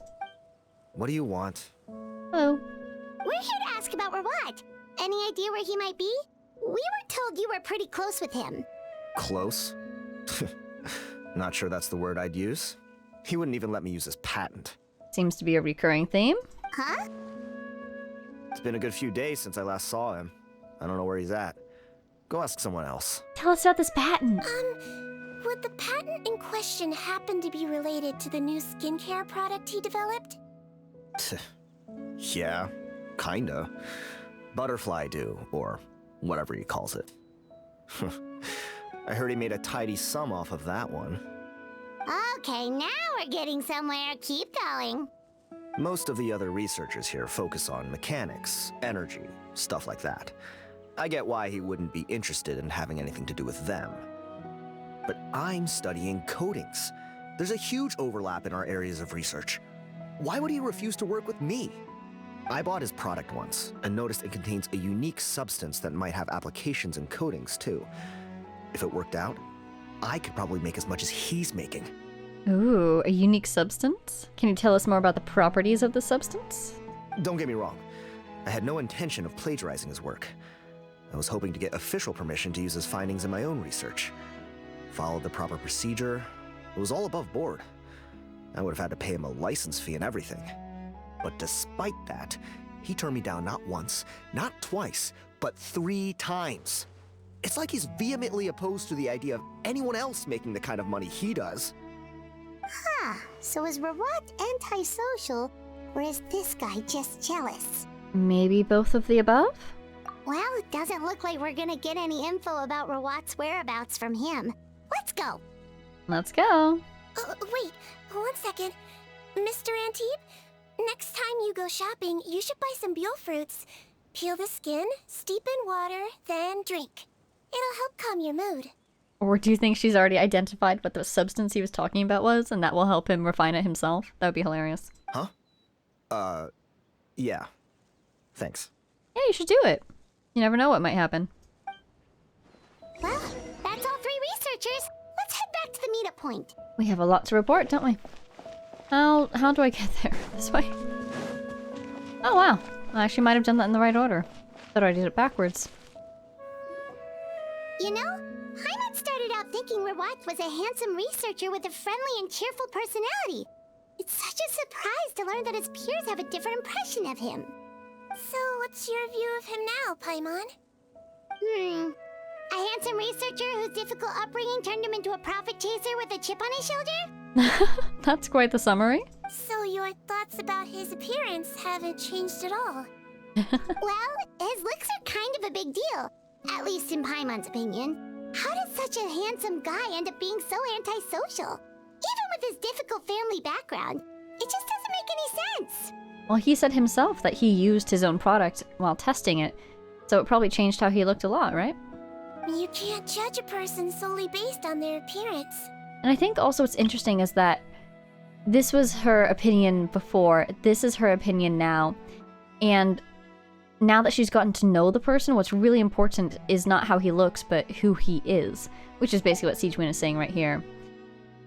What do you want? Hello. We're here to ask about Ruat. Any idea where he might be? We were told you were pretty close with him. Close? Not sure that's the word I'd use. He wouldn't even let me use his patent. Seems to be a recurring theme. Huh? It's been a good few days since I last saw him. I don't know where he's at. Go ask someone else. Tell us about this patent. Would the patent in question happen to be related to the new skincare product he developed? Yeah, kinda. Butterfly dew, or whatever he calls it. I heard he made a tidy sum off of that one. Okay, now we're getting somewhere. Keep going. Most of the other researchers here focus on mechanics, energy, stuff like that. I get why he wouldn't be interested in having anything to do with them. But I'm studying coatings. There's a huge overlap in our areas of research. Why would he refuse to work with me? I bought his product once and noticed it contains a unique substance that might have applications and coatings too. If it worked out, I could probably make as much as he's making. Ooh, a unique substance? Can you tell us more about the properties of the substance? Don't get me wrong. I had no intention of plagiarizing his work. I was hoping to get official permission to use his findings in my own research. Followed the proper procedure. It was all above board. I would have had to pay him a license fee and everything. But despite that, he turned me down not once, not twice, but 3 times. It's like he's vehemently opposed to the idea of anyone else making the kind of money he does. Huh, so is Rawat antisocial, or is this guy just jealous? Maybe both of the above? Well, it doesn't look like we're gonna get any info about Rawat's whereabouts from him. Let's go! Let's go. Wait, 1 second. Mr. Antibes, next time you go shopping, you should buy some Buell fruits. Peel the skin, steep in water, then drink. It'll help calm your mood. Or do you think she's already identified what the substance he was talking about was, and that will help him refine it himself? That would be hilarious. Huh? Yeah. Thanks. Yeah, you should do it. You never know what might happen. Well, that's all 3 researchers. Let's head back to the meetup point. We have a lot to report, don't we? How do I get there? This way? Oh wow. I actually might have done that in the right order. Thought I did it backwards. You know, Paimon started out thinking Rawat was a handsome researcher with a friendly and cheerful personality. It's such a surprise to learn that his peers have a different impression of him. So, what's your view of him now, Paimon? A handsome researcher whose difficult upbringing turned him into a profit chaser with a chip on his shoulder? That's quite the summary. So your thoughts about his appearance haven't changed at all? Well, his looks are kind of a big deal. At least in Paimon's opinion. How does such a handsome guy end up being so antisocial? Even with his difficult family background, it just doesn't make any sense. Well, he said himself that he used his own product while testing it, so it probably changed how he looked a lot, right? You can't judge a person solely based on their appearance. And I think also what's interesting is that this was her opinion before, this is her opinion now, and now that she's gotten to know the person, what's really important is not how he looks, but who he is, which is basically what Siegewin is saying right here.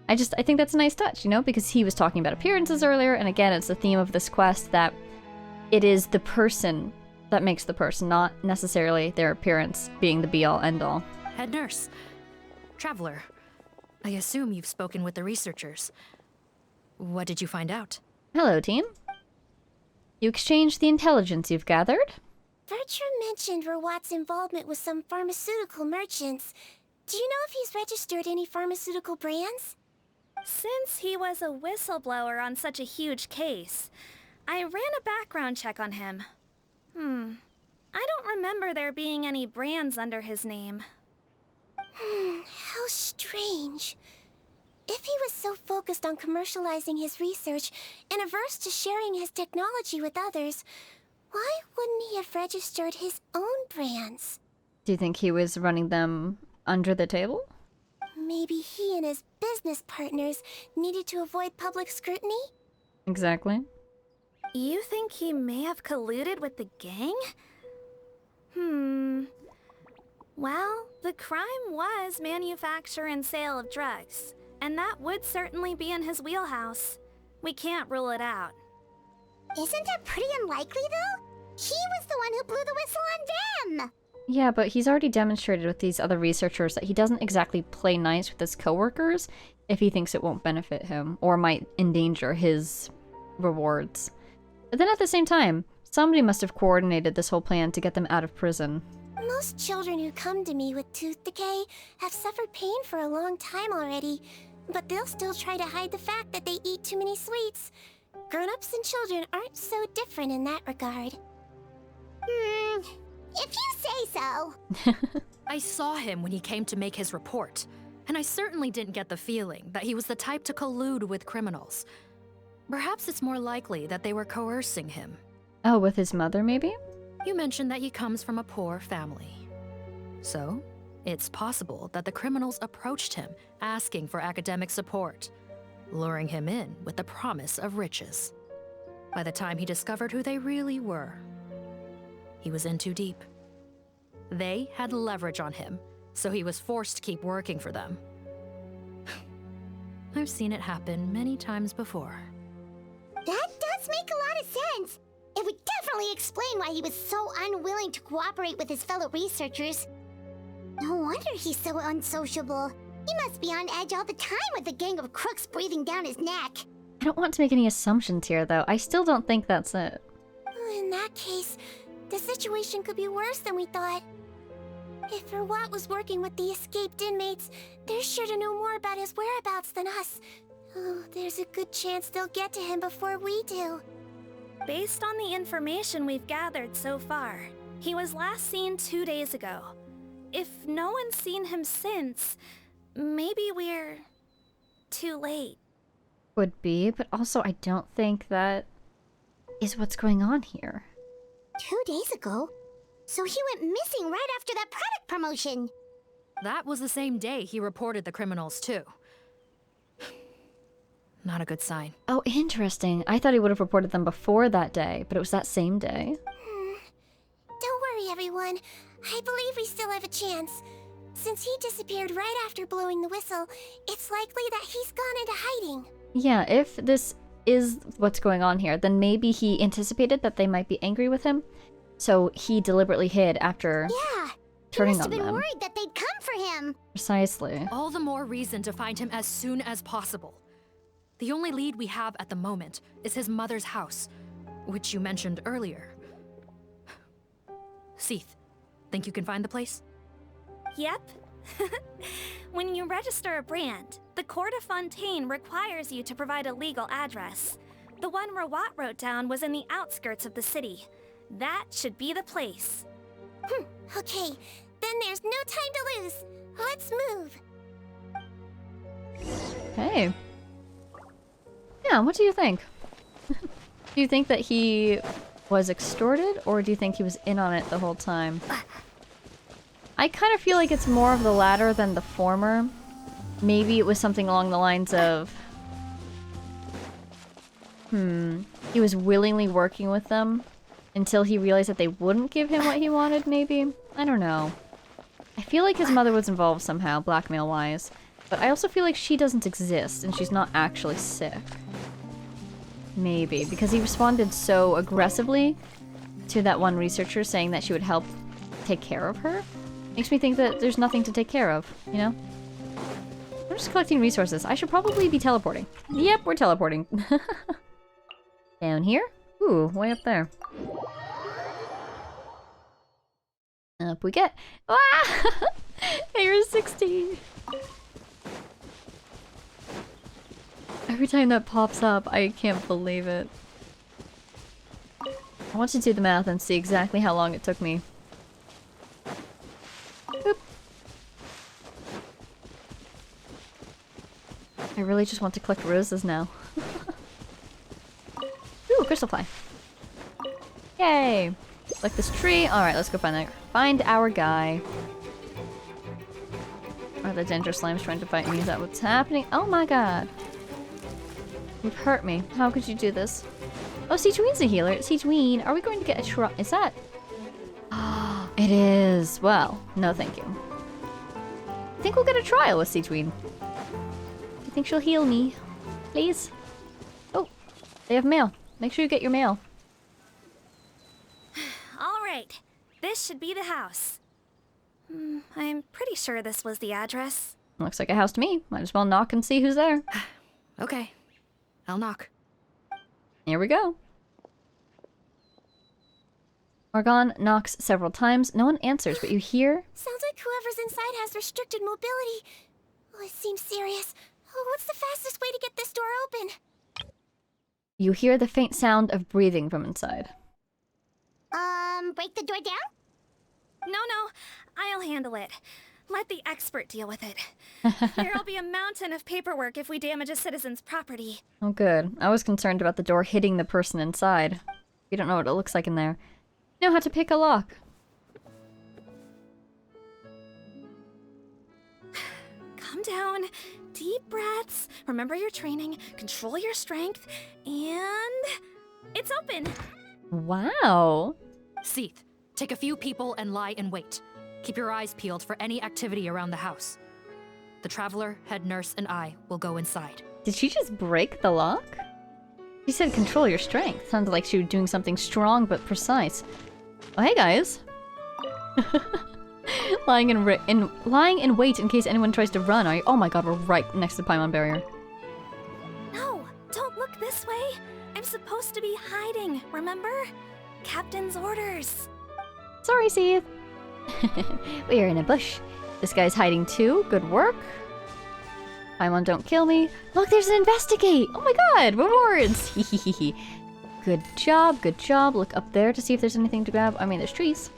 I think that's a nice touch, you know, because he was talking about appearances earlier, and again, it's the theme of this quest that it is the person that makes the person, not necessarily their appearance being the be-all, end-all. Head nurse. Traveler. I assume you've spoken with the researchers. What did you find out? Hello, team. You exchanged the intelligence you've gathered? Bertram mentioned Rawat's involvement with some pharmaceutical merchants. Do you know if he's registered any pharmaceutical brands? Since he was a whistleblower on such a huge case, I ran a background check on him. I don't remember there being any brands under his name. How strange. If he was so focused on commercializing his research and averse to sharing his technology with others, why wouldn't he have registered his own brands? Do you think he was running them under the table? Maybe he and his business partners needed to avoid public scrutiny? Exactly. You think he may have colluded with the gang? Well, the crime was manufacture and sale of drugs, and that would certainly be in his wheelhouse. We can't rule it out. Isn't that pretty unlikely, though? He was the one who blew the whistle on them! Yeah, but he's already demonstrated with these other researchers that he doesn't exactly play nice with his coworkers if he thinks it won't benefit him or might endanger his rewards. But then at the same time, somebody must have coordinated this whole plan to get them out of prison. Most children who come to me with tooth decay have suffered pain for a long time already, but they'll still try to hide the fact that they eat too many sweets. Grown-ups and children aren't so different in that regard. If you say so. I saw him when he came to make his report, and I certainly didn't get the feeling that he was the type to collude with criminals. Perhaps it's more likely that they were coercing him. Oh, with his mother, maybe? You mentioned that he comes from a poor family. So, it's possible that the criminals approached him asking for academic support, luring him in with the promise of riches. by the time he discovered who they really were. He was in too deep. They had leverage on him, so he was forced to keep working for them. I've seen it happen many times before. That does make a lot of sense. It would definitely explain why he was so unwilling to cooperate with his fellow researchers. No wonder he's so unsociable. He must be on edge all the time with a gang of crooks breathing down his neck. I don't want to make any assumptions here, though. I still don't think that's it. In that case, the situation could be worse than we thought. If Verwat was working with the escaped inmates, they're sure to know more about his whereabouts than us. Oh, there's a good chance they'll get to him before we do. Based on the information we've gathered so far, he was last seen 2 days ago. If no one's seen him since, maybe we're too late. Would be, but also I don't think that is what's going on here. 2 days ago? So he went missing right after that product promotion. That was the same day he reported the criminals, too. Not a good sign. Oh, interesting. I thought he would have reported them before that day, but it was that same day. Don't worry, everyone. I believe we still have a chance. Since he disappeared right after blowing the whistle, it's likely that he's gone into hiding. Yeah, if this is what's going on here, then maybe he anticipated that they might be angry with him, so he deliberately hid after turning on them. He must have been worried that they'd come for him. Precisely. All the more reason to find him as soon as possible. The only lead we have at the moment is his mother's house, which you mentioned earlier. Seath, think you can find the place? Yep. When you register a brand, the Court of Fontaine requires you to provide a legal address. The one Rawat wrote down was in the outskirts of the city. That should be the place. Okay, then there's no time to lose. Let's move. Hey. Yeah, what do you think? Do you think that he was extorted, or do you think he was in on it the whole time? I kind of feel like it's more of the latter than the former. Maybe it was something along the lines of... He was willingly working with them until he realized that they wouldn't give him what he wanted, maybe? I don't know. I feel like his mother was involved somehow, blackmail-wise. But I also feel like she doesn't exist, and she's not actually sick. Maybe, because he responded so aggressively to that one researcher saying that she would help take care of her. Makes me think that there's nothing to take care of, you know? I'm just collecting resources. I should probably be teleporting. Yep, we're teleporting. Down here? Ooh, way up there. Up we get. Ah! Area 16. Every time that pops up, I can't believe it. I want to do the math and see exactly how long it took me. Boop. I really just want to collect roses now. Ooh, crystal fly. Yay! Like this tree. Alright, let's go find our guy. Are the danger slimes trying to fight me? Is that what's happening? Oh my god. You've hurt me. How could you do this? Oh, Seatween's a healer. Seatween, are we going to get a trial? Is that? Ah, it is. Well, no thank you. I think we'll get a trial with Seatween. Do you think she'll heal me? Please? Oh, they have mail. Make sure you get your mail. All right, this should be the house. I'm pretty sure this was the address. Looks like a house to me. Might as well knock and see who's there. Okay, I'll knock. Here we go. Morgan knocks several times. No one answers, but you hear... Sounds like whoever's inside has restricted mobility. Oh, it seems serious. Oh, what's the fastest way to get this door open? You hear the faint sound of breathing from inside. Break the door down? No, I'll handle it. Let the expert deal with it. There'll be a mountain of paperwork if we damage a citizen's property. Oh, good. I was concerned about the door hitting the person inside. You don't know what it looks like in there. You know how to pick a lock. Calm down. Deep breaths. Remember your training. Control your strength. And... It's open! Wow. Seath, take a few people and lie in wait. Keep your eyes peeled for any activity around the house. The Traveler, head nurse, and I will go inside. Did she just break the lock? She said control your strength. Sounded like she was doing something strong but precise. Oh, hey guys. lying in wait in case anyone tries to run. Are you? Oh my god, we're right next to the Paimon barrier. No, don't look this way. I'm supposed to be hiding, remember? Captain's orders. Sorry, Seath. We are in a bush. This guy's hiding too. Good work. Paimon, don't kill me. Look, there's an investigate. Oh my god, rewards. Good job, good job. Look up there to see if there's anything to grab. I mean, there's trees.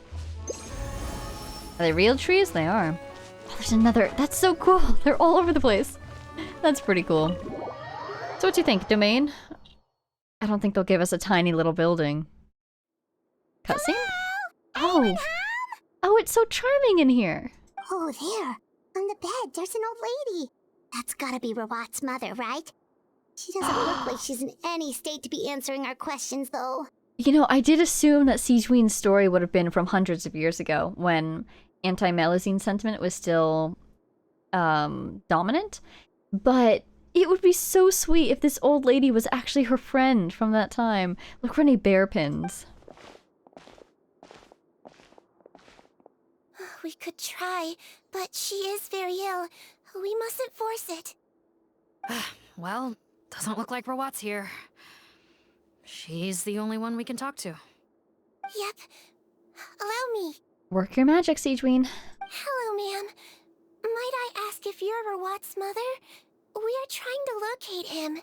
Are they real trees? They are. Oh, there's another. That's so cool. They're all over the place. That's pretty cool. So what do you think, Domain? I don't think they'll give us a tiny little building. Cutscene? Oh. Oh, it's so charming in here. Oh, there. On the bed, there's an old lady. That's gotta be Rawat's mother, right? She doesn't look like she's in any state to be answering our questions, though. You know, I did assume that Sigewin's story would have been from hundreds of years ago, when anti-Melusine sentiment was still dominant. But it would be so sweet if this old lady was actually her friend from that time. Look for any bear pins. We could try, but she is very ill. We mustn't force it. Well, doesn't look like Rawat's here. She's the only one we can talk to. Yep. Allow me. Work your magic, Sigewin. Hello, ma'am. Might I ask if you're Rawat's mother? We are trying to locate him.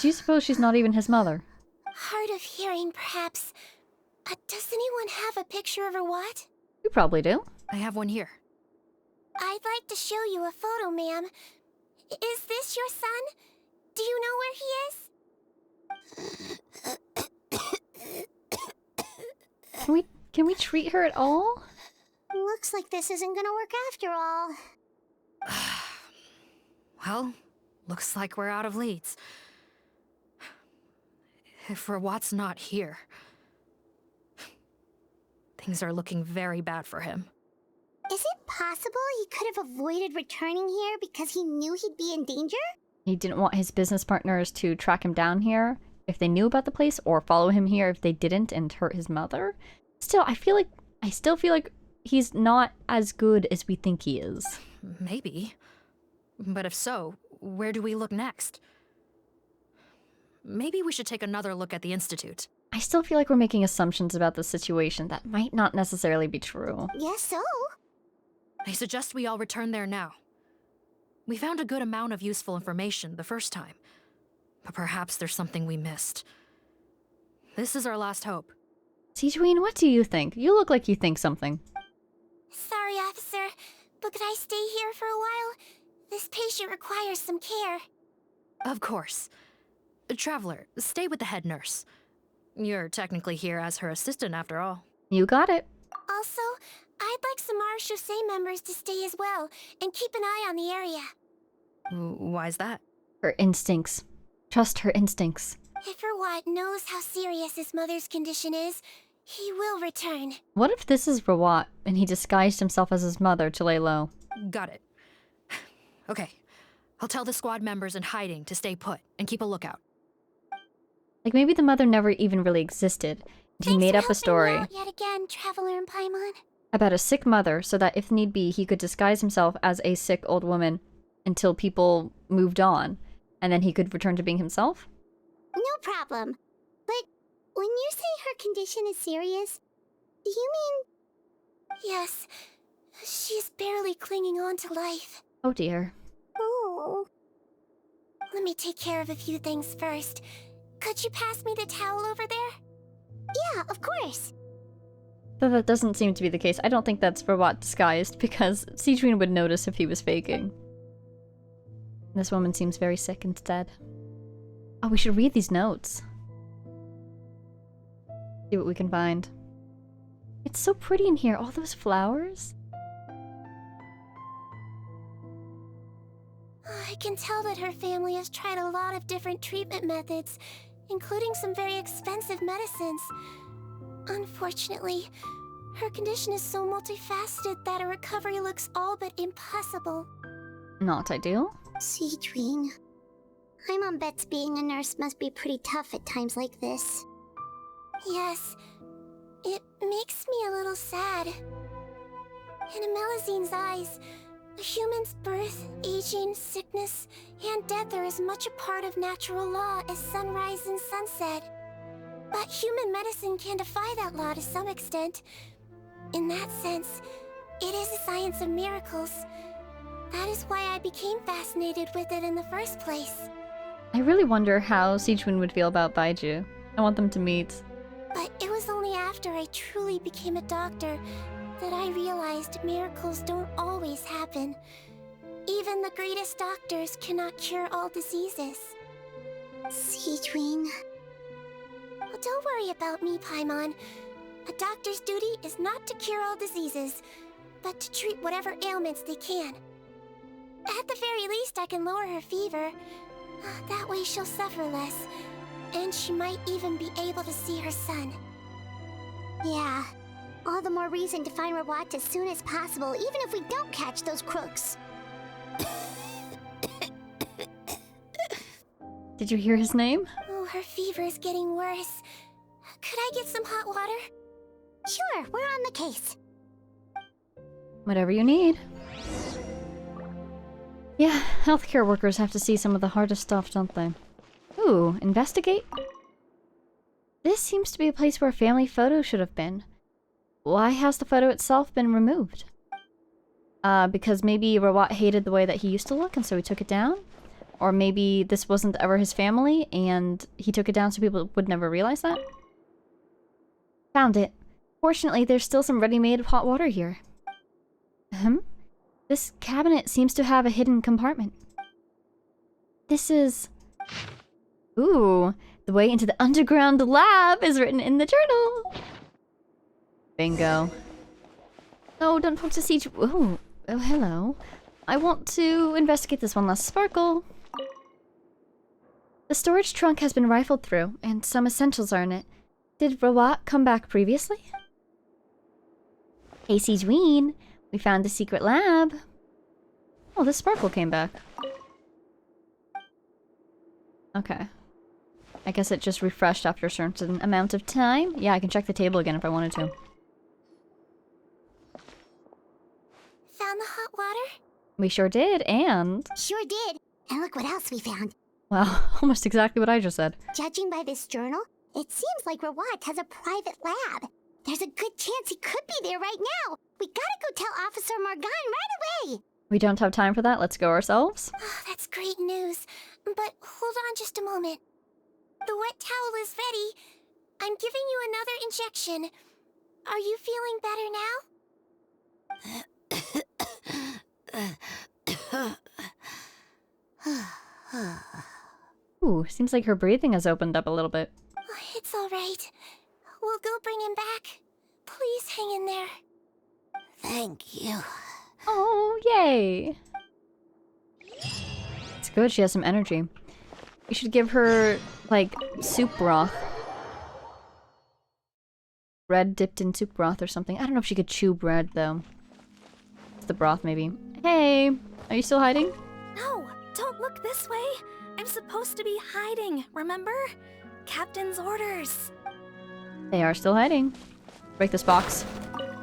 Do you suppose she's not even his mother? Hard of hearing, perhaps. Does anyone have a picture of Rawat? You probably do. I have one here. I'd like to show you a photo, ma'am. Is this your son? Do you know where he is? Can we treat her at all? Looks like this isn't gonna work after all. Well, looks like we're out of leads. If Rawat's not here, things are looking very bad for him. Is it possible he could have avoided returning here because he knew he'd be in danger? He didn't want his business partners to track him down here if they knew about the place, or follow him here if they didn't and hurt his mother. Still, I still feel like he's not as good as we think he is. Maybe. But if so, where do we look next? Maybe we should take another look at the Institute. I still feel like we're making assumptions about the situation that might not necessarily be true. Yes, so? I suggest we all return there now. We found a good amount of useful information the first time, but perhaps there's something we missed. This is our last hope. Sigewin, what do you think? You look like you think something. Sorry, officer, but could I stay here for a while? This patient requires some care. Of course. Traveler, stay with the head nurse. You're technically here as her assistant after all. You got it. Also, I'd like some Marechaussee members to stay as well, and keep an eye on the area. Why's that? Her instincts. Trust her instincts. If Rawat knows how serious his mother's condition is, he will return. What if this is Rawat, and he disguised himself as his mother to lay low? Got it. Okay. I'll tell the squad members in hiding to stay put, and keep a lookout. Like, maybe the mother never even really existed. He made up a story Yet again, Traveler and Paimon. about a sick mother, so that if need be, he could disguise himself as a sick old woman until people moved on, and then he could return to being himself? No problem. But when you say her condition is serious, do you mean... Yes. She's barely clinging on to life. Oh dear. Oh. Let me take care of a few things first. Could you pass me the towel over there? Yeah, of course. Though that doesn't seem to be the case. I don't think that's Rawat disguised, because Sigewin would notice if he was faking. This woman seems very sick instead. Oh, we should read these notes. See what we can find. It's so pretty in here, all those flowers. I can tell that her family has tried a lot of different treatment methods, including some very expensive medicines. Unfortunately, her condition is so multifaceted that a recovery looks all but impossible. Not ideal. Seedwing. Paimon bets being a nurse must be pretty tough at times like this. Yes, it makes me a little sad. In Melizine's eyes, a human's birth, aging, sickness, and death are as much a part of natural law as sunrise and sunset. But human medicine can defy that law to some extent. In that sense, it is a science of miracles. That is why I became fascinated with it in the first place. I really wonder how Sichuan would feel about Baiju. I want them to meet. But it was only after I truly became a doctor that I realized miracles don't always happen. Even the greatest doctors cannot cure all diseases. Seedwing. Well, don't worry about me, Paimon. A doctor's duty is not to cure all diseases, but to treat whatever ailments they can. At the very least, I can lower her fever. That way she'll suffer less, and she might even be able to see her son. Yeah. All the more reason to find Rawat as soon as possible, even if we don't catch those crooks. Did you hear his name? Oh, her fever is getting worse. Could I get some hot water? Sure, we're on the case. Whatever you need. Yeah, healthcare workers have to see some of the hardest stuff, don't they? Ooh, investigate? This seems to be a place where a family photo should have been. Why has the photo itself been removed? Because maybe Rawat hated the way that he used to look and so he took it down? Or maybe this wasn't ever his family and he took it down so people would never realize that? Found it. Fortunately, there's still some ready-made hot water here. This cabinet seems to have a hidden compartment. This is... Ooh, the way into the underground lab is written in the journal. Bingo. Oh, don't talk to Siege. Oh, hello. I want to investigate this one last sparkle. The storage trunk has been rifled through, and some essentials are in it. Did Rawat come back previously? Hey, Siegeween. We found a secret lab. Oh, the sparkle came back. Okay. I guess it just refreshed after a certain amount of time. Yeah, I can check the table again if I wanted to. Found the hot water? We sure did, and... Sure did. And look what else we found. Wow, almost exactly what I just said. Judging by this journal, it seems like Rawat has a private lab. There's a good chance he could be there right now. We gotta go tell Officer Morgan right away. We don't have time for that. Let's go ourselves. Oh, that's great news. But hold on just a moment. The wet towel is ready. I'm giving you another injection. Are you feeling better now? Ooh, seems like her breathing has opened up a little bit. It's all right. We'll go bring him back. Please hang in there. Thank you. Oh, yay! It's good, she has some energy. We should give her, like, soup broth. Bread dipped in soup broth or something. I don't know if she could chew bread, though. It's the broth, maybe. Hey! Are you still hiding? No! Don't look this way! I'm supposed to be hiding, remember? Captain's orders. They are still hiding. Break this box.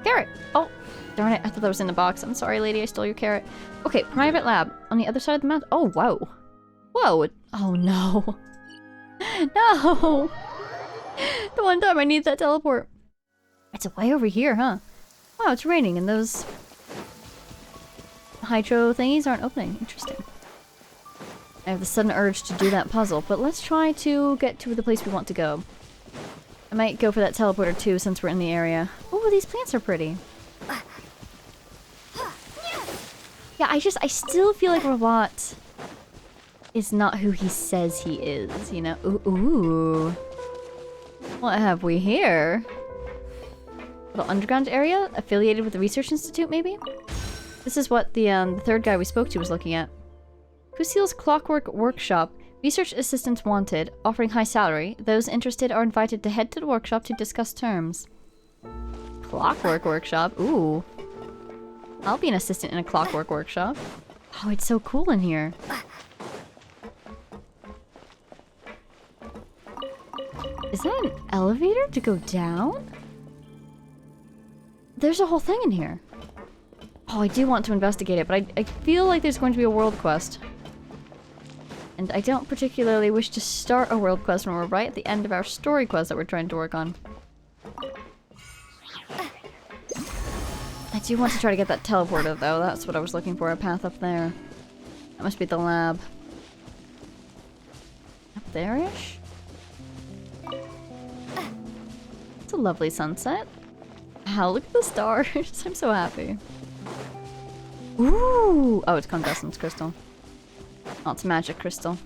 Carrot! Oh! Darn it, I thought that was in the box. I'm sorry, lady, I stole your carrot. Okay, private lab. On the other side of the mountain. Oh, whoa. Whoa! Oh, no. No! The one time I need that teleport. It's way over here, huh? Wow, it's raining and those... hydro thingies aren't opening. Interesting. I have the sudden urge to do that puzzle, but let's try to get to the place we want to go. I might go for that teleporter too, since we're in the area. Oh, these plants are pretty. Yeah, I still feel like Rawat is not who he says he is, you know? Ooh. What have we here? Little underground area? Affiliated with the research institute, maybe? This is what the third guy we spoke to was looking at. Fusil's Clockwork Workshop. Research assistants wanted, offering high salary. Those interested are invited to head to the workshop to discuss terms. Clockwork Workshop? Ooh. I'll be an assistant in a clockwork workshop. Oh, it's so cool in here. Is that an elevator to go down? There's a whole thing in here. Oh, I do want to investigate it, but I feel like there's going to be a world quest. And I don't particularly wish to start a world quest when we're right at the end of our story quest that we're trying to work on. I do want to try to get that teleported though, that's what I was looking for, a path up there. That must be the lab. Up there-ish? It's a lovely sunset. Wow, look at the stars. I'm so happy. Ooh! Oh, it's Condescence Crystal. Oh, it's Magic Crystal.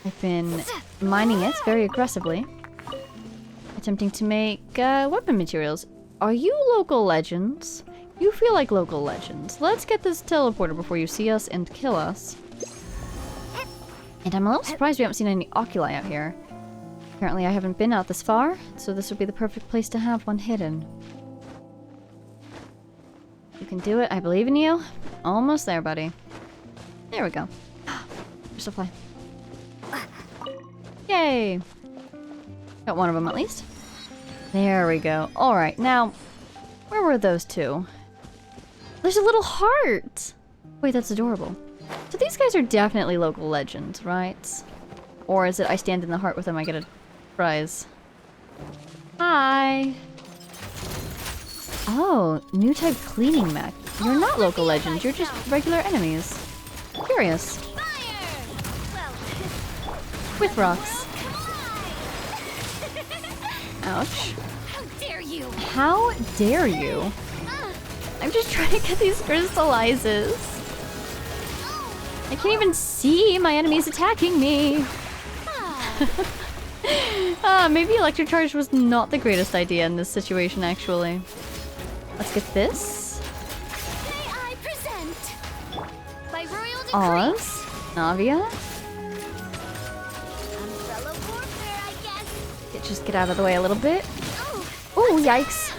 I've been mining it very aggressively. Attempting to make weapon materials. Are you local legends? You feel like local legends. Let's get this teleporter before you see us and kill us. And I'm a little surprised we haven't seen any oculi out here. Apparently I haven't been out this far, so this would be the perfect place to have one hidden. You can do it, I believe in you. Almost there, buddy. There we go. Crystal fly. Yay! Got one of them at least. There we go. Alright, now, where were those two? There's a little heart! Wait, that's adorable. So these guys are definitely local legends, right? Or is it I stand in the heart with them, I get a prize? Hi! Oh, new type cleaning mech. You're not local legends, you're just regular enemies. Curious. With rocks. Ouch. How dare you? How dare you? I'm just trying to get these crystallizes. I can't even see my enemies attacking me. Maybe electric charge was not the greatest idea in this situation, actually. Let's get this. May I present? By royal decree. Oz. Navia. Umbrella warfare, I guess. Just get out of the way a little bit. Oh, yikes.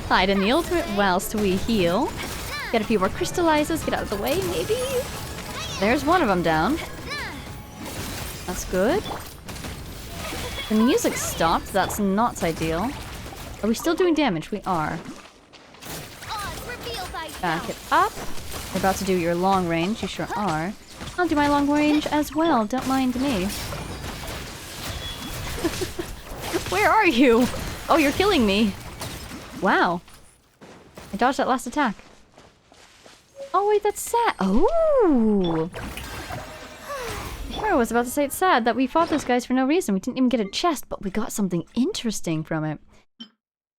Hide in the ultimate whilst we heal. Get a few more crystallizers, get out of the way, maybe? There's one of them down. That's good. The music stopped, that's not ideal. Are we still doing damage? We are. Back it up. You're about to do your long range, you sure are. I'll do my long range as well, don't mind me. Where are you? Oh, you're killing me. Wow. I dodged that last attack. Oh wait, that's sad. Oh! Here I was about to say it's sad that we fought those guys for no reason. We didn't even get a chest, but we got something interesting from it.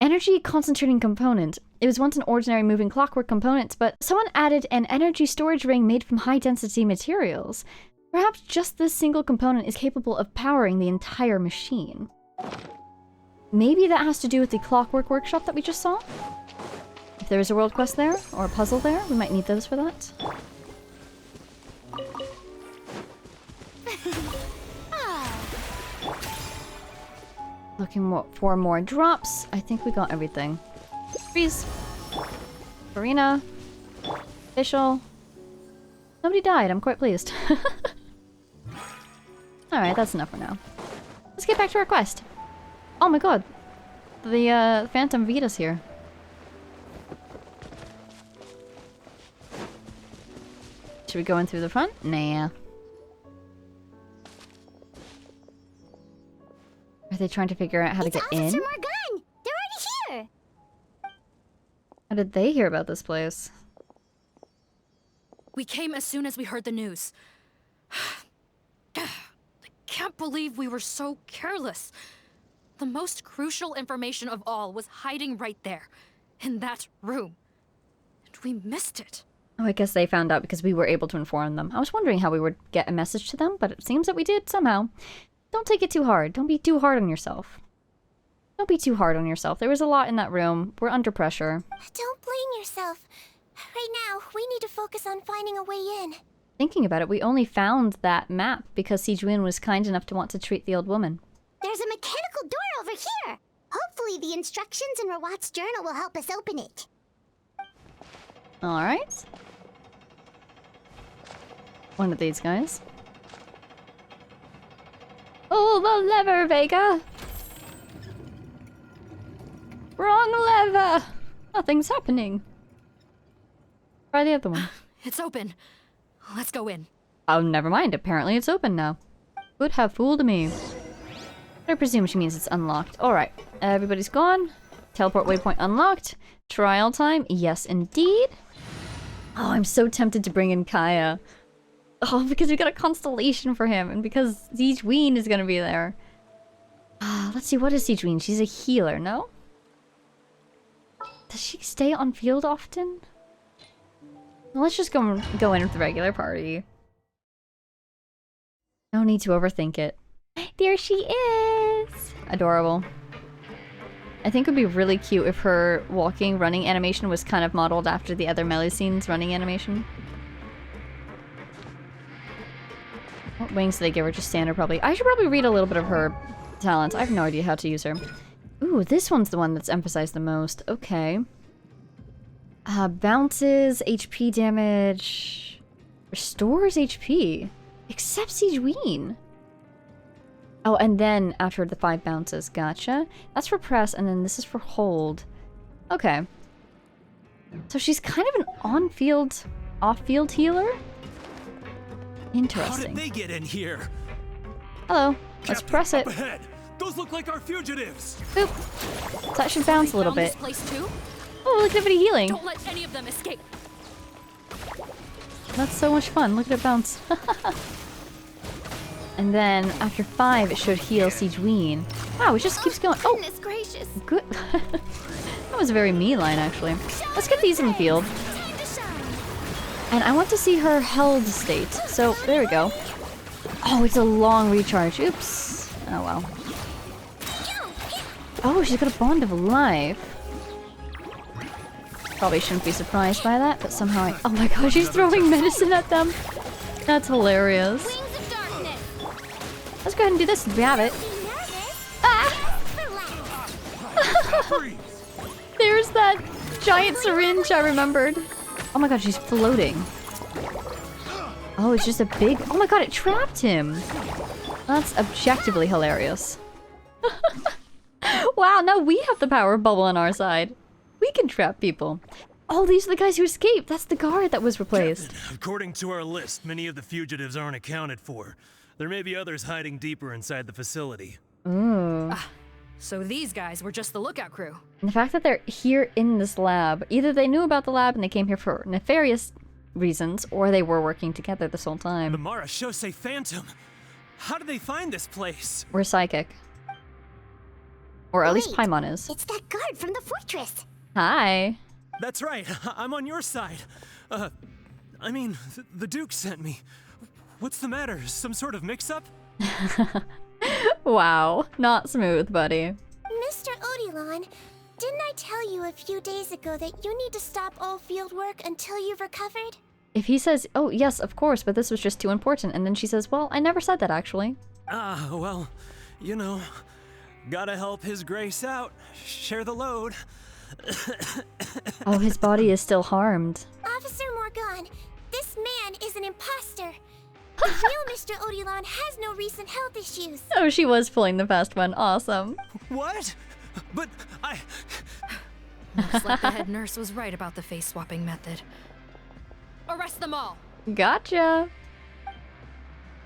Energy concentrating component. It was once an ordinary moving clockwork component, but someone added an energy storage ring made from high density materials. Perhaps just this single component is capable of powering the entire machine. Maybe that has to do with the clockwork workshop that we just saw? If there is a world quest there, or a puzzle there, we might need those for that. Looking for more drops. I think we got everything. Freeze. Farina. Official. Nobody died. I'm quite pleased. Alright, that's enough for now. Let's get back to our quest. Oh my god. The Phantom Vita's here. Should we go in through the front? Nah. Are they trying to figure out how to get in? Officer Morgan! They're already here! How did they hear about this place? We came as soon as we heard the news. I can't believe we were so careless. The most crucial information of all was hiding right there, in that room. And we missed it. Oh, I guess they found out because we were able to inform them. I was wondering how we would get a message to them, but it seems that we did somehow. Don't take it too hard. Don't be too hard on yourself. Don't be too hard on yourself. There was a lot in that room. We're under pressure. Don't blame yourself. Right now, we need to focus on finding a way in. Thinking about it, we only found that map because Sijuin was kind enough to want to treat the old woman. There's a mechanical door over here. Hopefully the instructions in Rawat's journal will help us open it. Alright. One of these guys. Oh, the lever, Vega! Wrong lever! Nothing's happening. Try the other one. It's open. Let's go in. Oh, never mind. Apparently it's open now. Would have fooled me. I presume she means it's unlocked. Alright. Everybody's gone. Teleport waypoint unlocked. Trial time. Yes, indeed. Oh, I'm so tempted to bring in Kaya. Oh, because we got a constellation for him. And because Sijuin is going to be there. Let's see. What is Sijuin? She's a healer, no? Does she stay on field often? Well, let's just go in with the regular party. No need to overthink it. There she is! Adorable. I think it would be really cute if her walking, running animation was kind of modeled after the other Melusine's running animation. What wings do they give her? Just standard, probably. I should probably read a little bit of her talents. I have no idea how to use her. Ooh, this one's the one that's emphasized the most. Okay. Bounces, HP damage... Restores HP. Except Sijuin. Oh, and then after the 5 bounces. Gotcha. That's for press, and then this is for hold. Okay. So she's kind of an on-field, off-field healer? Interesting. How did they get in here? Hello. Let's press it. Up ahead. Those look like our fugitives. Boop. So that should bounce a little bit. This place too? Oh, look at everybody healing. Don't let any of them escape. That's so much fun. Look at it bounce. And then after 5, it should heal Sijuin. Wow, it just keeps going. Oh, goodness gracious. Good. That was a very me line, actually. Let's get these in the field. And I want to see her held state. So there we go. Oh, it's a long recharge. Oops. Oh well. Oh, she's got a bond of life. Probably shouldn't be surprised by that, but somehow I... Oh my god, she's throwing medicine at them. That's hilarious. Let's go ahead and do this since we have it. Ah! There's that giant syringe I remembered. Oh my god, she's floating. Oh, it's just a big... Oh my god, it trapped him. That's objectively hilarious. Wow, now we have the power of bubble on our side. We can trap people. Oh, these are the guys who escaped. That's the guard that was replaced. Captain, according to our list, many of the fugitives aren't accounted for. There may be others hiding deeper inside the facility. Ooh. So these guys were just the lookout crew. And the fact that they're here in this lab, either they knew about the lab and they came here for nefarious reasons, or they were working together this whole time. The Mara Shosei Phantom. How did they find this place? We're psychic. Or at least Paimon is. It's that guard from the fortress. Hi. That's right. I'm on your side. I mean, the Duke sent me. What's the matter? Some sort of mix-up? Wow. Not smooth, buddy. Mr. Odilon, didn't I tell you a few days ago that you need to stop all field work until you've recovered? If he says, oh, yes, of course, but this was just too important, and then she says, well, I never said that, actually. Well, you know, gotta help His Grace out. Share the load. Oh, his body is still harmed. Officer Morgan, this man is an imposter. The real Mr. Odilon has no recent health issues. Oh, she was pulling the fast one. Awesome. What? But I... Looks like the head nurse was right about the face-swapping method. Arrest them all! Gotcha!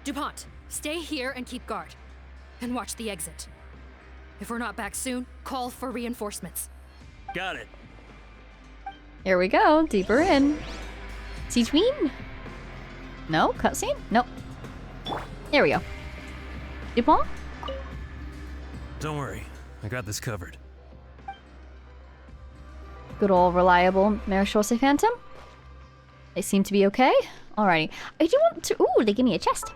DuPont, stay here and keep guard. And watch the exit. If we're not back soon, call for reinforcements. Got it. Here we go. Deeper in. Sijuin? No? Cutscene? Nope. There we go. DuPont? Don't worry. I got this covered. Good old reliable Marechaussee Phantom. They seem to be okay. Alrighty. I do want to... Ooh, they give me a chest.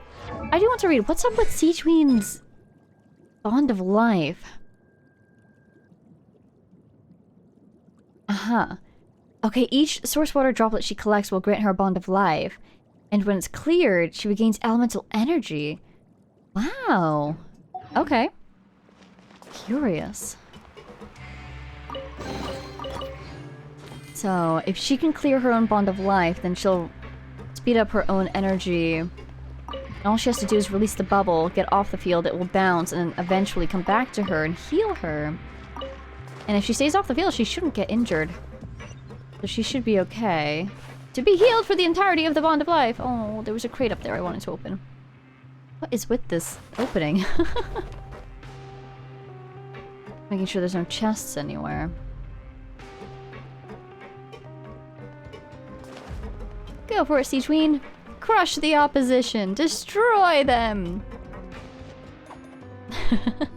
I do want to read. What's up with Sijuin's bond of life? Uh-huh. Okay, each source water droplet she collects will grant her a bond of life. And when it's cleared, she regains elemental energy. Wow. Okay. Curious. So, if she can clear her own bond of life, then she'll speed up her own energy. And all she has to do is release the bubble, get off the field, it will bounce, and then eventually come back to her and heal her. And if she stays off the field, she shouldn't get injured. So she should be okay. To be healed for the entirety of the bond of life! Oh, there was a crate up there I wanted to open. What is with this opening? Making sure there's no chests anywhere. Go for it, Siege Queen! Crush the opposition! Destroy them!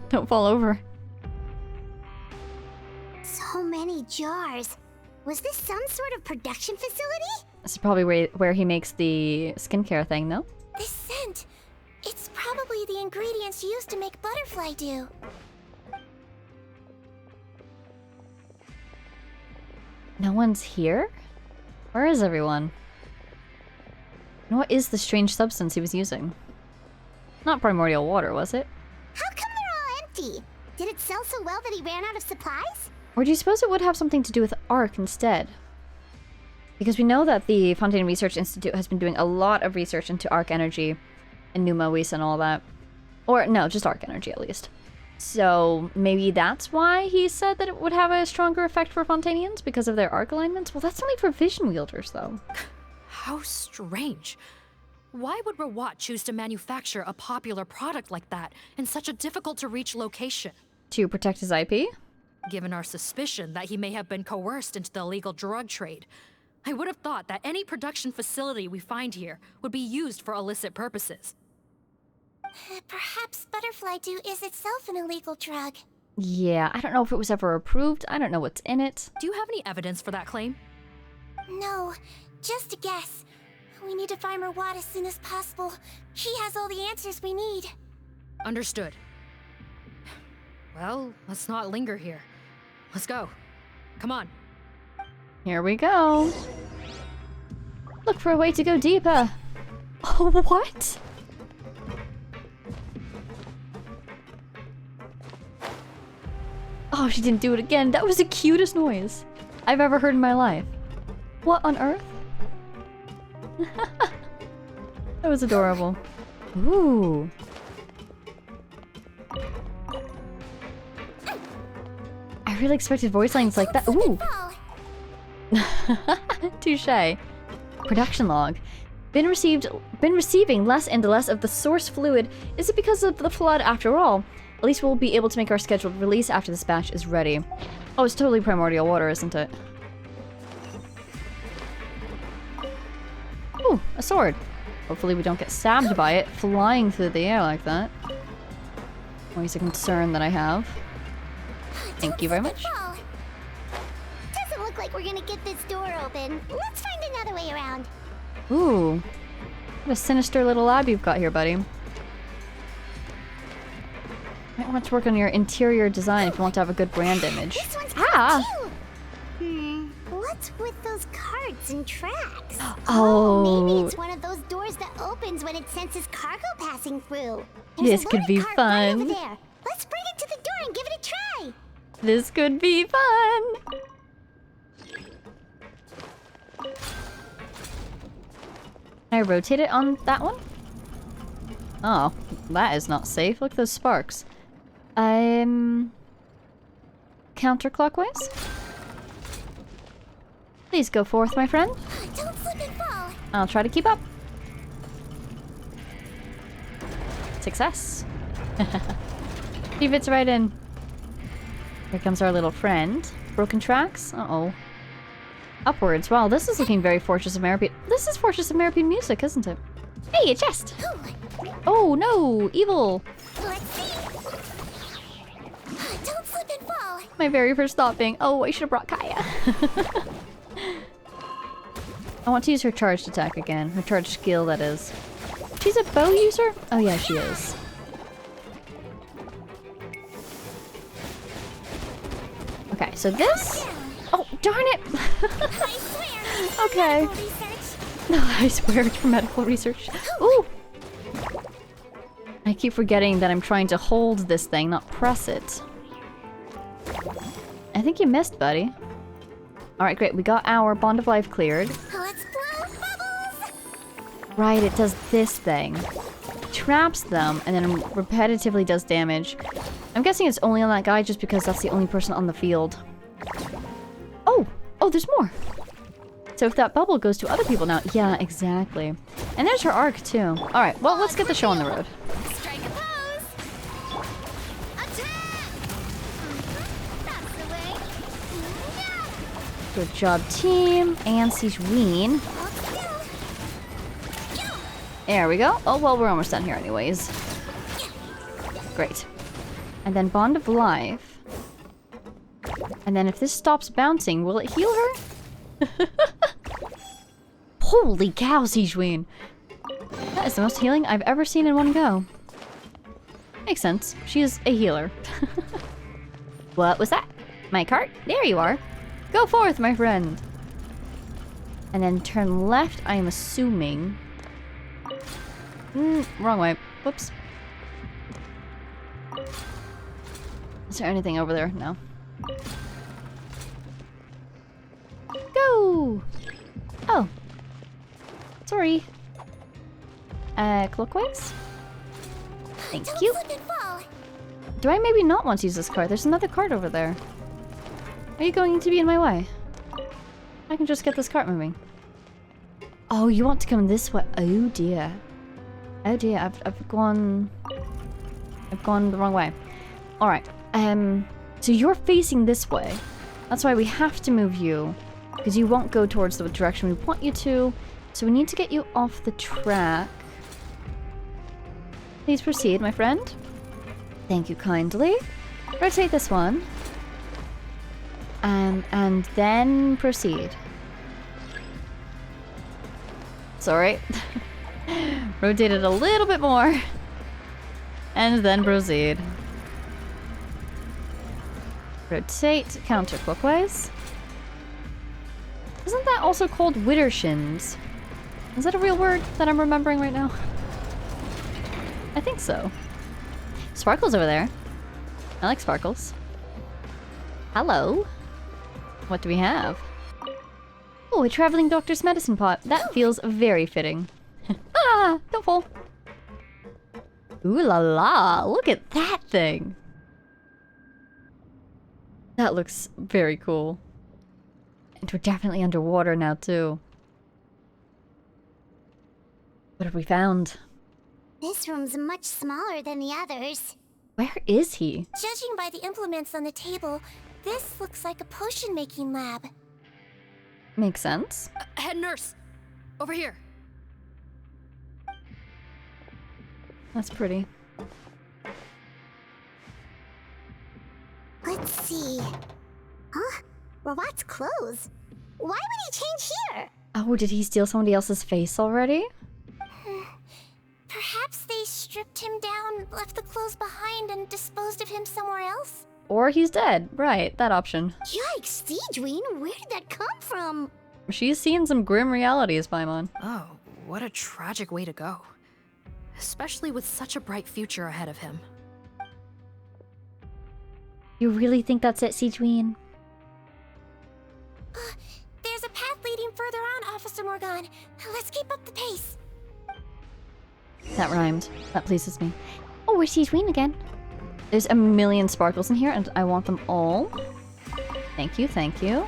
Don't fall over. So many jars. Was this some sort of production facility? This is probably where he makes the skincare thing, no? This scent. It's probably the ingredients used to make butterfly dew. No one's here? Where is everyone? And what is the strange substance he was using? Not primordial water, was it? How come they're all empty? Did it sell so well that he ran out of supplies? Or do you suppose it would have something to do with Arc instead? Because we know that the Fontaine Research Institute has been doing a lot of research into Arc energy and Numawies and all that. Or no, just Arc energy at least. So maybe that's why he said that it would have a stronger effect for Fontainians because of their Arc alignments? Well, that's only for vision wielders though. How strange. Why would Rawat choose to manufacture a popular product like that in such a difficult to reach location? To protect his IP? Given our suspicion that he may have been coerced into the illegal drug trade, I would have thought that any production facility we find here would be used for illicit purposes. Perhaps butterfly dew is itself an illegal drug. Yeah, I don't know if it was ever approved. I don't know what's in it. Do you have any evidence for that claim? No, just a guess. We need to find Rawat as soon as possible. He has all the answers we need. Understood. Well, let's not linger here. Let's go. Come on. Here we go. Look for a way to go deeper. Oh, what? Oh, she didn't do it again. That was the cutest noise I've ever heard in my life. What on earth? That was adorable. Ooh. I really expected voice lines like that. Ooh. Touché. Production log. Been receiving less and less of the source fluid. Is it because of the flood after all? At least we'll be able to make our scheduled release after this batch is ready. Oh, it's totally primordial water, isn't it? Ooh, a sword. Hopefully we don't get stabbed by it flying through the air like that. Always a concern that I have. Thank you very much. Doesn't look like we're gonna get this door open. Let's find another way around. Ooh. What a sinister little lab you've got here, buddy. Might want to work on your interior design if you want to have a good brand image. This one's what's with those carts and tracks? Oh. Maybe it's one of those doors that opens when it senses cargo passing through. This could be cart right over fun. there. Let's bring it to the door and give it a try. This could be fun. Can I rotate it on that one? Oh, that is not safe. Look at those sparks. Counterclockwise? Please go forth, my friend. Don't slip and fall. I'll try to keep up. Success. He fits right in. Here comes our little friend. Broken tracks? Uh-oh. Upwards. Wow, this is looking very Fortress of Meripede. This is Fortress of Meripede music, isn't it? Hey, a chest! Oh no! Evil! Let's see. Don't slip and fall. My very first thought being, oh, I should have brought Kaya. I want to use her charged attack again. Her charged skill, that is. She's a bow user? Oh yeah, she is. Okay, so this... Oh, Darn it! Okay. No, I swear it's for medical research. Ooh! I keep forgetting that I'm trying to hold this thing, not press it. I think you missed, buddy. Alright, great. We got our Bond of Life cleared. Let's blow bubbles! Right, it does this thing. Traps them, and then repetitively does damage. I'm guessing it's only on that guy just because that's the only person on the field. Oh! Oh, there's more! So if that bubble goes to other people now... Yeah, exactly. And there's her arc, too. Alright, well, let's get the show on the road. Strike a pose! Attack! That's the way. Good job, team. And Siegeween. There we go. Oh, well, we're almost done here anyways. Great. And then Bond of Life. And then if this stops bouncing, will it heal her? Holy cow, Siegeween! That is the most healing I've ever seen in one go. Makes sense. She is a healer. What was that? My cart? There you are. Go forth, my friend. And then turn left, I am assuming. Wrong way. Whoops. Is there anything over there? No. Go! Oh. Sorry. Clockwise? Thank you. Do I maybe not want to use this card? There's another card over there. Are you going to be in my way? I can just get this cart moving. Oh, you want to come this way? Oh dear. Oh dear, I've gone the wrong way. Alright. So you're facing this way. That's why we have to move you. Because you won't go towards the direction we want you to. So we need to get you off the track. Please proceed, my friend. Thank you kindly. Rotate this one. And then proceed. Sorry. Rotate it a little bit more. And then proceed. Rotate counterclockwise. Isn't that also called widdershins? Is that a real word that I'm remembering right now? I think so. Sparkle's over there. I like Sparkles. Hello. What do we have? Oh, a traveling doctor's medicine pot. That feels very fitting. Ah! Don't fall. Ooh la la! Look at that thing! That looks very cool. And we're definitely underwater now, too. What have we found? This room's much smaller than the others. Where is he? Judging by the implements on the table, this looks like a potion-making lab. Makes sense. Head nurse! Over here! That's pretty. Let's see. Huh? Robot's clothes. Why would he change here? Oh, did he steal somebody else's face already? Perhaps they stripped him down, left the clothes behind, and disposed of him somewhere else? Or he's dead. Right, that option. Yikes, Siegeween, where did that come from? She's seen some grim realities, Paimon. Oh, what a tragic way to go. Especially with such a bright future ahead of him. You really think that's it, Siegeween? There's a path leading further on, Officer Morgan. Let's keep up the pace. That rhymed. That pleases me. Oh, we're Siegeween again. There's a million sparkles in here, and I want them all. Thank you, thank you.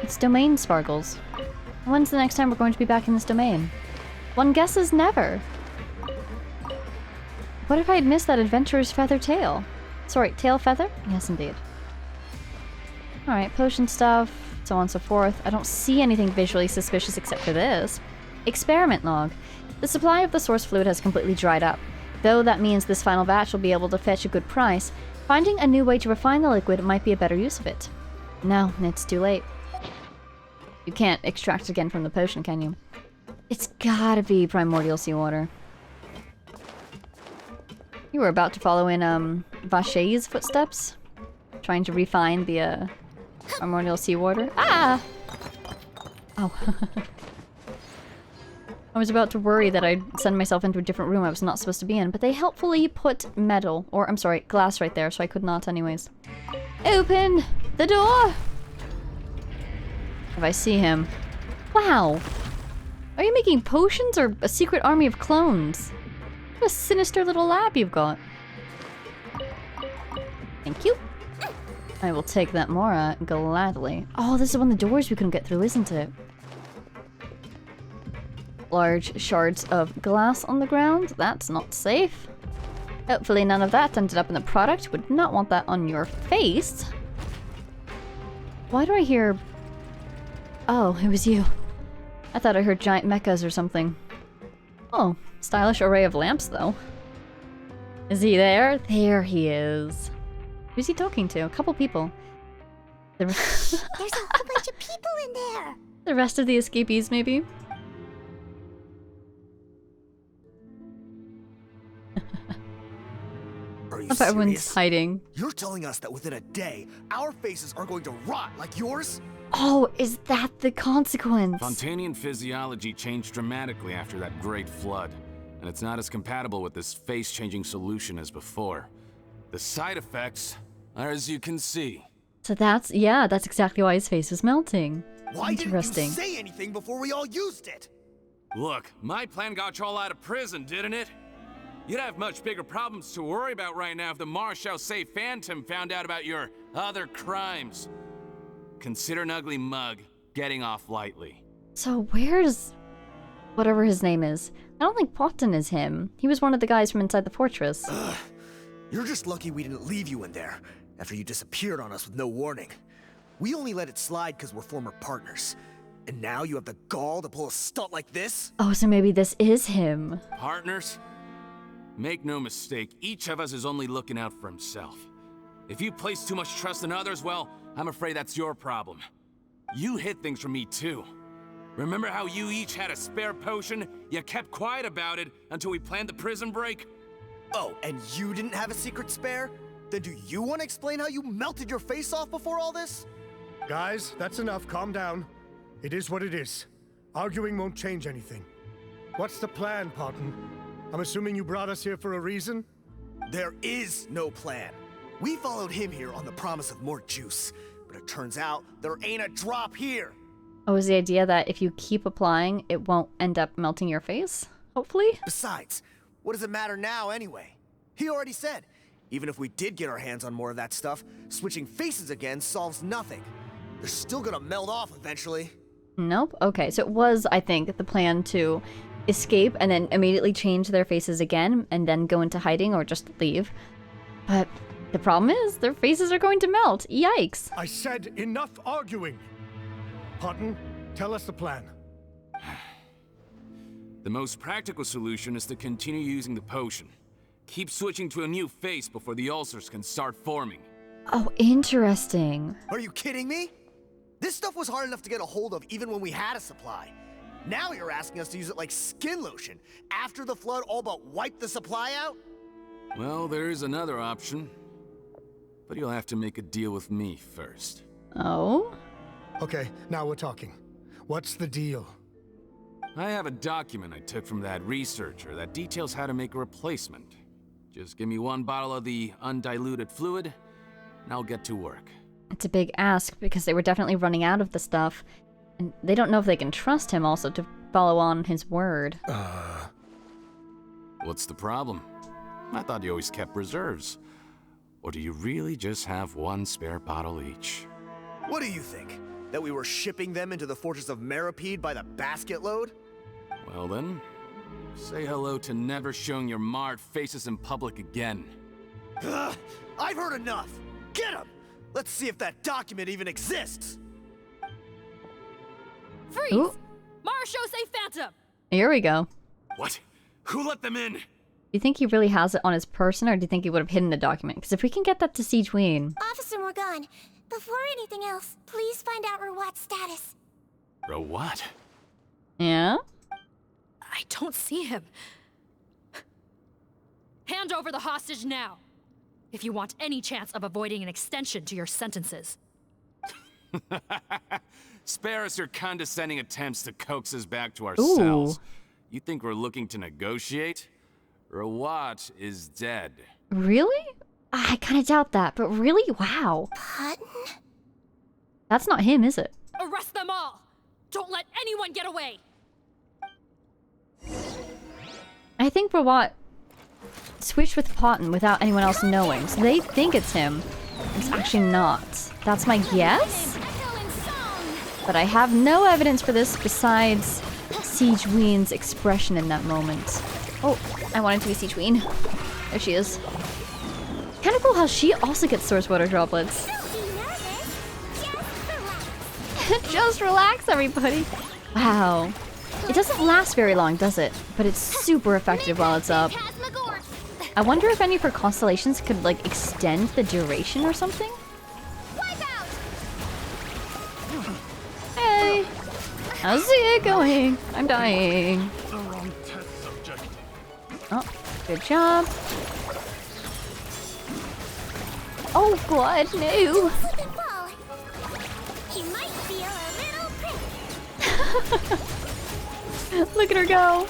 It's domain sparkles. When's the next time we're going to be back in this domain? One guesses never. What if I had missed that adventurer's feather tail? Sorry, tail feather? Yes, indeed. Alright, potion stuff, so on and so forth. I don't see anything visually suspicious except for this. Experiment log. The supply of the source fluid has completely dried up. Though that means this final batch will be able to fetch a good price, finding a new way to refine the liquid might be a better use of it. No, it's too late. You can't extract it again from the potion, can you? It's gotta be primordial seawater. You were about to follow in, Vache's footsteps? trying to refine the Primordial Sea Water. Ah! Oh. I was about to worry that I'd send myself into a different room I was not supposed to be in, but they helpfully put metal, or I'm sorry, glass right there, so I could not anyways. Open the door! If I see him. Wow! Are you making potions or a secret army of clones? What a sinister little lab you've got. Thank you. I will take that Mora gladly. Oh, this is one of the doors we couldn't get through, isn't it? Large shards of glass on the ground. That's not safe. Hopefully none of that ended up in the product. Would not want that on your face. Why do I hear... Oh, it was you. I thought I heard giant mechas or something. Oh, stylish array of lamps, though. Is he there? There he is. Who's he talking to? A couple people. There's a whole bunch of people in there. The rest of the escapees, maybe? Are you I thought everyone's serious? hiding. You're telling us that within a day, our faces are going to rot like yours? Oh, is that the consequence? Fontainian physiology changed dramatically after that great flood, and it's not as compatible with this face-changing solution as before. The side effects are as you can see. So that's, yeah, that's exactly why his face was melting. Why Interesting. didn't you say anything before we all used it? Look, my plan got you all out of prison, didn't it? You'd have much bigger problems to worry about right now if the Marshal say Phantom found out about your other crimes. Consider an ugly mug getting off lightly. So where's... whatever his name is? I don't think Fontaine is him. He was one of the guys from inside the fortress. Ugh. You're just lucky we didn't leave you in there after you disappeared on us with no warning. We only let it slide because we're former partners. And now you have the gall to pull a stunt like this? Oh, so maybe this is him. Partners? Make no mistake, each of us is only looking out for himself. If you place too much trust in others, well, I'm afraid that's your problem. You hid things from me too. Remember how you each had a spare potion? You kept quiet about it until we planned the prison break? Oh, and you didn't have a secret spare? Then do you want to explain how you melted your face off before all this? Guys, that's enough. Calm down. It is what it is. Arguing won't change anything. What's the plan, Fontaine? I'm assuming you brought us here for a reason? There is no plan. We followed him here on the promise of more juice, but it turns out there ain't a drop here. Oh, is the idea that if you keep applying, it won't end up melting your face? Hopefully? Besides, what does it matter now anyway? He already said, even if we did get our hands on more of that stuff, switching faces again solves nothing. They're still gonna melt off eventually. Nope. Okay, so it was, I think, the plan to escape and then immediately change their faces again and then go into hiding or just leave. But the problem is, their faces are going to melt. Yikes. I said enough arguing. Fontaine, tell us the plan. The most practical solution is to continue using the potion. Keep switching to a new face before the ulcers can start forming. Oh, interesting. Are you kidding me? This stuff was hard enough to get a hold of even when we had a supply. Now you're asking us to use it like skin lotion after the flood all but wiped the supply out? Well, there is another option. But you'll have to make a deal with me first. Oh? Okay, now we're talking. What's the deal? I have a document I took from that researcher that details how to make a replacement. Just give me one bottle of the undiluted fluid, and I'll get to work. It's a big ask because they were definitely running out of the stuff. And they don't know if they can trust him also to follow on his word. What's the problem? I thought you always kept reserves. Or do you really just have one spare bottle each? What do you think? That we were shipping them into the fortress of Meripede by the basket load? Well then, say hello to never showing your marred faces in public again. Ugh, I've heard enough! Get him! Let's see if that document even exists! Freeze! Ooh. Marshal say Phantom! Here we go. What? Who let them in? Do you think he really has it on his person, or do you think he would have hidden the document? Because if we can get that to Siege Queen... Officer Morgan, before anything else, please find out Rawat's status. Rawat? Yeah? I don't see him. Hand over the hostage now. if you want any chance of avoiding an extension to your sentences. Spare us your condescending attempts to coax us back to our cells. You think we're looking to negotiate? Rawat is dead. Really? I kind of doubt that, but really? Wow. Paimon? That's not him, is it? Arrest them all! Don't let anyone get away! I think Rawat switched with Paimon without anyone else knowing, so they think it's him. It's actually not. That's my guess? But I have no evidence for this besides Siege Ween's expression in that moment. Oh, I wanted to be Siege Ween. There she is. Kind of cool how she also gets source water droplets. Just relax, everybody. Wow. It doesn't last very long, does it? But it's super effective while it's up. I wonder if any of her constellations could, like, extend the duration or something? Hey! How's it going? I'm dying. Oh, good job. Oh god, no! Look at her go!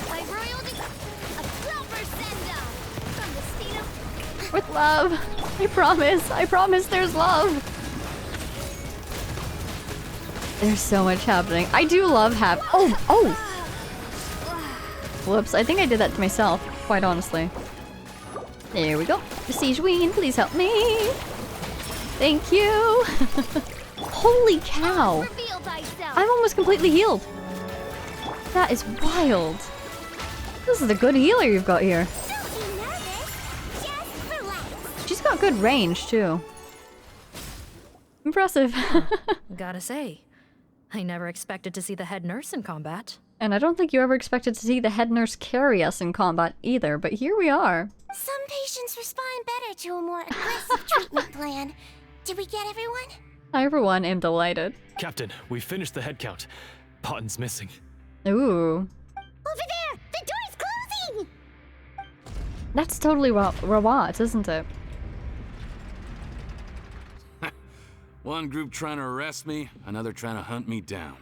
With love! I promise there's love! There's so much happening. I do love oh! Whoops, I think I did that to myself, quite honestly. There we go. Siege Ween, please help me! Thank you! Holy cow! I'm almost completely healed! That is wild! This is a good healer you've got here. She's got good range, too. Impressive. Gotta say, I never expected to see the head nurse in combat. And I don't think you ever expected to see the head nurse carry us in combat either, but here we are. Some patients respond better to a more aggressive treatment plan. Did we get everyone? I, for one, am delighted. Captain, we finished the head count. Paim's missing. Ooh. Over there! The door's closing! That's totally Rawat, isn't it? One group trying to arrest me, another trying to hunt me down.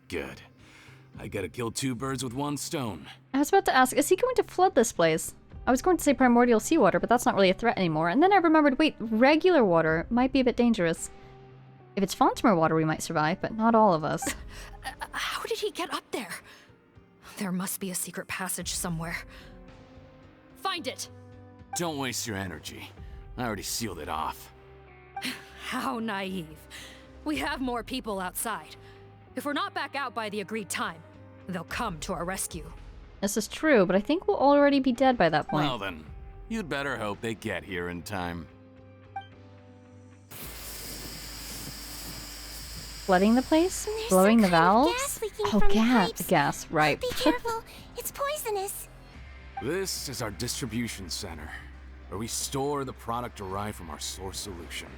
Good. I gotta kill two birds with one stone. I was about to ask, is he going to flood this place? I was going to say primordial seawater, but that's not really a threat anymore. And then I remembered, wait, regular water might be a bit dangerous. If it's Fontaine water, we might survive, but not all of us. How did he get up there? There must be a secret passage somewhere. Find it! Don't waste your energy. I already sealed it off. How naive. We have more people outside. If we're not back out by the agreed time, they'll come to our rescue. This is true, but I think we'll already be dead by that point. Well then, you'd better hope they get here in time. Flooding the place? There's Blowing the some kind of valves? gas leaking Oh, from the gas, pipes. gas, right. Be careful, it's poisonous. This is our distribution center, where we store the product derived from our source solution.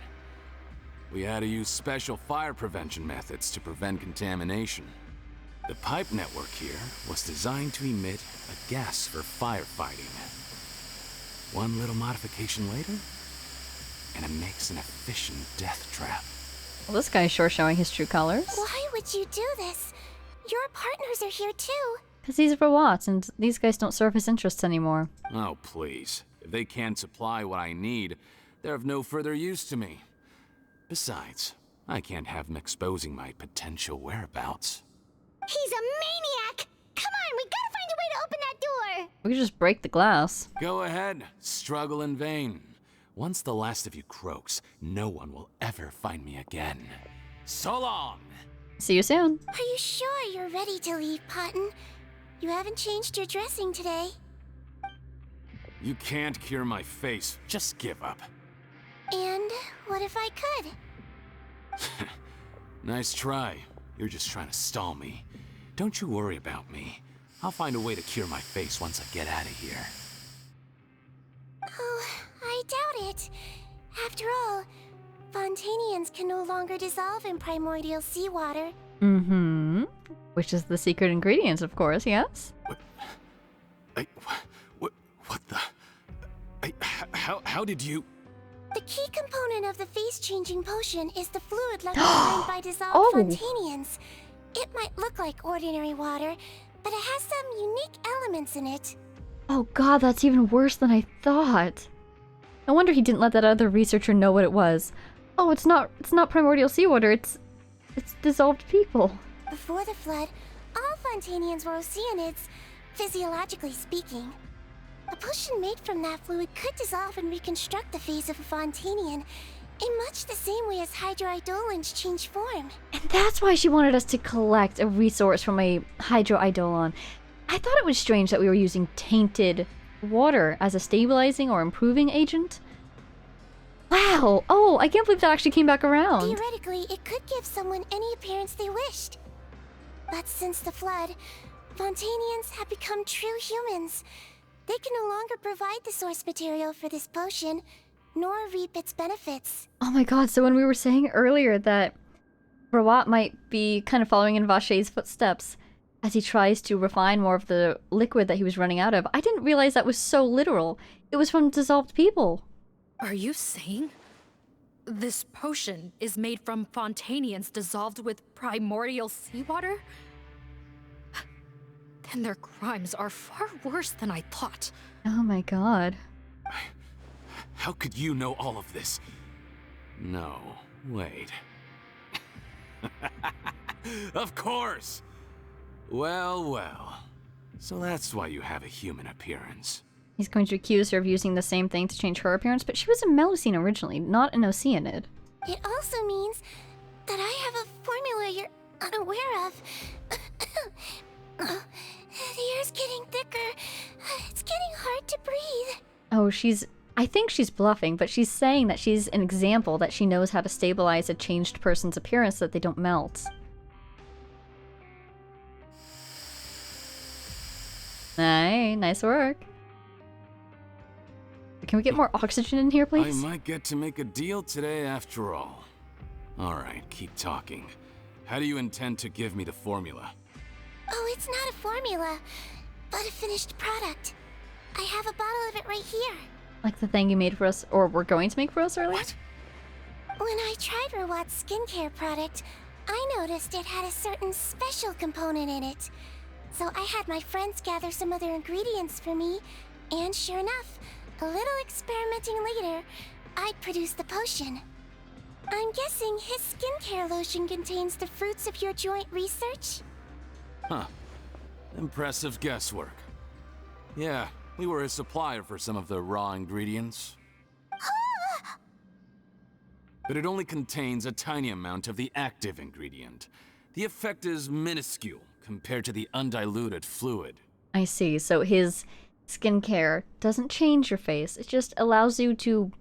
We had to use special fire prevention methods to prevent contamination. The pipe network here was designed to emit a gas for firefighting. One little modification later, and it makes an efficient death trap. Well, this guy's sure showing his true colors. Why would you do this? Your partners are here too. Because he's Rawat, and these guys don't serve his interests anymore. Oh, please. If they can't supply what I need, they're of no further use to me. Besides, I can't have them exposing my potential whereabouts. He's a maniac! Come on, we gotta find a way to open that door! We could just break the glass. Go ahead, struggle in vain. Once the last of you croaks, no one will ever find me again. So long! See you soon. Are you sure you're ready to leave, Paimon? You haven't changed your dressing today. You can't cure my face, just give up. And what if I could? Nice try. You're just trying to stall me. Don't you worry about me. I'll find a way to cure my face once I get out of here. Oh, I doubt it. After all, Fontainians can no longer dissolve in primordial seawater. Mm-hmm. Which is the secret ingredient, of course, yes? What the? How did you? The key component of the face-changing potion is the fluid left behind by dissolved Fontainians. It might look like ordinary water, but it has some unique elements in it. Oh god, that's even worse than I thought. No wonder he didn't let that other researcher know what it was. Oh, it's not primordial seawater, it's dissolved people. Before the flood, all Fontainians were oceanids, physiologically speaking. A potion made from that fluid could dissolve and reconstruct the face of a Fontainian in much the same way as hydroidolons change form. And that's why she wanted us to collect a resource from a hydroidolon. I thought it was strange that we were using tainted water as a stabilizing or improving agent. Wow! Oh, I can't believe that actually came back around. Theoretically, it could give someone any appearance they wished. But since the flood, Fontainians have become true humans. They can no longer provide the source material for this potion, nor reap its benefits. Oh my god, so when we were saying earlier that Rawat might be kind of following in Vache's footsteps as he tries to refine more of the liquid that he was running out of, I didn't realize that was so literal. It was from dissolved people. Are you saying this potion is made from Fontainians dissolved with primordial seawater? Then their crimes are far worse than I thought. Oh my god. How could you know all of this? No, wait. Of course! Well, well. So that's why you have a human appearance. He's going to accuse her of using the same thing to change her appearance, but she was a Melusine originally, not an Oceanid. It also means that I have a formula you're unaware of. The air's getting thicker. It's getting hard to breathe. Oh, I think she's bluffing, but she's saying that she's an example that she knows how to stabilize a changed person's appearance so that they don't melt. Nice work. Can we get more oxygen in here, please? I might get to make a deal today after all. Alright, keep talking. How do you intend to give me the formula? Oh, it's not a formula, but a finished product. I have a bottle of it right here. Like the thing you made for us, or were going to make for us earlier? What? When I tried Rawat's skincare product, I noticed it had a certain special component in it. So I had my friends gather some other ingredients for me, and sure enough, a little experimenting later, I'd produced the potion. I'm guessing his skincare lotion contains the fruits of your joint research? Huh. Impressive guesswork. Yeah, we were his supplier for some of the raw ingredients. But it only contains a tiny amount of the active ingredient. The effect is minuscule compared to the undiluted fluid. I see. So his skincare doesn't change your face. It just allows you to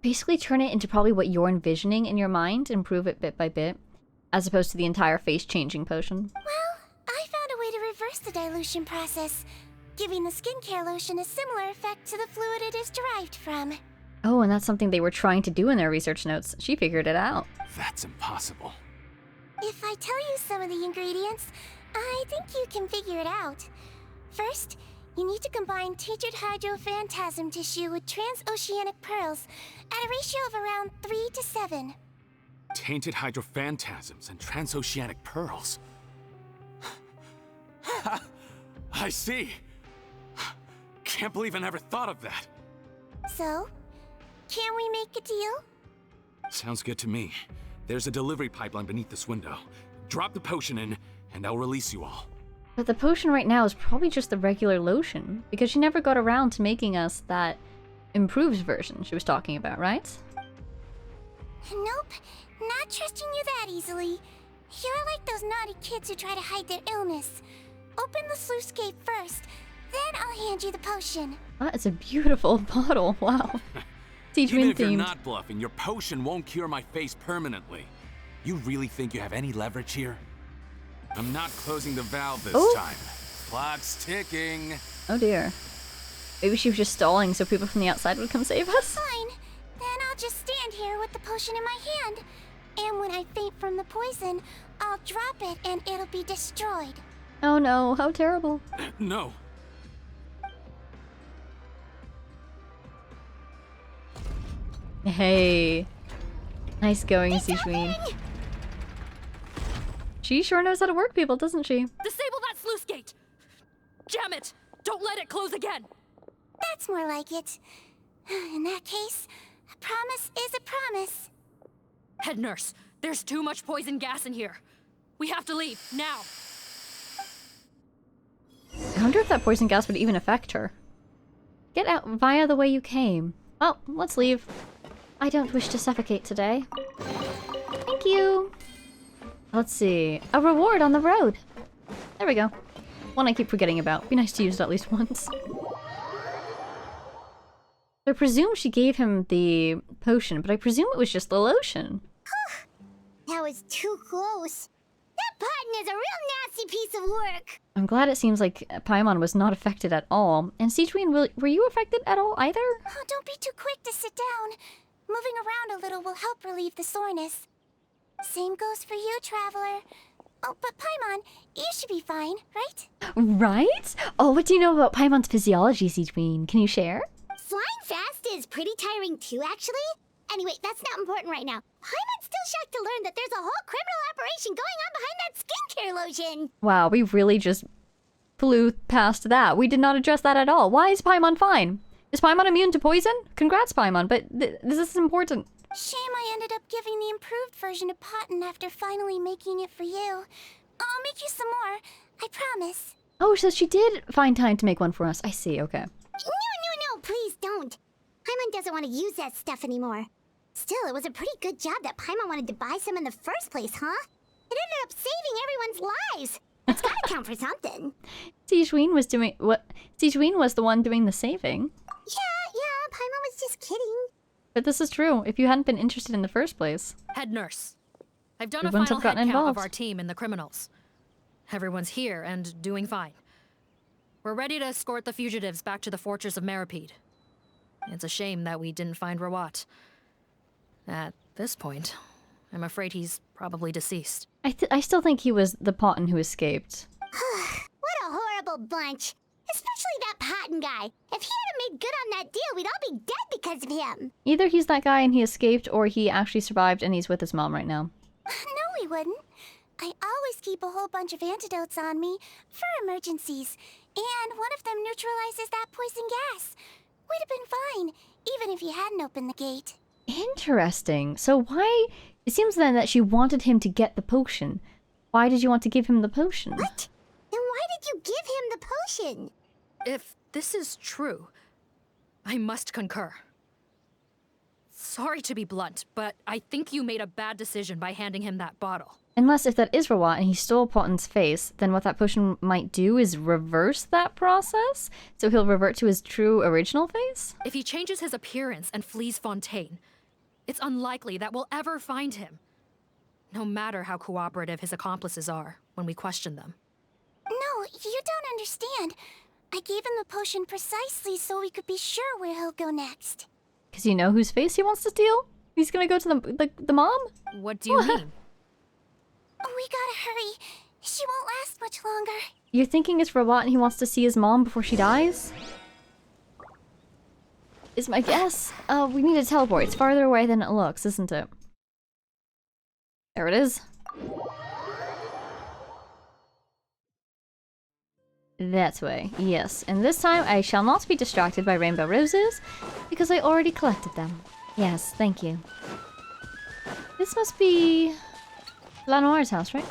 basically turn it into probably what you're envisioning in your mind, improve it bit by bit, as opposed to the entire face-changing potion. Well, I found a way to reverse the dilution process, giving the skincare lotion a similar effect to the fluid it is derived from. Oh, and that's something they were trying to do in their research notes. She figured it out. That's impossible. If I tell you some of the ingredients, I think you can figure it out. First, you need to combine tainted hydrophantasm tissue with transoceanic pearls at a ratio of around 3 to 7. Tainted hydrophantasms and transoceanic pearls. I see. Can't believe I never thought of that. So, can we make a deal? Sounds good to me. There's a delivery pipeline beneath this window. Drop the potion in, and I'll release you all. But the potion right now is probably just the regular lotion, because she never got around to making us that improved version she was talking about, right? Nope, not trusting you that easily. You're like those naughty kids who try to hide their illness. Open the sluice gate first, then I'll hand you the potion. That is a beautiful bottle, wow. Even if you're not bluffing, your potion won't cure my face permanently. You really think you have any leverage here? I'm not closing the valve this time. Clock's ticking. Oh dear. Maybe she was just stalling so people from the outside would come save us? Fine. Then I'll just stand here with the potion in my hand. And when I faint from the poison, I'll drop it and it'll be destroyed. Oh no, how terrible. No. Hey. Nice going, Seachween. She sure knows how to work people, doesn't she? Disable that sluice gate! Jam it! Don't let it close again! That's more like it. In that case, a promise is a promise. Head nurse, there's too much poison gas in here. We have to leave, now! I wonder if that poison gas would even affect her. Get out via the way you came. Well, let's leave. I don't wish to suffocate today. Thank you. Let's see. A reward on the road. There we go. One I keep forgetting about. Be nice to use it at least once. I presume she gave him the potion, but I presume it was just the lotion. That was too close. That button is a real nasty piece of work. I'm glad it seems like Paimon was not affected at all. And Seachween, were you affected at all either? Oh, don't be too quick to sit down. Moving around a little will help relieve the soreness. Same goes for you, Traveler. Oh, but Paimon, you should be fine, right? Right? Oh, what do you know about Paimon's physiology, Seachween? Can you share? Flying fast is pretty tiring too, actually. Anyway, that's not important right now. Paimon's still shocked to learn that there's a whole criminal operation going on behind that skincare lotion. Wow, we really just flew past that. We did not address that at all. Why is Paimon fine? Is Paimon immune to poison? Congrats, Paimon, but this is important. Shame I ended up giving the improved version to Paimon after finally making it for you. I'll make you some more, I promise. Oh, so she did find time to make one for us. I see, okay. No, please don't. Paimon doesn't want to use that stuff anymore. Still, it was a pretty good job that Paimon wanted to buy some in the first place, huh? It ended up saving everyone's lives. That's gotta count for something. Seachween was doing what? Seachween was the one doing the saving. Yeah, Paimon was just kidding. But this is true. If you hadn't been interested in the first place. Head nurse, I've done We a wouldn't final have head gotten count of involved. our team and the criminals. Everyone's here and doing fine. We're ready to escort the fugitives back to the fortress of Meripede. It's a shame that we didn't find Rawat. At this point, I'm afraid he's probably deceased. I still think he was the Potten who escaped. What a horrible bunch. Especially that Patten guy. If he hadn't made good on that deal, we'd all be dead because of him. Either he's that guy and he escaped, or he actually survived and he's with his mom right now. No, we wouldn't. I always keep a whole bunch of antidotes on me for emergencies, and one of them neutralizes that poison gas. We'd have been fine, even if you hadn't opened the gate. Interesting. So why... It seems then that she wanted him to get the potion. Why did you want to give him the potion? What? Then why did you give him the potion? If this is true, I must concur. Sorry to be blunt, but I think you made a bad decision by handing him that bottle. Unless if that is Rawat and he stole Potten's face, then what that potion might do is reverse that process? So he'll revert to his true original face? If he changes his appearance and flees Fontaine, it's unlikely that we'll ever find him. No matter how cooperative his accomplices are when we question them. No, you don't understand. I gave him the potion precisely so we could be sure where he'll go next. Because you know whose face he wants to steal? He's gonna go to the mom? What do you mean? We gotta hurry. She won't last much longer. You're thinking it's Rawat and he wants to see his mom before she dies? Is my guess. We need to teleport. It's farther away than it looks, isn't it? There it is. That way, yes. And this time I shall not be distracted by rainbow roses, because I already collected them. Yes, thank you. This must be... Lanoir's house, right?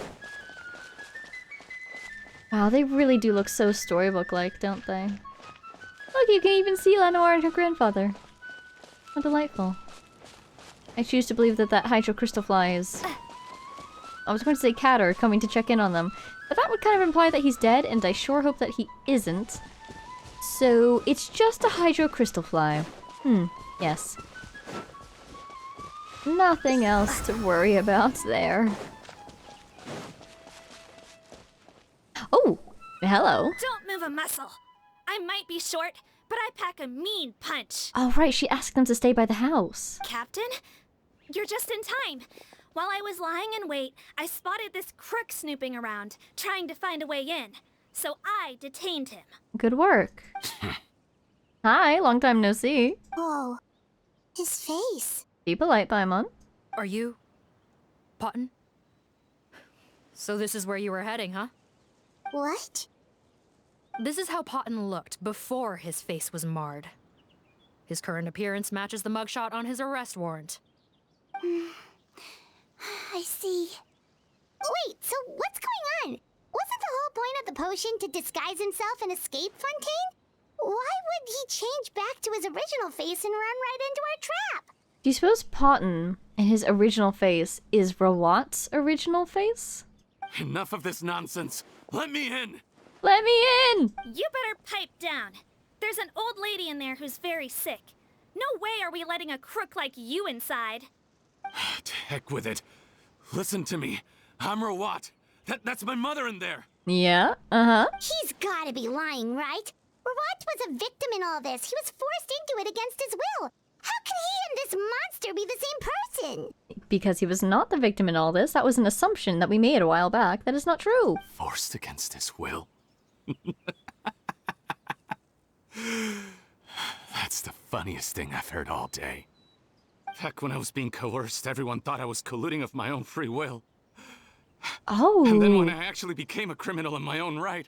Wow, they really do look so storybook-like, don't they? Look, you can even see Lanoir and her grandfather. How delightful. I choose to believe that that hydro crystal fly is... I was going to say Catter coming to check in on them, but that would kind of imply that he's dead, and I sure hope that he isn't. So, it's just a hydro crystal fly. Yes. Nothing else to worry about there. Oh, hello. Don't move a muscle. I might be short, but I pack a mean punch. Oh, right, she asked them to stay by the house. Captain, you're just in time. While I was lying in wait, I spotted this crook snooping around, trying to find a way in. So I detained him. Good work. Hi, long time no see. Oh. His face. Be polite, Paimon. Are you... Paimon? So this is where you were heading, huh? What? This is how Paimon looked before his face was marred. His current appearance matches the mugshot on his arrest warrant. I see. Wait, so what's going on? Wasn't the whole point of the potion to disguise himself and escape Fontaine? Why would he change back to his original face and run right into our trap? Do you suppose Paimon and his original face is Rawat's original face? Enough of this nonsense. Let me in! Let me in! You better pipe down. There's an old lady in there who's very sick. No way are we letting a crook like you inside. To heck with it. Listen to me. I'm Rawat. That's my mother in there. Yeah, uh-huh. He's gotta be lying, right? Rawat was a victim in all this. He was forced into it against his will. How could he and this monster be the same person? Because he was not the victim in all this. That was an assumption that we made a while back. That is not true. Forced against his will? That's the funniest thing I've heard all day. Heck, when I was being coerced, everyone thought I was colluding of my own free will. Oh. And then when I actually became a criminal in my own right,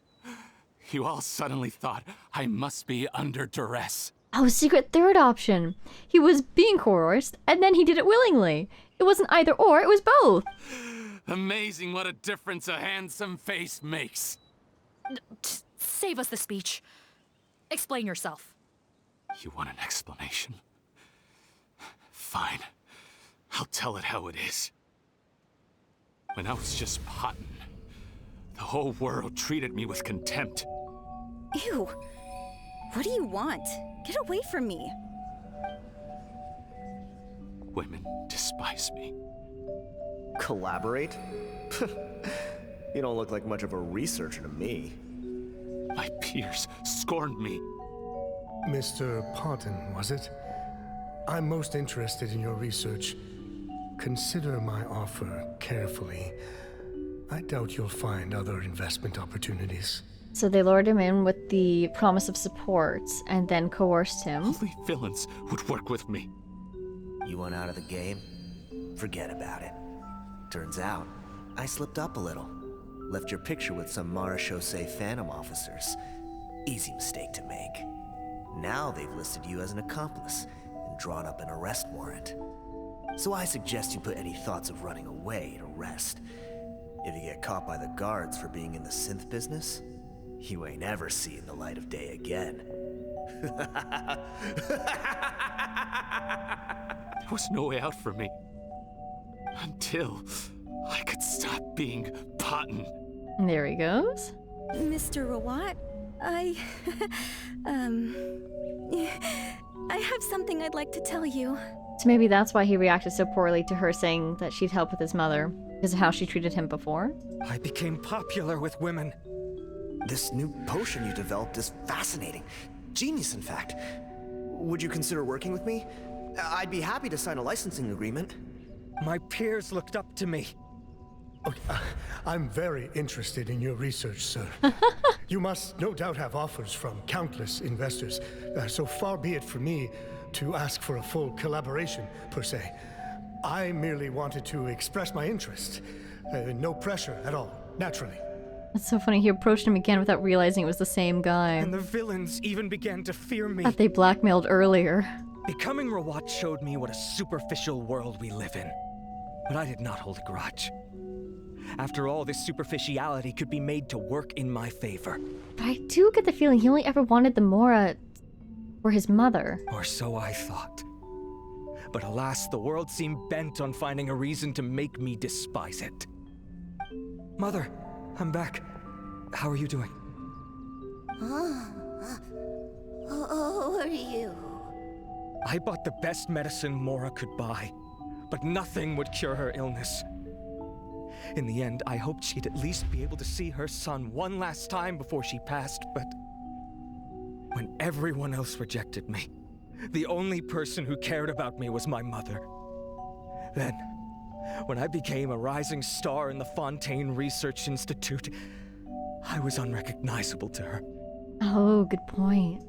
you all suddenly thought I must be under duress. Oh, secret third option. He was being coerced, and then he did it willingly. It wasn't either or, it was both. Amazing what a difference a handsome face makes. Save us the speech. Explain yourself. You want an explanation? Fine. I'll tell it how it is. When I was just Paimon, the whole world treated me with contempt. Ew. What do you want? Get away from me. Women despise me. Collaborate? You don't look like much of a researcher to me. My peers scorned me. Mr. Fontaine, was it? I'm most interested in your research. Consider my offer carefully. I doubt you'll find other investment opportunities. So they lured him in with the promise of support, and then coerced him. Only villains would work with me. You want out of the game? Forget about it. Turns out, I slipped up a little. Left your picture with some Marechaussee Phantom officers. Easy mistake to make. Now they've listed you as an accomplice and drawn up an arrest warrant. So I suggest you put any thoughts of running away to rest. If you get caught by the guards for being in the synth business, you ain't ever seeing the light of day again. There was no way out for me. Until I could stop being Paimon. There he goes. Mr. Rawat, I have something I'd like to tell you. So maybe that's why he reacted so poorly to her saying that she'd help with his mother, because of how she treated him before. I became popular with women. This new potion you developed is fascinating. Genius, in fact. Would you consider working with me? I'd be happy to sign a licensing agreement. My peers looked up to me. Okay, I'm very interested in your research, sir. You must no doubt have offers from countless investors, so far be it for me to ask for a full collaboration, per se. I merely wanted to express my interest. No pressure at all, naturally. It's so funny, he approached him again without realizing it was the same guy And the villains even began to fear me. that they blackmailed earlier. Becoming Rawat showed me what a superficial world we live in. But I did not hold a grudge. After all, this superficiality could be made to work in my favor. But I do get the feeling he only ever wanted the Mora for his mother. Or so I thought. But alas, the world seemed bent on finding a reason to make me despise it. Mother, I'm back. How are you doing? Who are you? I bought the best medicine Mora could buy, but nothing would cure her illness. In the end, I hoped she'd at least be able to see her son one last time before she passed, but when everyone else rejected me, the only person who cared about me was my mother. Then, when I became a rising star in the Fontaine Research Institute, I was unrecognizable to her. Oh, good point.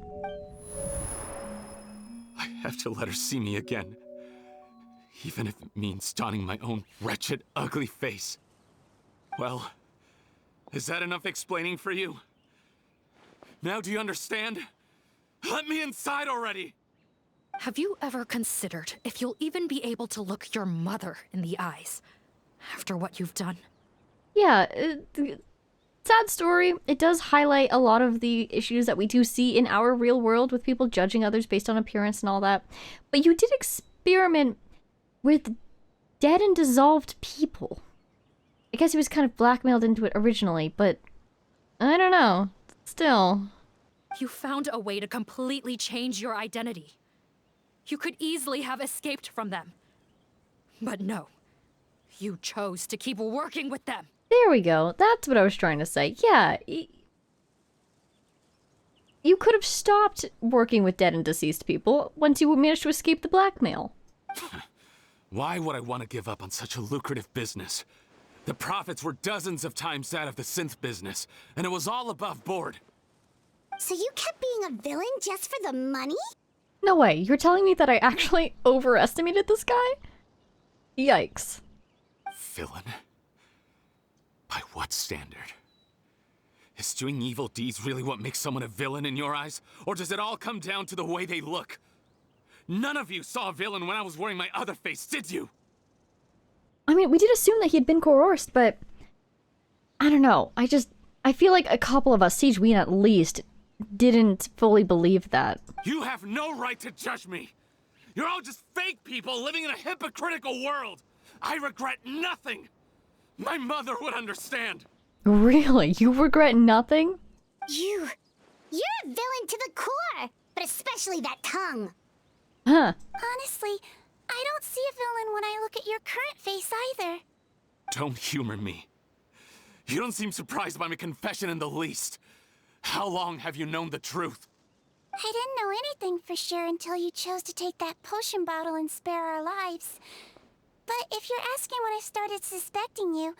have to let her see me again. Even if it means donning my own wretched, ugly face. Well, is that enough explaining for you? Now do you understand? Let me inside already! Have you ever considered if you'll even be able to look your mother in the eyes after what you've done? Yeah, sad story. It does highlight a lot of the issues that we do see in our real world with people judging others based on appearance and all that. But you did experiment with dead and dissolved people. I guess he was kind of blackmailed into it originally, but I don't know. Still. You found a way to completely change your identity. You could easily have escaped from them. But no. You chose to keep working with them. There we go. That's what I was trying to say. Yeah. You could have stopped working with dead and deceased people once you managed to escape the blackmail. Why would I want to give up on such a lucrative business? The profits were dozens of times that of the synth business, and it was all above board. So you kept being a villain just for the money? No way. You're telling me that I actually overestimated this guy? Yikes. Villain? By what standard? Is doing evil deeds really what makes someone a villain in your eyes? Or does it all come down to the way they look? None of you saw a villain when I was wearing my other face, did you? I mean, we did assume that he had been coerced, but I don't know. I feel like a couple of us, Siege Ween at least, didn't fully believe that. You have no right to judge me! You're all just fake people living in a hypocritical world! I regret nothing! My mother would understand! Really? You regret nothing? You're a villain to the core! But especially that tongue! Huh. Honestly, I don't see a villain when I look at your current face either. Don't humor me. You don't seem surprised by my confession in the least. How long have you known the truth? I didn't know anything for sure until you chose to take that potion bottle and spare our lives. But if you're asking when I started suspecting you,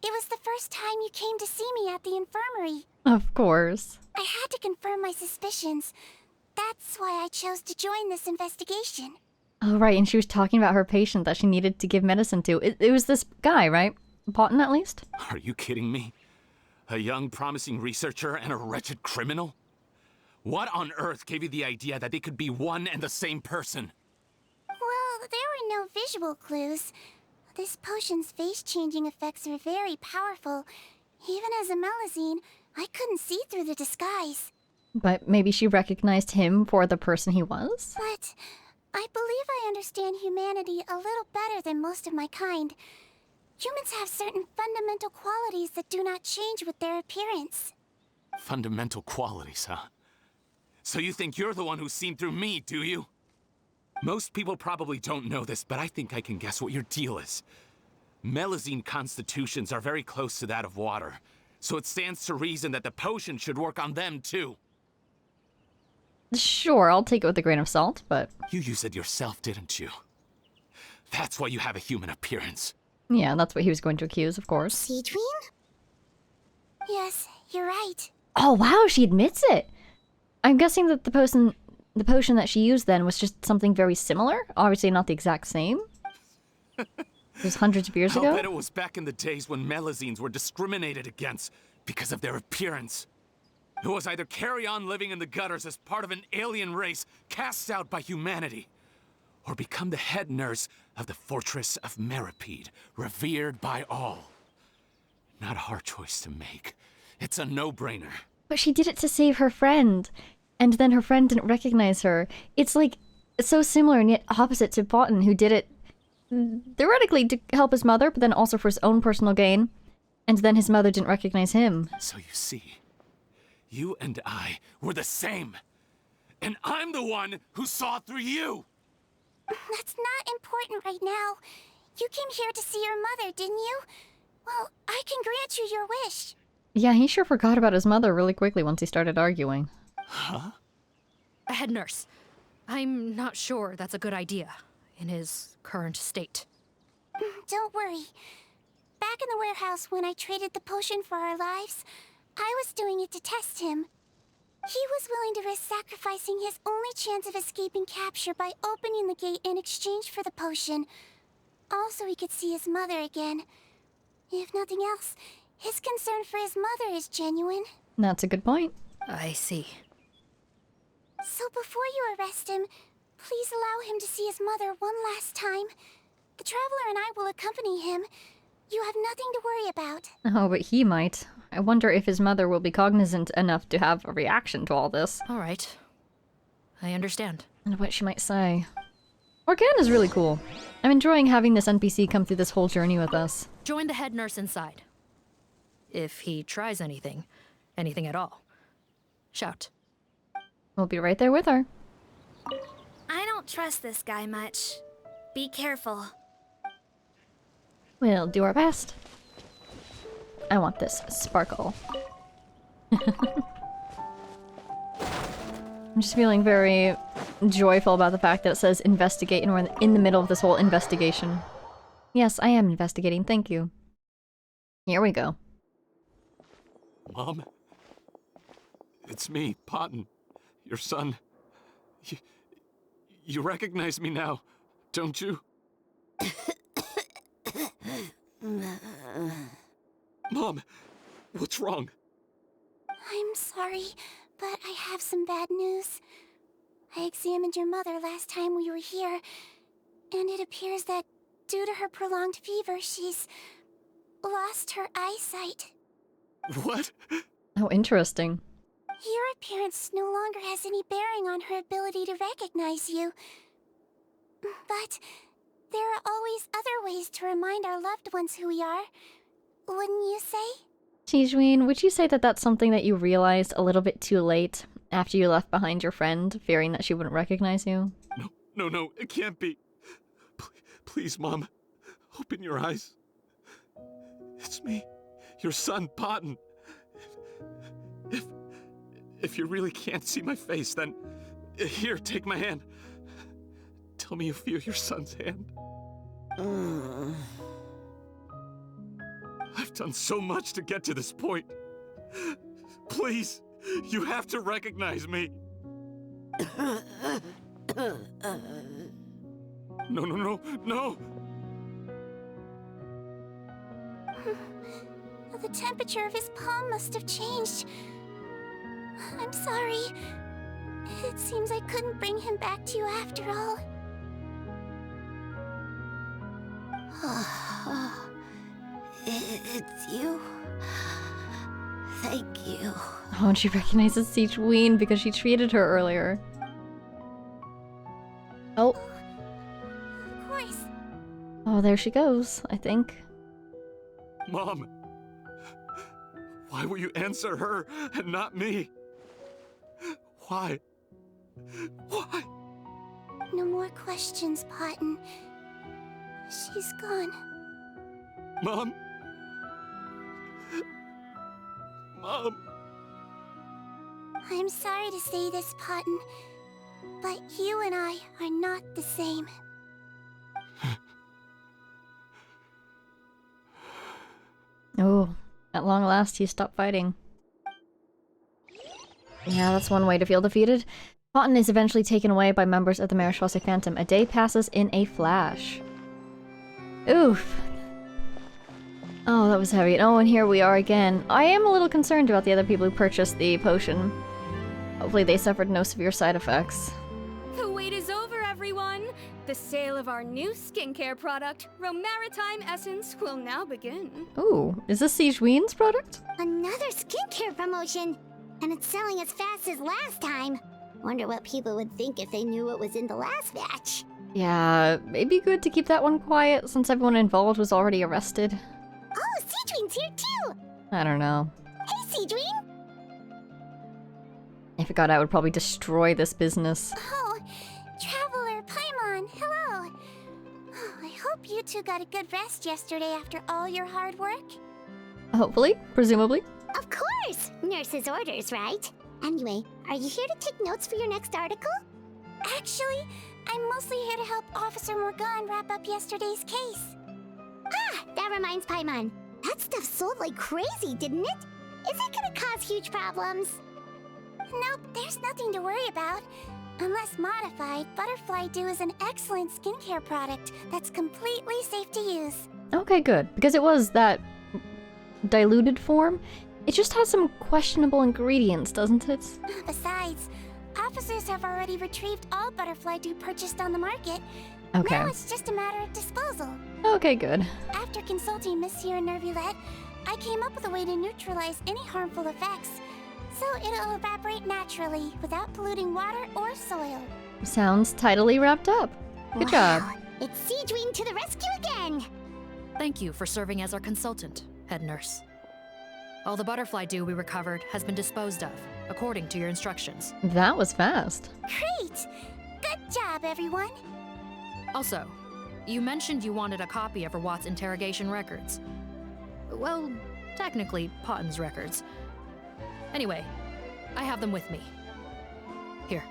it was the first time you came to see me at the infirmary. Of course. I had to confirm my suspicions. That's why I chose to join this investigation. Oh, right, and she was talking about her patient that she needed to give medicine to. It was this guy, right? Paimon, at least? Are you kidding me? A young, promising researcher and a wretched criminal? What on earth gave you the idea that they could be one and the same person? Well, there were no visual clues. This potion's face-changing effects are very powerful. Even as a Melazine, I couldn't see through the disguise. But maybe she recognized him for the person he was? But I believe I understand humanity a little better than most of my kind. Humans have certain fundamental qualities that do not change with their appearance. Fundamental qualities, huh? So you think you're the one who's seen through me, do you? Most people probably don't know this, but I think I can guess what your deal is. Melazine constitutions are very close to that of water, so it stands to reason that the potion should work on them too. Sure, I'll take it with a grain of salt, but... You used it yourself, didn't you? That's why you have a human appearance. Yeah, that's what he was going to accuse, of course. Siege Ween? Yes, you're right. Oh, wow, she admits it! I'm guessing that the potion that she used then was just something very similar? Obviously not the exact same. It was hundreds of years ago? I'll bet it was back in the days when Melazines were discriminated against because of their appearance. It was either carry on living in the gutters as part of an alien race cast out by humanity, or become the head nurse of the fortress of Meripede, revered by all. Not a hard choice to make. It's a no-brainer. But she did it to save her friend, and then her friend didn't recognize her. It's like, it's so similar and yet opposite to Fontaine, who did it theoretically to help his mother, but then also for his own personal gain, and then his mother didn't recognize him. So you see, you and I were the same. And I'm the one who saw through you! That's not important right now. You came here to see your mother, didn't you? Well, I can grant you your wish. Yeah, he sure forgot about his mother really quickly once he started arguing. Huh? A head nurse. I'm not sure that's a good idea in his current state. Don't worry. Back in the warehouse when I traded the potion for our lives, I was doing it to test him. He was willing to risk sacrificing his only chance of escaping capture by opening the gate in exchange for the potion. Also, he could see his mother again. If nothing else, his concern for his mother is genuine. That's a good point. I see. So before you arrest him, please allow him to see his mother one last time. The Traveler and I will accompany him. You have nothing to worry about. Oh, but he might. I wonder if his mother will be cognizant enough to have a reaction to all this. All right. I understand. And what she might say. Morgana is really cool. I'm enjoying having this NPC come through this whole journey with us. Join the head nurse inside. If he tries anything at all, shout. We'll be right there with her. I don't trust this guy much. Be careful. We'll do our best. I want this sparkle. I'm just feeling very joyful about the fact that it says investigate and we're in the middle of this whole investigation. Yes, I am investigating, thank you. Here we go. Mom? It's me, Paimon, your son. You recognize me now, don't you? Mom, what's wrong? I'm sorry, but I have some bad news. I examined your mother last time we were here, and it appears that due to her prolonged fever, she's lost her eyesight. What? Oh, interesting. Your appearance no longer has any bearing on her ability to recognize you. But there are always other ways to remind our loved ones who we are, wouldn't you say? Tijween, would you say that that's something that you realized a little bit too late after you left behind your friend, fearing that she wouldn't recognize you? No, it can't be. Please, Mom, open your eyes. It's me, your son, Paimon. If you really can't see my face, then here, take my hand. Tell me you feel your son's hand. I've done so much to get to this point. Please, you have to recognize me. No. The temperature of his palm must have changed. I'm sorry. It seems I couldn't bring him back to you after all. It's you. Thank you. Oh, and she recognizes Tijween because she treated her earlier. Oh. Of course. Oh, there she goes, I think. Mom, why will you answer her and not me? Why? No more questions, Paimon. She's gone. Mom? I'm sorry to say this, Paimon, but you and I are not the same. Oh, at long last he stopped fighting. Yeah, that's one way to feel defeated. Fontaine is eventually taken away by members of the Maréchal Phantom. A day passes in a flash. Oof. Oh, that was heavy. Oh, and here we are again. I am a little concerned about the other people who purchased the potion. Hopefully they suffered no severe side effects. The wait is over, everyone! The sale of our new skincare product, Romaritime Essence, will now begin. Ooh, is this Tijween's product? Another skincare promotion! And it's selling as fast as last time. Wonder what people would think if they knew what was in the last batch. Yeah, it'd be good to keep that one quiet since everyone involved was already arrested. Oh, Seedween's here too! I don't know. Hey, Seedween! If it got out, it would probably destroy this business. Oh, Traveler, Paimon, hello! Oh, I hope you two got a good rest yesterday after all your hard work. Hopefully, presumably. Of course! Nurse's orders, right? Anyway, are you here to take notes for your next article? Actually, I'm mostly here to help Officer Morgan wrap up yesterday's case. Ah, that reminds Paimon. That stuff sold like crazy, didn't it? Is it gonna cause huge problems? Nope, there's nothing to worry about. Unless modified, Butterfly Dew is an excellent skincare product that's completely safe to use. Okay, good. Because it was that diluted form. It just has some questionable ingredients, doesn't it? Besides, officers have already retrieved all Butterfly Dew purchased on the market. Okay. Now it's just a matter of disposal. Okay, good. After consulting Monsieur Nervulette, I came up with a way to neutralize any harmful effects. So it'll evaporate naturally, without polluting water or soil. Sounds tidily wrapped up. Good job. It's Seedwing to the rescue again! Thank you for serving as our consultant, head nurse. All the butterfly dew we recovered has been disposed of, according to your instructions. That was fast. Great! Good job, everyone! Also, you mentioned you wanted a copy of Rawat's interrogation records. Well, technically, Potten's records. Anyway, I have them with me. Here.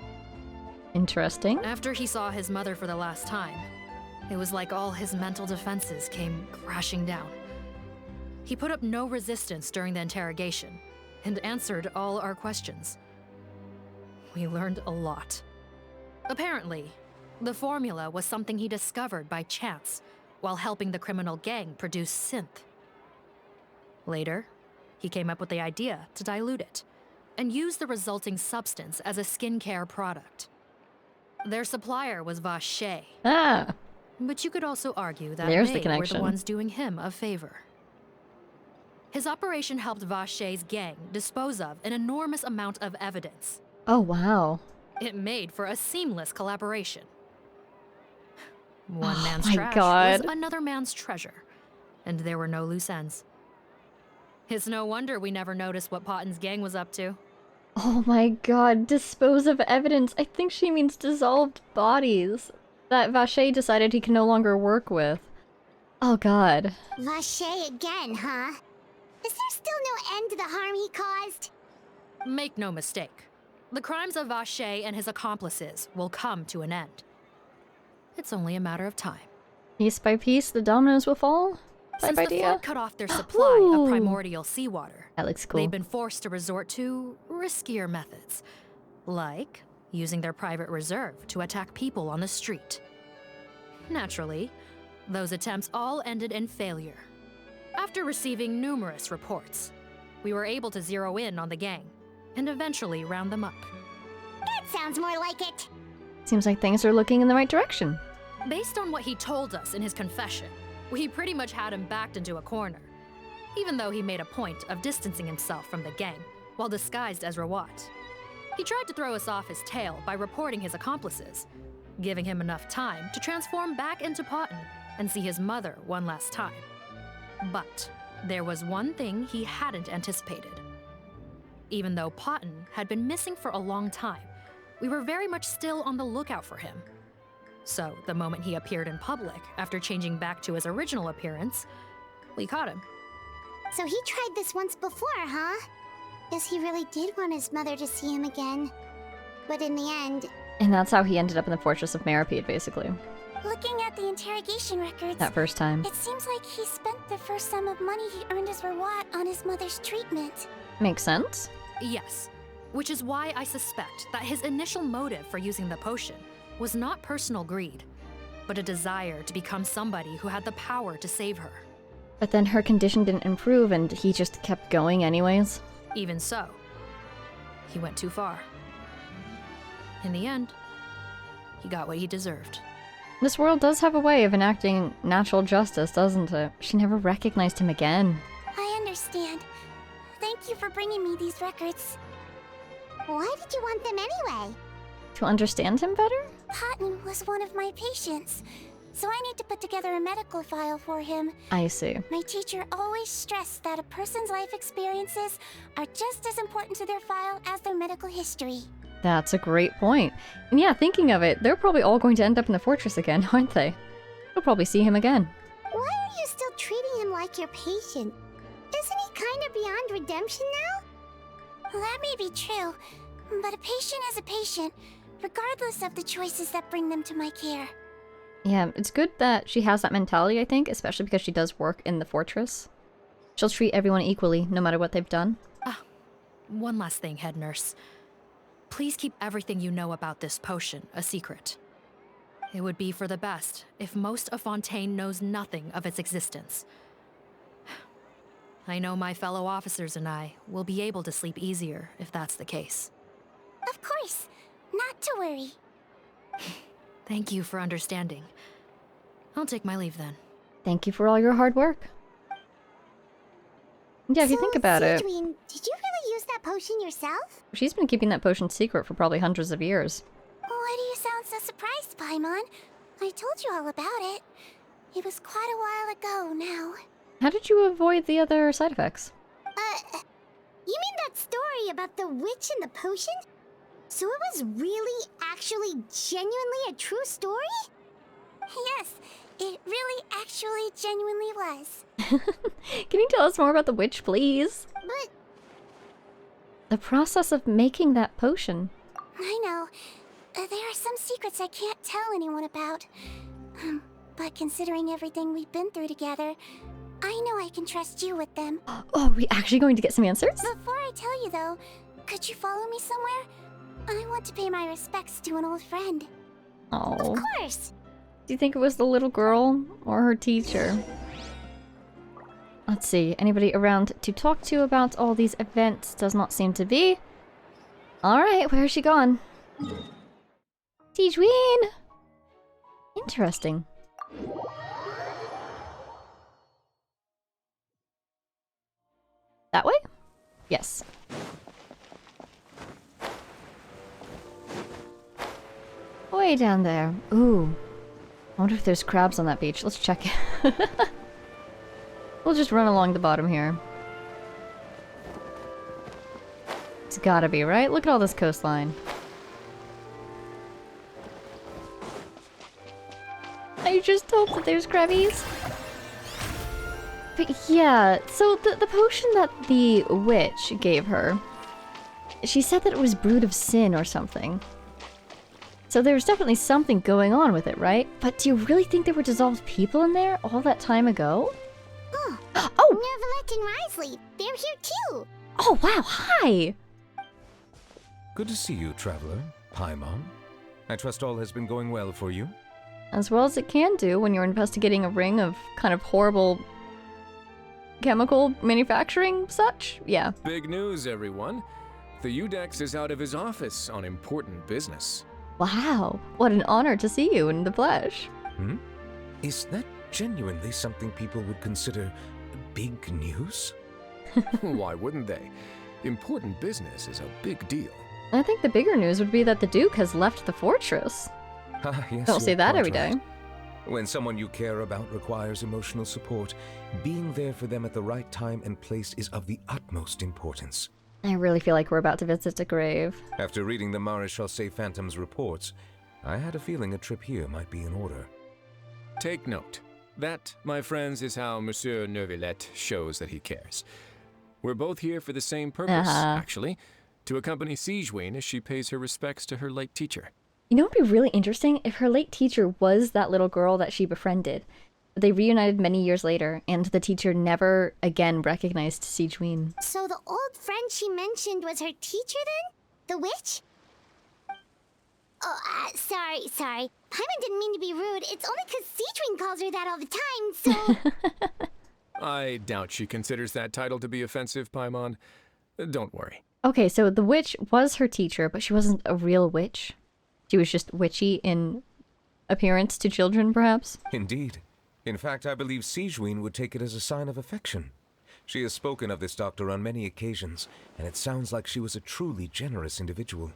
Interesting. After he saw his mother for the last time, it was like all his mental defenses came crashing down. He put up no resistance during the interrogation, and answered all our questions. We learned a lot. Apparently, the formula was something he discovered by chance while helping the criminal gang produce synth. Later, he came up with the idea to dilute it and use the resulting substance as a skincare product. Their supplier was Vache. Ah. But you could also argue that There's they the were connection. the ones doing him a favor. His operation helped Vache's gang dispose of an enormous amount of evidence. Oh, wow. It made for a seamless collaboration. One man's my trash God. was another man's treasure, and there were no loose ends. It's no wonder we never noticed what Potten's gang was up to. Oh my god, dispose of evidence. I think she means dissolved bodies that Vache decided he can no longer work with. Oh god. Vache again, huh? Is there still no end to the harm he caused? Make no mistake, the crimes of Vache and his accomplices will come to an end. It's only a matter of time. Piece by piece, the dominoes will fall? Since Type the idea? flood cut off their supply Ooh. of primordial seawater, That looks cool. they've been forced to resort to riskier methods, like using their private reserve to attack people on the street. Naturally, those attempts all ended in failure. After receiving numerous reports, we were able to zero in on the gang and eventually round them up. That sounds more like it. Seems like things are looking in the right direction. Based on what he told us in his confession, we pretty much had him backed into a corner, even though he made a point of distancing himself from the gang while disguised as Rawat. He tried to throw us off his tail by reporting his accomplices, giving him enough time to transform back into Potten and see his mother one last time. But there was one thing he hadn't anticipated. Even though Potten had been missing for a long time, we were very much still on the lookout for him. So, the moment he appeared in public, after changing back to his original appearance, we caught him. So he tried this once before, huh? Guess he really did want his mother to see him again. But in the end... And that's how he ended up in the Fortress of Maripede, basically. Looking at the interrogation records, That first time. it seems like he spent the first sum of money he earned as Rawat on his mother's treatment. Makes sense. Yes, which is why I suspect that his initial motive for using the potion was not personal greed, but a desire to become somebody who had the power to save her. But then her condition didn't improve and he just kept going anyways. Even so, he went too far. In the end, he got what he deserved. This world does have a way of enacting natural justice, doesn't it? She never recognized him again. I understand. Thank you for bringing me these records. Why did you want them anyway? To understand him better? Potten was one of my patients, so I need to put together a medical file for him. I see. My teacher always stressed that a person's life experiences are just as important to their file as their medical history. That's a great point. And yeah, thinking of it, they're probably all going to end up in the fortress again, aren't they? You'll probably see him again. Why are you still treating him like your patient? Isn't he kind of beyond redemption now? That may be true, but a patient is a patient, regardless of the choices that bring them to my care. Yeah, it's good that she has that mentality, I think, especially because she does work in the fortress. She'll treat everyone equally, no matter what they've done. One last thing, head nurse. please keep everything you know about this potion a secret. It would be for the best if most of Fontaine knows nothing of its existence. I know my fellow officers and I will be able to sleep easier if that's the case. Of course. Not to worry. Thank you for understanding. I'll take my leave then. Thank you for all your hard work. Yeah, if you think about it, Did you really use that potion yourself? she's been keeping that potion secret for probably hundreds of years. Why do you sound so surprised, Paimon? I told you all about it. It was quite a while ago now. How did you avoid the other side effects? You mean that story about the witch and the potion? So it was really, actually, genuinely a true story? Yes, it really actually genuinely was. Can you tell us more about the witch, please? But The process of making that potion. I know. There are some secrets I can't tell anyone about. But considering everything we've been through together, I know I can trust you with them. Oh, are we actually going to get some answers? Before I tell you though, could you follow me somewhere? I want to pay my respects to an old friend. Oh. of course. Do you think it was the little girl or her teacher? Let's see. Anybody around to talk to about all these events? Does not seem to be. Alright, where's she gone? Tijween! Interesting. That way? Yes. Way down there. Ooh. I wonder if there's crabs on that beach. Let's check it. We'll just run along the bottom here. It's gotta be, right? Look at all this coastline. I just hope that there's crabbies. But yeah, so the potion that the witch gave her, she said that it was brewed of sin or something. So there's definitely something going on with it, right? But do you really think there were dissolved people in there all that time ago? Oh! Neverlet and Risley, they're here too! Oh wow, hi! Good to see you, traveler. Paimon. I trust all has been going well for you? As well as it can do when you're investigating a ring of kind of horrible chemical manufacturing such? Yeah. Big news, everyone. The Udex is out of his office on important business. Wow, what an honor to see you in the flesh. Hmm? Is that genuinely something people would consider big news? Why wouldn't they? Important business is a big deal. I think the bigger news would be that the Duke has left the fortress. Yes, Don't say you're that quite every day. right. When someone you care about requires emotional support, being there for them at the right time and place is of the utmost importance. I really feel like we're about to visit a grave. After reading the Maréchal Phantom's reports, I had a feeling a trip here might be in order. Take note. That, my friends, is how Monsieur Neuvillette shows that he cares. We're both here for the same purpose, actually, to accompany Sigewinne as she pays her respects to her late teacher. You know what would be really interesting? If her late teacher was that little girl that she befriended. They reunited many years later, and the teacher never again recognized Sigewinne. So the old friend she mentioned was her teacher then? The witch? Oh, sorry. Paimon didn't mean to be rude. It's only because Sigewinne calls her that all the time, so... I doubt she considers that title to be offensive, Paimon. Don't worry. Okay, so the witch was her teacher, but she wasn't a real witch. She was just witchy in appearance to children, perhaps? Indeed. In fact, I believe Sigewinne would take it as a sign of affection. She has spoken of this doctor on many occasions, and it sounds like she was a truly generous individual.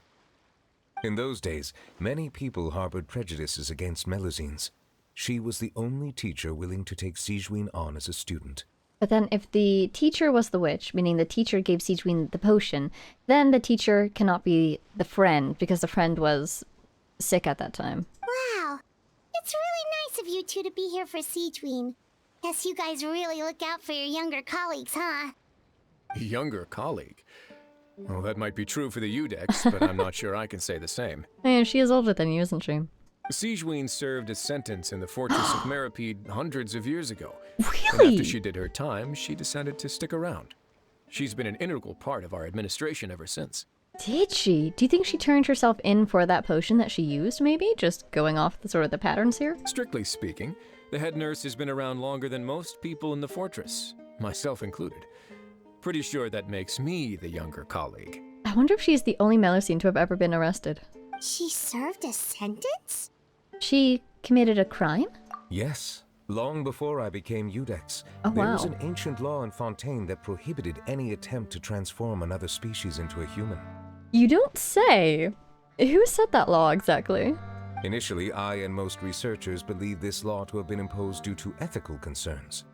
In those days, many people harbored prejudices against Melusines. She was the only teacher willing to take Sigewinne on as a student. But then if the teacher was the witch, meaning the teacher gave Sigewinne the potion, then the teacher cannot be the friend, because the friend was sick at that time. Wow. It's really nice of you two to be here for Sigewinne. Guess you guys really look out for your younger colleagues, huh? Younger colleague? Well, that might be true for the Udex, but I'm not sure I can say the same. Yeah, she is older than you, isn't she? Sigewinne served a sentence in the Fortress of Meripede hundreds of years ago. Really? And after she did her time, she decided to stick around. She's been an integral part of our administration ever since. Did she? Do you think she turned herself in for that potion that she used, maybe? Just going off the sort of the patterns here? Strictly speaking, the head nurse has been around longer than most people in the fortress, myself included. Pretty sure that makes me the younger colleague. I wonder if she's the only Melusine to have ever been arrested. She served a sentence? She committed a crime? Yes. Long before I became Eudex, Oh, there wow. was an ancient law in Fontaine that prohibited any attempt to transform another species into a human. You don't say! Who set that law exactly? Initially, I and most researchers believed this law to have been imposed due to ethical concerns.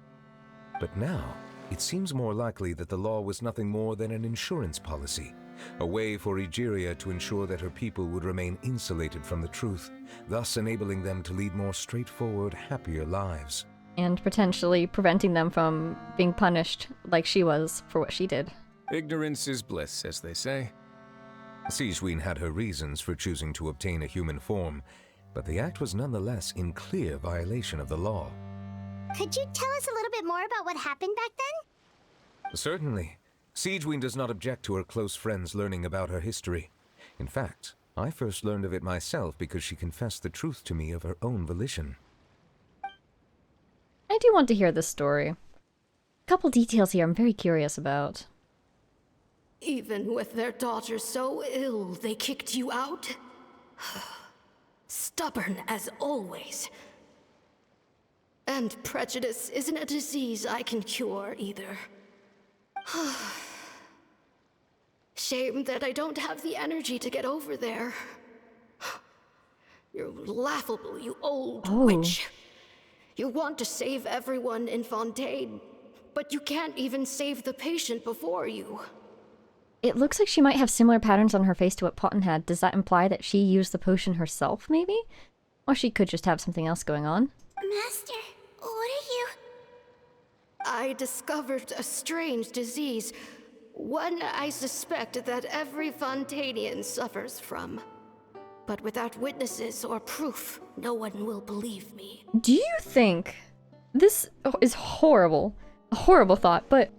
But now, it seems more likely that the law was nothing more than an insurance policy, a way for Egeria to ensure that her people would remain insulated from the truth, thus enabling them to lead more straightforward, happier lives. And potentially preventing them from being punished like she was for what she did. Ignorance is bliss, as they say. Sigewinne had her reasons for choosing to obtain a human form, but the act was nonetheless in clear violation of the law. Could you tell us a little bit more about what happened back then? Certainly. Sigewinne does not object to her close friends learning about her history. In fact, I first learned of it myself because she confessed the truth to me of her own volition. I do want to hear this story. A couple details here I'm very curious about. Even with their daughter so ill, they kicked you out? Stubborn as always. And prejudice isn't a disease I can cure either. Shame that I don't have the energy to get over there. You're laughable, you old witch. You want to save everyone in Fontaine, but you can't even save the patient before you. It looks like she might have similar patterns on her face to what Potton had. Does that imply that she used the potion herself, maybe? Or she could just have something else going on? Master, what are you? I discovered a strange disease, one I suspect that every Fontainian suffers from. But without witnesses or proof, no one will believe me. Do you think... This is horrible. A horrible thought, but...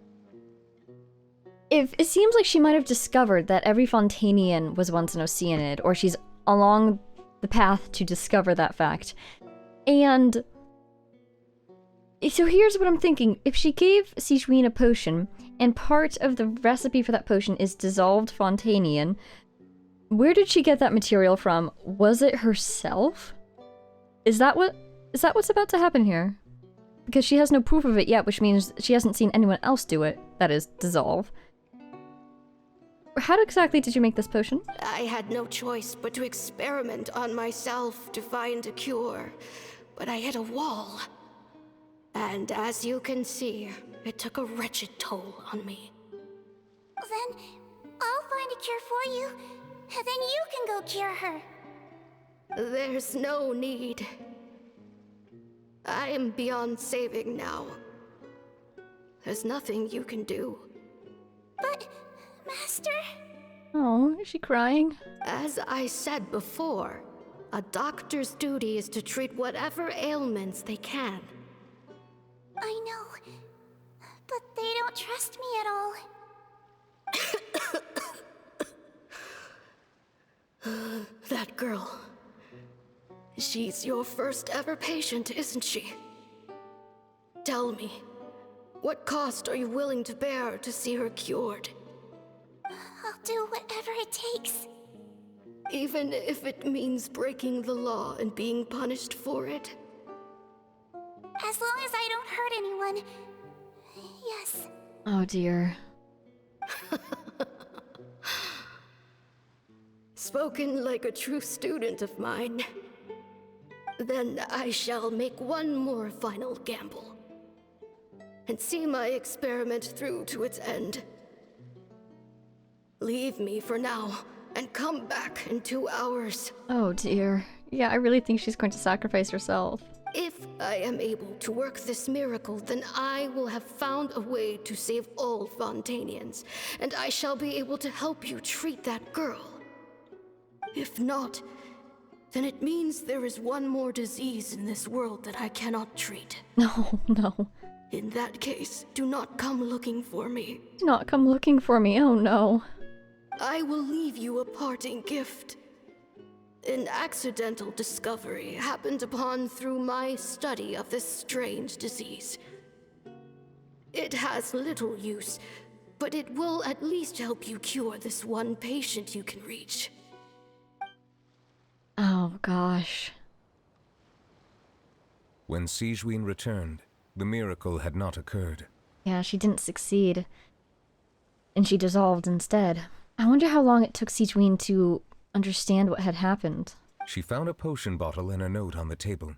If it seems like she might have discovered that every Fontainian was once an Oceanid, or she's along the path to discover that fact. And... So here's what I'm thinking. If she gave Sigewinne a potion, and part of the recipe for that potion is dissolved Fontainian, where did she get that material from? Was it herself? Is that what's about to happen here? Because she has no proof of it yet, which means she hasn't seen anyone else do it, that is, dissolve. How exactly did you make this potion? I had no choice but to experiment on myself to find a cure, but I hit a wall. And as you can see, it took a wretched toll on me. Then I'll find a cure for you, and then you can go cure her. There's no need. I am beyond saving now. There's nothing you can do. But, Master? Oh, is she crying? As I said before, a doctor's duty is to treat whatever ailments they can. I know, but they don't trust me at all. That girl. She's your first ever patient, isn't she? Tell me, what cost are you willing to bear to see her cured? I'll do whatever it takes. Even if it means breaking the law and being punished for it? As long as I don't hurt anyone. Yes. Oh dear. Spoken like a true student of mine. Then I shall make one more final gamble. And see my experiment through to its end. Leave me for now, and come back in 2 hours. Oh dear. Yeah, I really think she's going to sacrifice herself. If I am able to work this miracle, then I will have found a way to save all Fontainians, and I shall be able to help you treat that girl. If not, then it means there is one more disease in this world that I cannot treat. No, no. In that case, do not come looking for me. Do not come looking for me, oh no. I will leave you a parting gift. An accidental discovery happened upon through my study of this strange disease. It has little use, but it will at least help you cure this one patient you can reach. Oh, gosh. When Sigewinne returned, the miracle had not occurred. Yeah, she didn't succeed. And she dissolved instead. I wonder how long it took Sigewinne to understand what had happened. She found a potion bottle and a note on the table.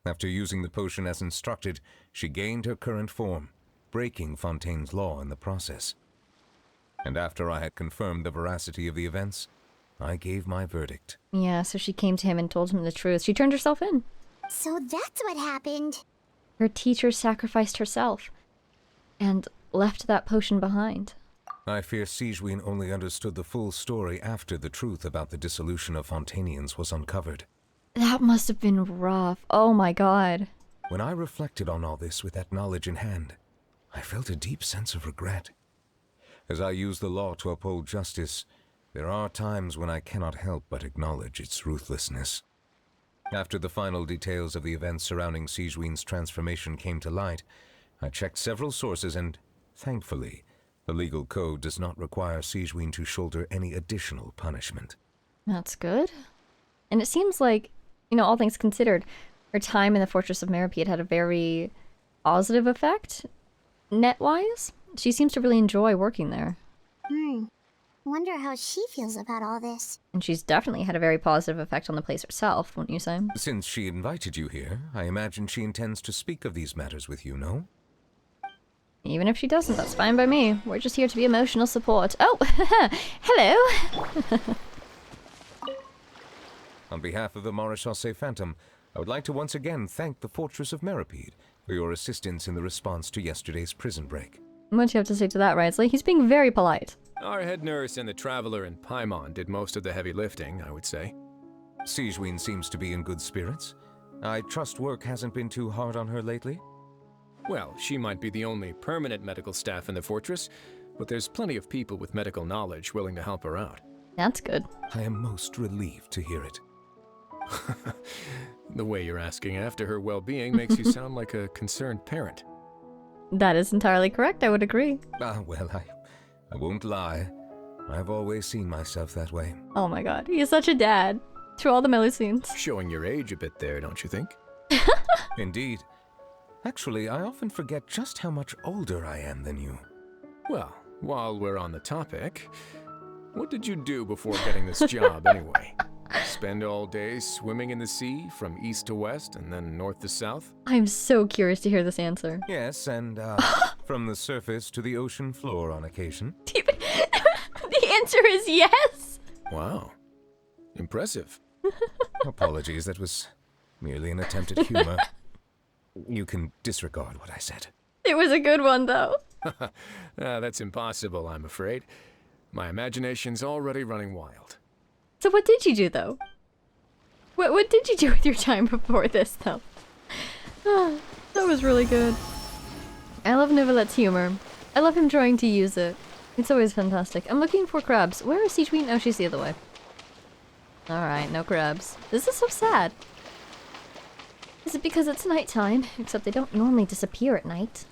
After using the potion as instructed, she gained her current form, breaking Fontaine's law in the process. And after I had confirmed the veracity of the events, I gave my verdict. Yeah, so she came to him and told him the truth. She turned herself in. So that's what happened. Her teacher sacrificed herself and left that potion behind. I fear Sigewinne only understood the full story after the truth about the dissolution of Fontainians was uncovered. That must have been rough. Oh my god. When I reflected on all this with that knowledge in hand, I felt a deep sense of regret. As I use the law to uphold justice, there are times when I cannot help but acknowledge its ruthlessness. After the final details of the events surrounding Sigewinne's transformation came to light, I checked several sources and, thankfully, the legal code does not require Sigewinne to shoulder any additional punishment. That's good. And it seems like, you know, all things considered, her time in the Fortress of Meripede had a very positive effect, net-wise. She seems to really enjoy working there. Wonder how she feels about all this. And she's definitely had a very positive effect on the place herself, wouldn't you say? Since she invited you here, I imagine she intends to speak of these matters with you, no? Even if she doesn't, that's fine by me. We're just here to be emotional support. Oh, hello! On behalf of the Marechaussee Phantom, I would like to once again thank the Fortress of Meripede for your assistance in the response to yesterday's prison break. What do you have to say to that, Risley? He's being very polite. Our head nurse and the traveler in Paimon did most of the heavy lifting, I would say. Sigewinne seems to be in good spirits. I trust work hasn't been too hard on her lately? Well, she might be the only permanent medical staff in the fortress, but there's plenty of people with medical knowledge willing to help her out. That's good. I am most relieved to hear it. The way you're asking after her well-being makes you sound like a concerned parent. That is entirely correct, I would agree. Well, I won't lie. I've always seen myself that way. Oh my god, he is such a dad. To all the Melusines. Showing your age a bit there, don't you think? Indeed. Actually, I often forget just how much older I am than you. Well, while we're on the topic, what did you do before getting this job anyway? Spend all day swimming in the sea from east to west and then north to south? I'm so curious to hear this answer. Yes, and from the surface to the ocean floor on occasion. The answer is yes! Wow. Impressive. Apologies, that was merely an attempt at humor. You can disregard what I said. It was a good one, though. That's impossible, I'm afraid. My imagination's already running wild. So what did you do, though? What did you do with your time before this, though? That was really good. I love Neuvillette humor. I love him trying to use it. It's always fantastic. I'm looking for crabs. Where is Sigewinne? Oh, she's the other way. Alright, no crabs. This is so sad. Is it because it's nighttime? Except they don't normally disappear at night.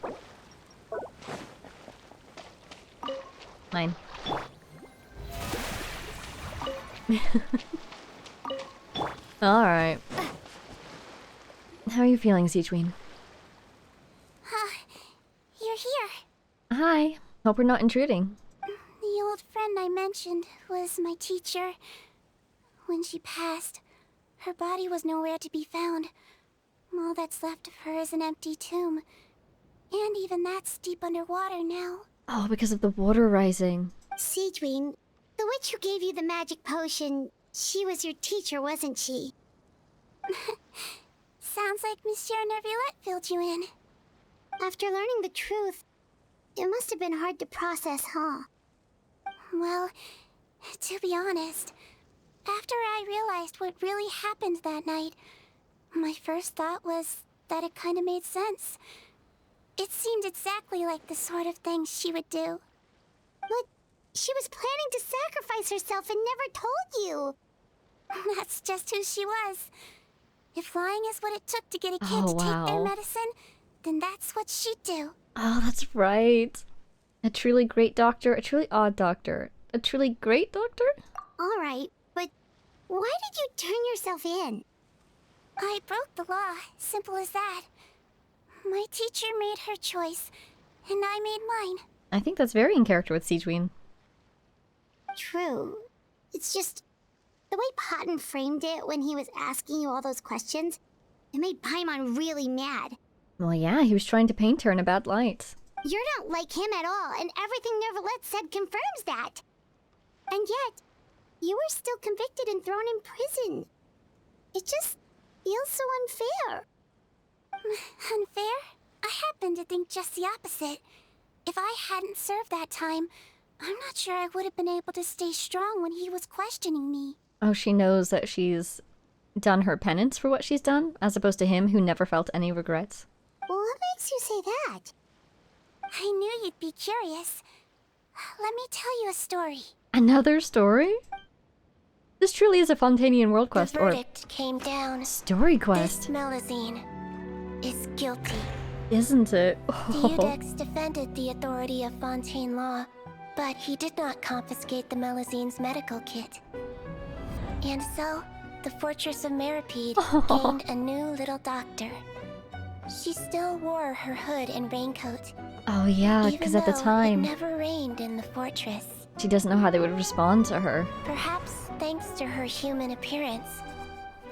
Mine. Alright. How are you feeling, Sigewinne? You're here. Hi. Hope we're not intruding. The old friend I mentioned was my teacher. When she passed, her body was nowhere to be found. All that's left of her is an empty tomb. And even that's deep underwater now. Oh, because of the water rising. Sigewinne, the witch who gave you the magic potion, she was your teacher, wasn't she? Sounds like Monsieur Neuvillette filled you in. After learning the truth, it must have been hard to process, huh? Well, to be honest, after I realized what really happened that night, my first thought was that it kind of made sense. It seemed exactly like the sort of thing she would do. But She was planning to sacrifice herself and never told you. That's just who she was. If lying is what it took to get a kid Oh, to take their wow. medicine, then that's what she'd do. Oh, that's right. A truly great doctor, a truly odd doctor, a truly great doctor? All right, but why did you turn yourself in? I broke the law, simple as that. My teacher made her choice, and I made mine. I think that's very in character with Sigewinne. True. It's just the way Paimon framed it when he was asking you all those questions, it made Paimon really mad. Well, yeah, he was trying to paint her in a bad light. You're not like him at all, and everything Neverlet said confirms that. And yet, you were still convicted and thrown in prison. It just feels so unfair. Unfair? I happen to think just the opposite. If I hadn't served that time, I'm not sure I would have been able to stay strong when he was questioning me. Oh, she knows that she's done her penance for what she's done, as opposed to him who never felt any regrets. What makes you say that? I knew you'd be curious. Let me tell you a story. Another story? This truly is a Fontainian world quest, The or verdict came down. story quest, This Melusine is guilty. isn't it? Deodex defended the authority of Fontaine law, but he did not confiscate the Melusine's medical kit. And so, the Fortress of Meripede gained a new little doctor. She still wore her hood and raincoat. Oh yeah, because at the even though time, it never rained in the fortress. she doesn't know how they would respond to her. Perhaps thanks to her human appearance,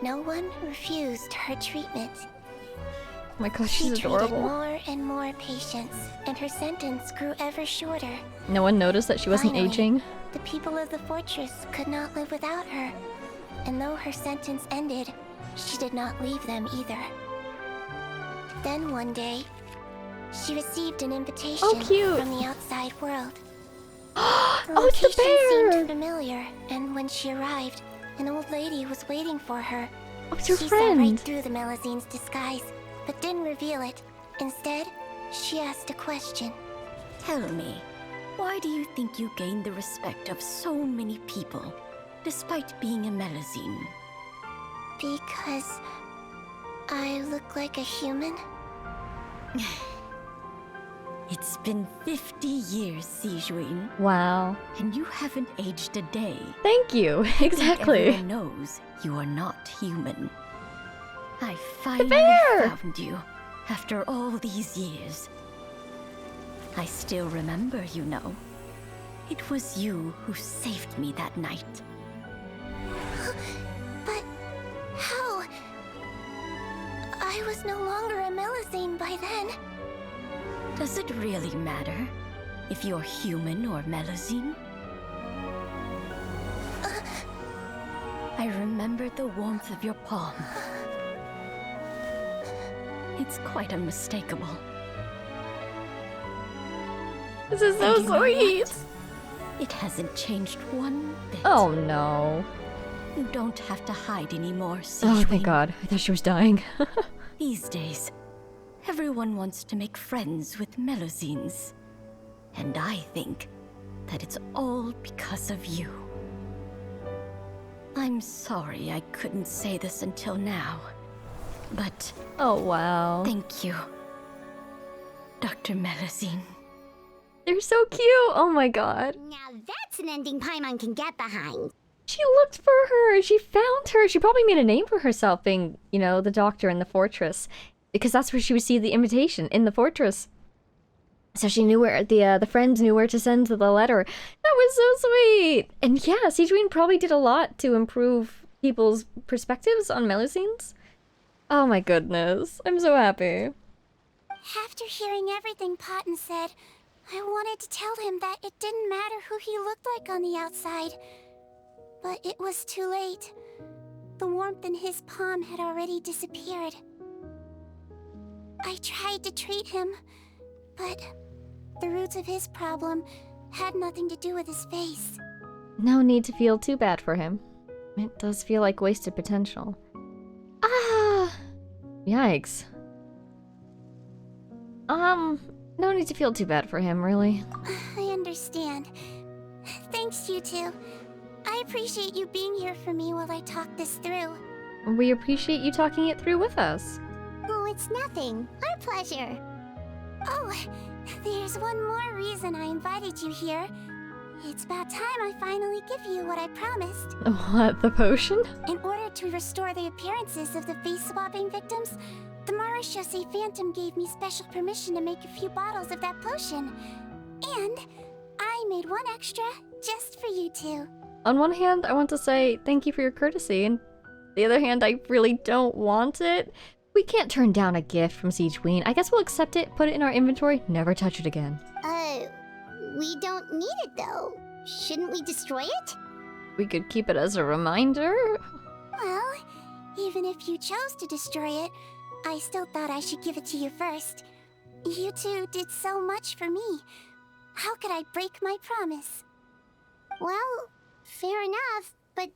no one refused her treatment. Oh my gosh, She she's treated adorable. more and more patients, and her sentence grew ever shorter. No one noticed that she wasn't Finally, aging. The people of the fortress could not live without her, and though her sentence ended, she did not leave them either. Then one day, she received an invitation from the outside world. The Oh, it's the location bear! seemed familiar, and when she arrived, an old lady was waiting for her. Oh, it's your She saw right friend. through the Melusine's disguise, but didn't reveal it. Instead, she asked a question. Tell me, why do you think you gained the respect of so many people, despite being a Melusine? Because I look like a human? It's been 50 years, Sigewinne. Wow. And you haven't aged a day. Thank you. I think Exactly. everyone knows you are not human. I finally bear! found you after all these years. I still remember, you know. It was you who saved me that night. But how? I was no longer a Melusine by then. Does it really matter if you're human or Melusine? I remember the warmth of your palm. It's quite unmistakable. This is so And you know sweet. what? It hasn't changed one bit. Oh no. You don't have to hide anymore, Oh, Sigewinne. thank God. I thought she was dying. These days, everyone wants to make friends with Melusines. And I think that it's all because of you. I'm sorry I couldn't say this until now, but... Oh, wow. Thank you, Dr. Melusine. They're so cute. Oh my God. Now that's an ending Paimon can get behind. She looked for her. She found her. She probably made a name for herself being, you know, the doctor in the fortress. Because that's where she received the invitation, in the fortress. So she knew where, the friend knew where to send the letter. That was so sweet. And yeah, Sigewinne probably did a lot to improve people's perspectives on Melusines. Oh my goodness. I'm so happy. After hearing everything Paimon said, I wanted to tell him that it didn't matter who he looked like on the outside. But it was too late. The warmth in his palm had already disappeared. I tried to treat him, but the roots of his problem had nothing to do with his face. No need to feel too bad for him. It does feel like wasted potential. Ah! Yikes. No need to feel too bad for him, really. I understand. Thanks, you two. I appreciate you being here for me while I talk this through. We appreciate you talking it through with us. Oh, it's nothing. Our pleasure. Oh, there's one more reason I invited you here. It's about time I finally give you what I promised. What, the potion? In order to restore the appearances of the face-swapping victims, the Marechaussee Phantom gave me special permission to make a few bottles of that potion. And I made one extra just for you two. On one hand, I want to say thank you for your courtesy, and the other hand, I really don't want it. We can't turn down a gift from Siege Queen. I guess we'll accept it, put it in our inventory, never touch it again. We don't need it though. Shouldn't we destroy it? We could keep it as a reminder. Well, even if you chose to destroy it, I still thought I should give it to you first. You two did so much for me. How could I break my promise? Well, fair enough, but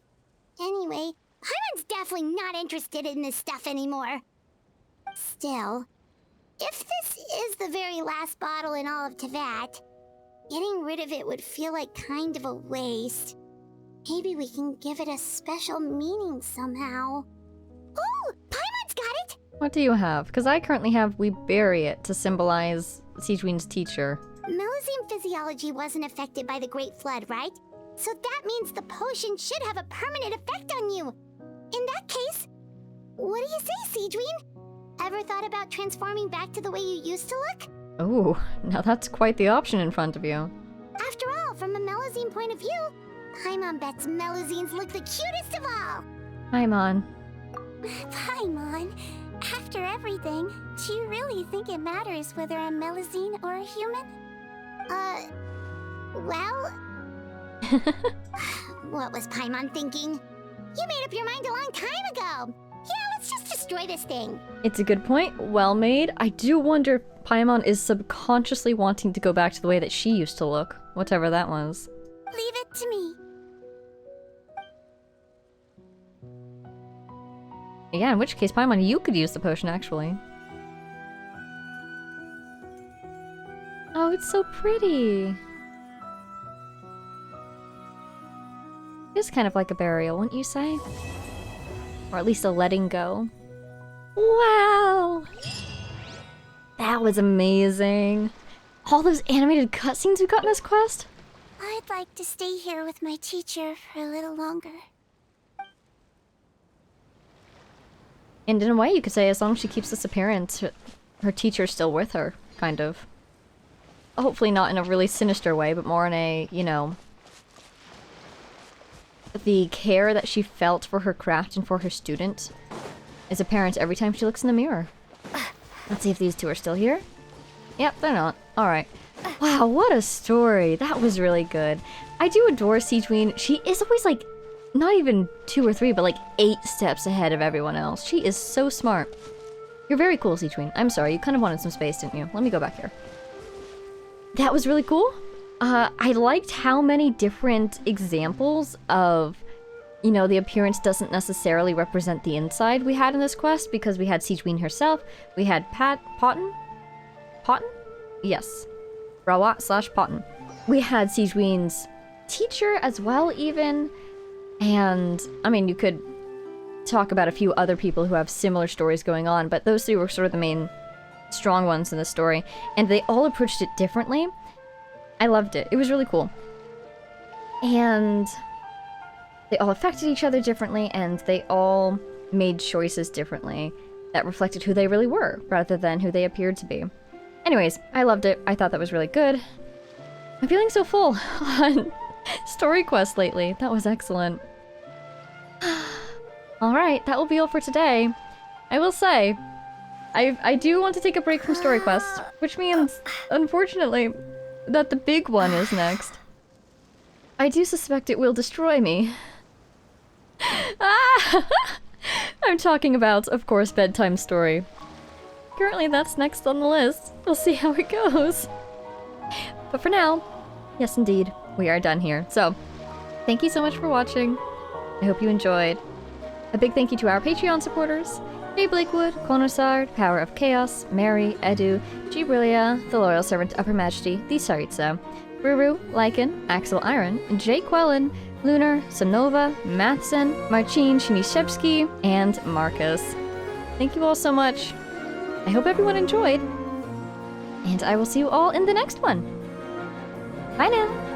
anyway, Paimon's definitely not interested in this stuff anymore. Still, if this is the very last bottle in all of Teyvat, getting rid of it would feel like kind of a waste. Maybe we can give it a special meaning somehow. Ooh, Paimon's got it! What do you have? Because I currently have we bury it to symbolize Siege Queen's teacher. Melusine physiology wasn't affected by the Great Flood, right? So that means the potion should have a permanent effect on you. In that case, what do you say, Siegeween? Ever thought about transforming back to the way you used to look? Oh, now that's quite the option in front of you. After all, from a Melusine point of view, Paimon bets Melusines look the cutest of all. Paimon. Paimon, after everything, do you really think it matters whether I'm Melusine or a human? Well... What was Paimon thinking? You made up your mind a long time ago. Yeah, let's just destroy this thing. It's a good point. Well made. I do wonder if Paimon is subconsciously wanting to go back to the way that she used to look. Whatever that was. Leave it to me. Yeah, in which case, Paimon, you could use the potion, actually. Oh, it's so pretty. It's kind of like a burial, wouldn't you say? Or at least a letting go. Wow! That was amazing. All those animated cutscenes we got in this quest? I'd like to stay here with my teacher for a little longer. And in a way, you could say as long as she keeps this appearance, her teacher's still with her, kind of. Hopefully not in a really sinister way, but more in a, you know... The care that she felt for her craft and for her student is apparent every time she looks in the mirror. Let's see if these two are still here. Yep, they're not. Alright. Wow, what a story. That was really good. I do adore Siegeween. She is always like, not even 2 or 3, but like 8 steps ahead of everyone else. She is so smart. You're very cool, Siegeween. I'm sorry, you kind of wanted some space, didn't you? Let me go back here. That was really cool. I liked how many different examples of, you know, the appearance doesn't necessarily represent the inside we had in this quest, because we had Siegeween herself, we had Paimon? Yes. Larua/Paimon. We had Siegeween's teacher as well, even. And, I mean, you could talk about a few other people who have similar stories going on, but those 3 were sort of the main strong ones in the story. And they all approached it differently. I loved it. It was really cool. And they all affected each other differently, and they all made choices differently that reflected who they really were, rather than who they appeared to be. Anyways, I loved it. I thought that was really good. I'm feeling so full on story quests lately. That was excellent. Alright, that will be all for today. I will say, I do want to take a break from story quests, which means, unfortunately, that the big one is next. I do suspect it will destroy me. Ah! I'm talking about, of course, Bedtime Story. Currently, that's next on the list. We'll see how it goes. But for now, yes indeed, we are done here. So, thank you so much for watching. I hope you enjoyed. A big thank you to our Patreon supporters: Jay Blakewood, Konosard, Power of Chaos, Mary, Edu, G. Brillia, The Loyal Servant of Her Majesty, The Saritsa, Ruru, Lycan, Axel Iron, Jay Quellen, Lunar, Sonova, Matheson, Marcin Chiniszewski, and Marcus. Thank you all so much. I hope everyone enjoyed, and I will see you all in the next one. Bye now!